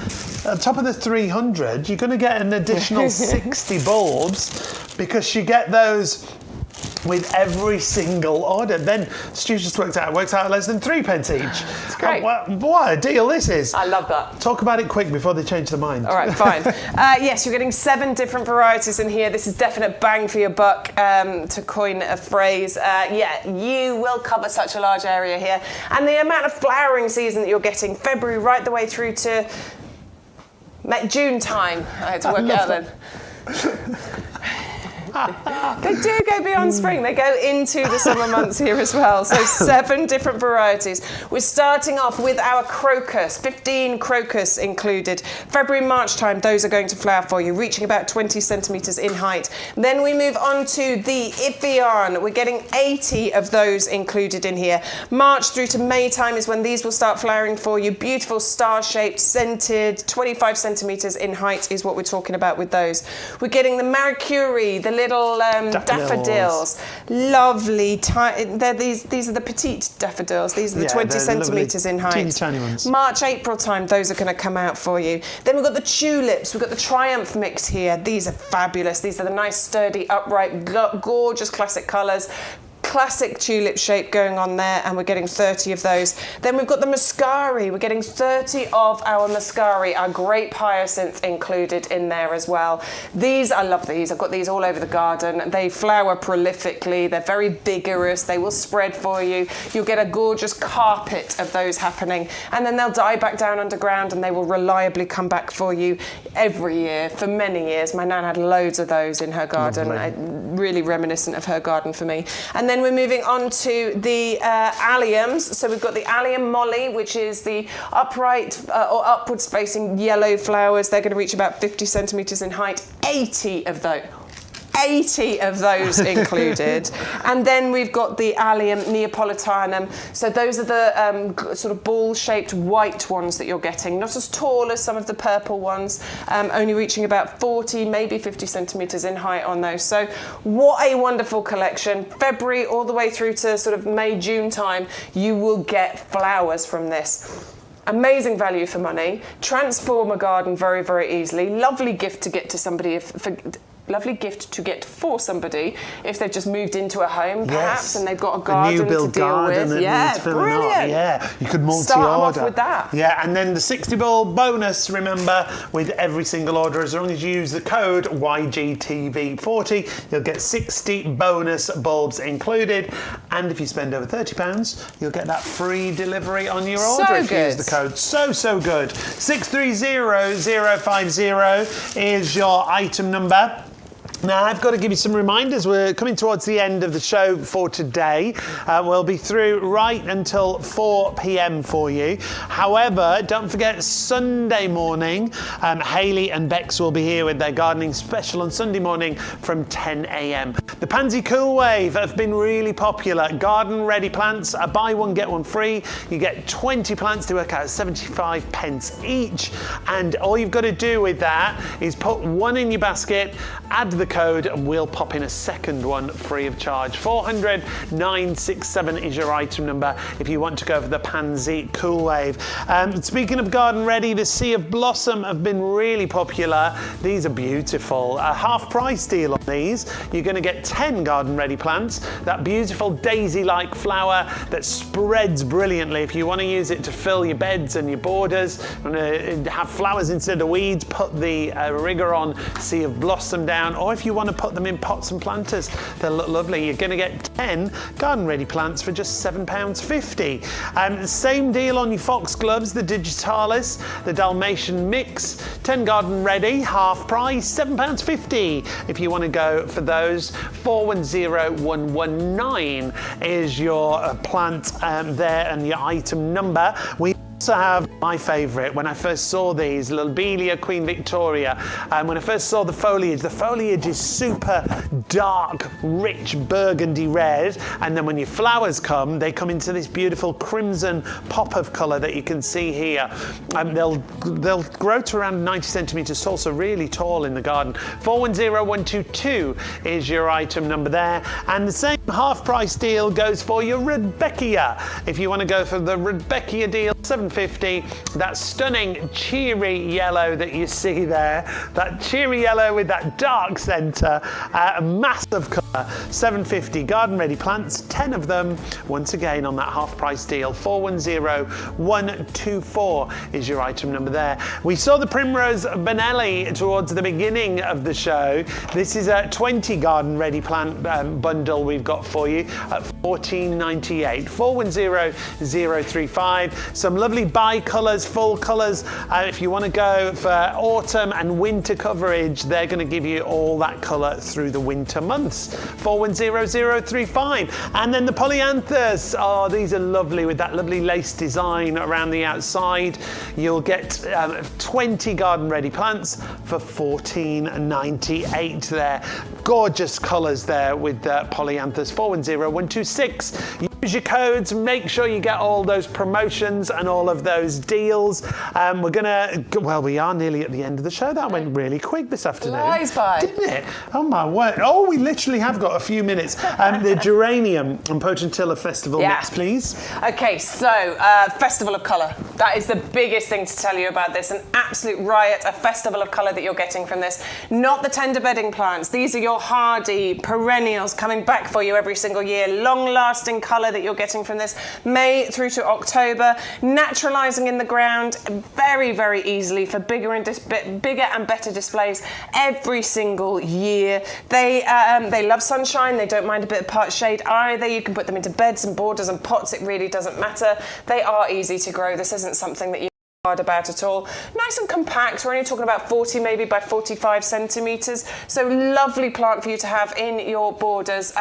on top of the 300, you're going to get an additional 60 bulbs because you get those with every single order. Then Stu just works out at less than 3p each. It's great. What a deal this is. I love that. Talk about it quick before they change their mind. All right, fine. Yes, you're getting 7 different varieties in here. This is definite bang for your buck, to coin a phrase. Yeah, you will cover such a large area here. And the amount of flowering season that you're getting, February right the way through to June time. I had to work it out then. They do go beyond spring. They go into the summer months here as well. So 7 different varieties. We're starting off with our crocus, 15 crocus included. February, March time, those are going to flower for you, reaching about 20 centimetres in height. Then we move on to the Ipheion. We're getting 80 of those included in here. March through to May time is when these will start flowering for you. Beautiful star-shaped, scented, 25 centimetres in height is what we're talking about with those. We're getting the Maricuri, the little daffodils. Lovely. These are the petite daffodils. These are the 20 centimetres in height. Teeny tiny ones. March, April time, those are going to come out for you. Then we've got the tulips. We've got the Triumph mix here. These are fabulous. These are the nice, sturdy, upright, gorgeous classic colours. Classic tulip shape going on there, and we're getting 30 of those. Then we've got the Muscari. We're getting 30 of our Muscari, our grape hyacinth included in there as well. These, I love these. I've got these all over the garden. They flower prolifically. They're very vigorous. They will spread for you. You'll get a gorgeous carpet of those happening, and then they'll die back down underground and they will reliably come back for you every year for many years. My nan had loads of those in her garden. Really reminiscent of her garden for me. And then we're moving on to the alliums. So we've got the allium molly, which is the upright or upwards facing yellow flowers. They're going to reach about 50 centimetres in height. 80 of those. 80 of those included. And then we've got the Allium neapolitanum. So those are the sort of ball-shaped white ones that you're getting. Not as tall as some of the purple ones, only reaching about 40, maybe 50 centimetres in height on those. So what a wonderful collection. February all the way through to sort of May, June time, you will get flowers from this. Amazing value for money. Transform a garden very, very easily. Lovely gift to get to somebody lovely gift to get for somebody if they've just moved into a home, perhaps, and they've got a garden new build to deal garden with. That Yeah, needs filling brilliant. up. Yeah, you could multi-order. Start them off with that. Yeah, and then the 60 bulb bonus, remember, with every single order, as long as you use the code YGTV40, you'll get 60 bonus bulbs included. And if you spend over £30, you'll get that free delivery on your order if you use the code. So good. 630050 is your item number. Now, I've got to give you some reminders. We're coming towards the end of the show for today. We'll be through right until 4 p.m. for you. However, don't forget Sunday morning, Hayley and Bex will be here with their gardening special on Sunday morning from 10 a.m. The Pansy Cool Wave have been really popular. Garden ready plants, buy one, get one free. You get 20 plants to work out 75p each. And all you've got to do with that is put one in your basket, add the code, and we'll pop in a second one free of charge. 400967 is your item number if you want to go for the Pansy Cool Wave. Speaking of garden ready, the Sea of Blossom have been really popular. These are beautiful. A half price deal on these. You're going to get 10 garden ready plants. That beautiful daisy-like flower that spreads brilliantly. If you want to use it to fill your beds and your borders, and have flowers instead of weeds, put the rigger on Sea of Blossom down. Or if you want to put them in pots and planters, they'll look lovely. You're going to get 10 garden ready plants for just £7.50. Same deal on your foxgloves, the Digitalis, the Dalmatian Mix, 10 garden ready, half price, £7.50 if you want to go for those. 410119 is your plant there and your item number. We also have my favourite. When I first saw these, Lobelia Queen Victoria, and when I first saw the foliage is super dark, rich burgundy red, and then when your flowers come, they come into this beautiful crimson pop of colour that you can see here. They'll grow to around 90 centimetres tall, so really tall in the garden. 410122 is your item number there, and the same half price deal goes for your Rudbeckia. If you want to go for the Rudbeckia deal, $7.50. That stunning cheery yellow that you see there, that cheery yellow with that dark centre, a massive colour, $7.50. Garden ready plants, 10 of them, once again on that half price deal. 410124 is your item number there. We saw the Primrose Benelli towards the beginning of the show. This is a 20 garden ready plant bundle we've got for you at $14.98. 410035. Some lovely bi-colours, full colours. If you want to go for autumn and winter coverage, they're going to give you all that colour through the winter months. 410035. And then the polyanthus. Oh, these are lovely with that lovely lace design around the outside. You'll get 20 garden ready plants for $14.98 there. Gorgeous colours there with polyanthus. 410126. Use your codes, make sure you get all those promotions and all of those deals. We are nearly at the end of the show. That went really quick this afternoon. Flies by. Didn't it? Oh my word. Oh, we literally have got a few minutes. The Geranium and Potentilla Festival next, please. Okay, so Festival of Colour. That is the biggest thing to tell you about this. An absolute riot, a festival of colour that you're getting from this. Not the tender bedding plants. These are your hardy perennials coming back for you every single year. Long-lasting colour that you're getting from this. May through to October. Naturalising in the ground very, very easily for bigger and better displays every single year. They love sunshine. They don't mind a bit of part shade either. You can put them into beds and borders and pots. It really doesn't matter. They are easy to grow. This isn't something that you hard about at all. Nice and compact. We're only talking about 40 maybe by 45 centimetres. So lovely plant for you to have in your borders,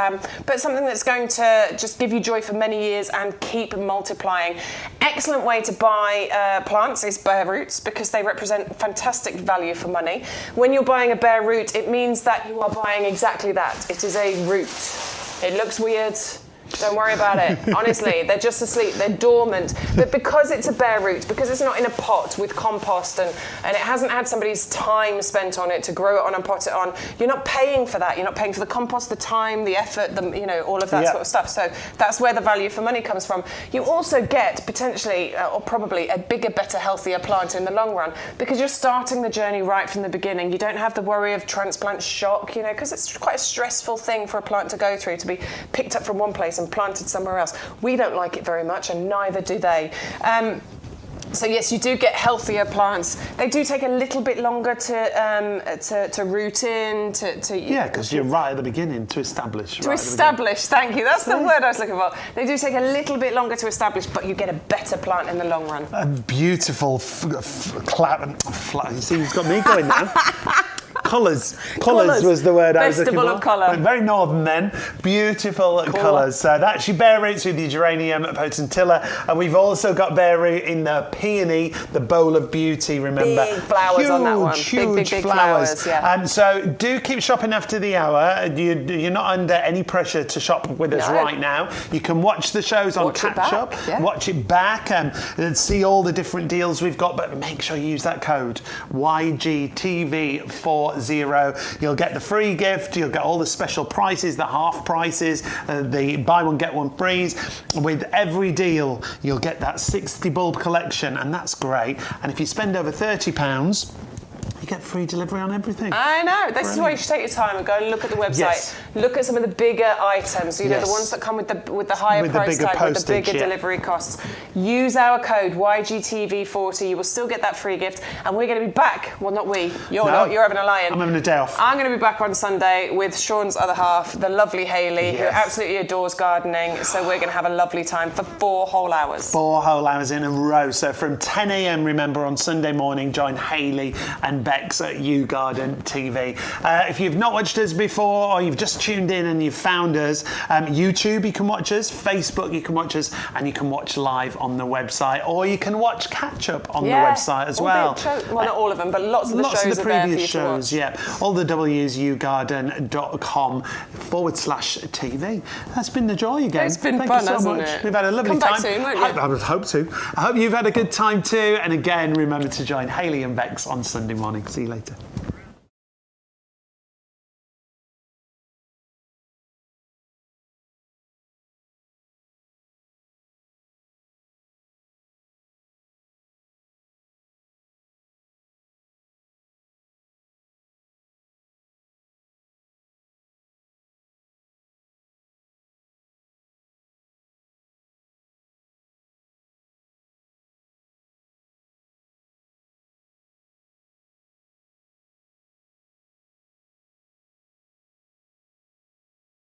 but something that's going to just give you joy for many years and keep multiplying. Excellent way to buy plants is bare roots, because they represent fantastic value for money. When you're buying a bare root, it means that you are buying exactly that. It is a root. It looks weird. Don't worry about it. Honestly, they're just asleep. They're dormant. But because it's a bare root, because it's not in a pot with compost and it hasn't had somebody's time spent on it to grow it on and pot it on, you're not paying for that. You're not paying for the compost, the time, the effort, all of that sort of stuff. So that's where the value for money comes from. You also get potentially, or probably, a bigger, better, healthier plant in the long run, because you're starting the journey right from the beginning. You don't have the worry of transplant shock, because it's quite a stressful thing for a plant to go through, to be picked up from one place and planted somewhere else. We don't like it very much, and neither do they. So yes, you do get healthier plants. They do take a little bit longer to root in. Because you're right at the beginning to establish. Thank you. That's the word I was looking for. They do take a little bit longer to establish, but you get a better plant in the long run. A beautiful you see, you've got me going now. Colours was the word I was looking for. Festival of Colour. Very northern then. Beautiful colours. So that's your bare roots with your Geranium Potentilla. And we've also got bare root in the Peony, the Bowl of Beauty, remember. Big flowers on that one. Huge big flowers. Yeah. So do keep shopping after the hour. You're not under any pressure to shop with us right now. You can watch the shows on Catch Up, watch it back, and see all the different deals we've got, but make sure you use that code YGTV40. You'll get the free gift, you'll get all the special prices, the half prices, the buy one get one frees. With every deal you'll get that 60 bulb collection, and that's great. And if you spend over £30, you get free delivery on everything. I know. This is why you should take your time and go and look at the website. Yes. Look at some of the bigger items. The ones that come with the higher price tag, with the bigger delivery costs. Use our code YGTV40. You will still get that free gift. And we're going to be back. Well, not we. You're not. You're having a lie-in. I'm having a day off. I'm going to be back on Sunday with Shaun's other half, the lovely Hayley, who absolutely adores gardening. So we're going to have a lovely time for 4 whole hours. 4 whole hours in a row. So from 10 a.m, remember, on Sunday morning, join Hayley and Becky Bex at YouGarden TV. If you've not watched us before, or you've just tuned in and you've found us, YouTube you can watch us, Facebook you can watch us, and you can watch live on the website, or you can watch catch up on the website as well. Well, not all of them, but lots of the shows are there for you to watch. Yeah, all the W's, yougarden.com/TV. That's been the joy again. It's been Thank fun, you so hasn't much. it? We've had a lovely Come time. back soon, won't you? I would hope to. I hope you've had a good time too. And again, remember to join Hayley and Bex on Sunday morning. See you later.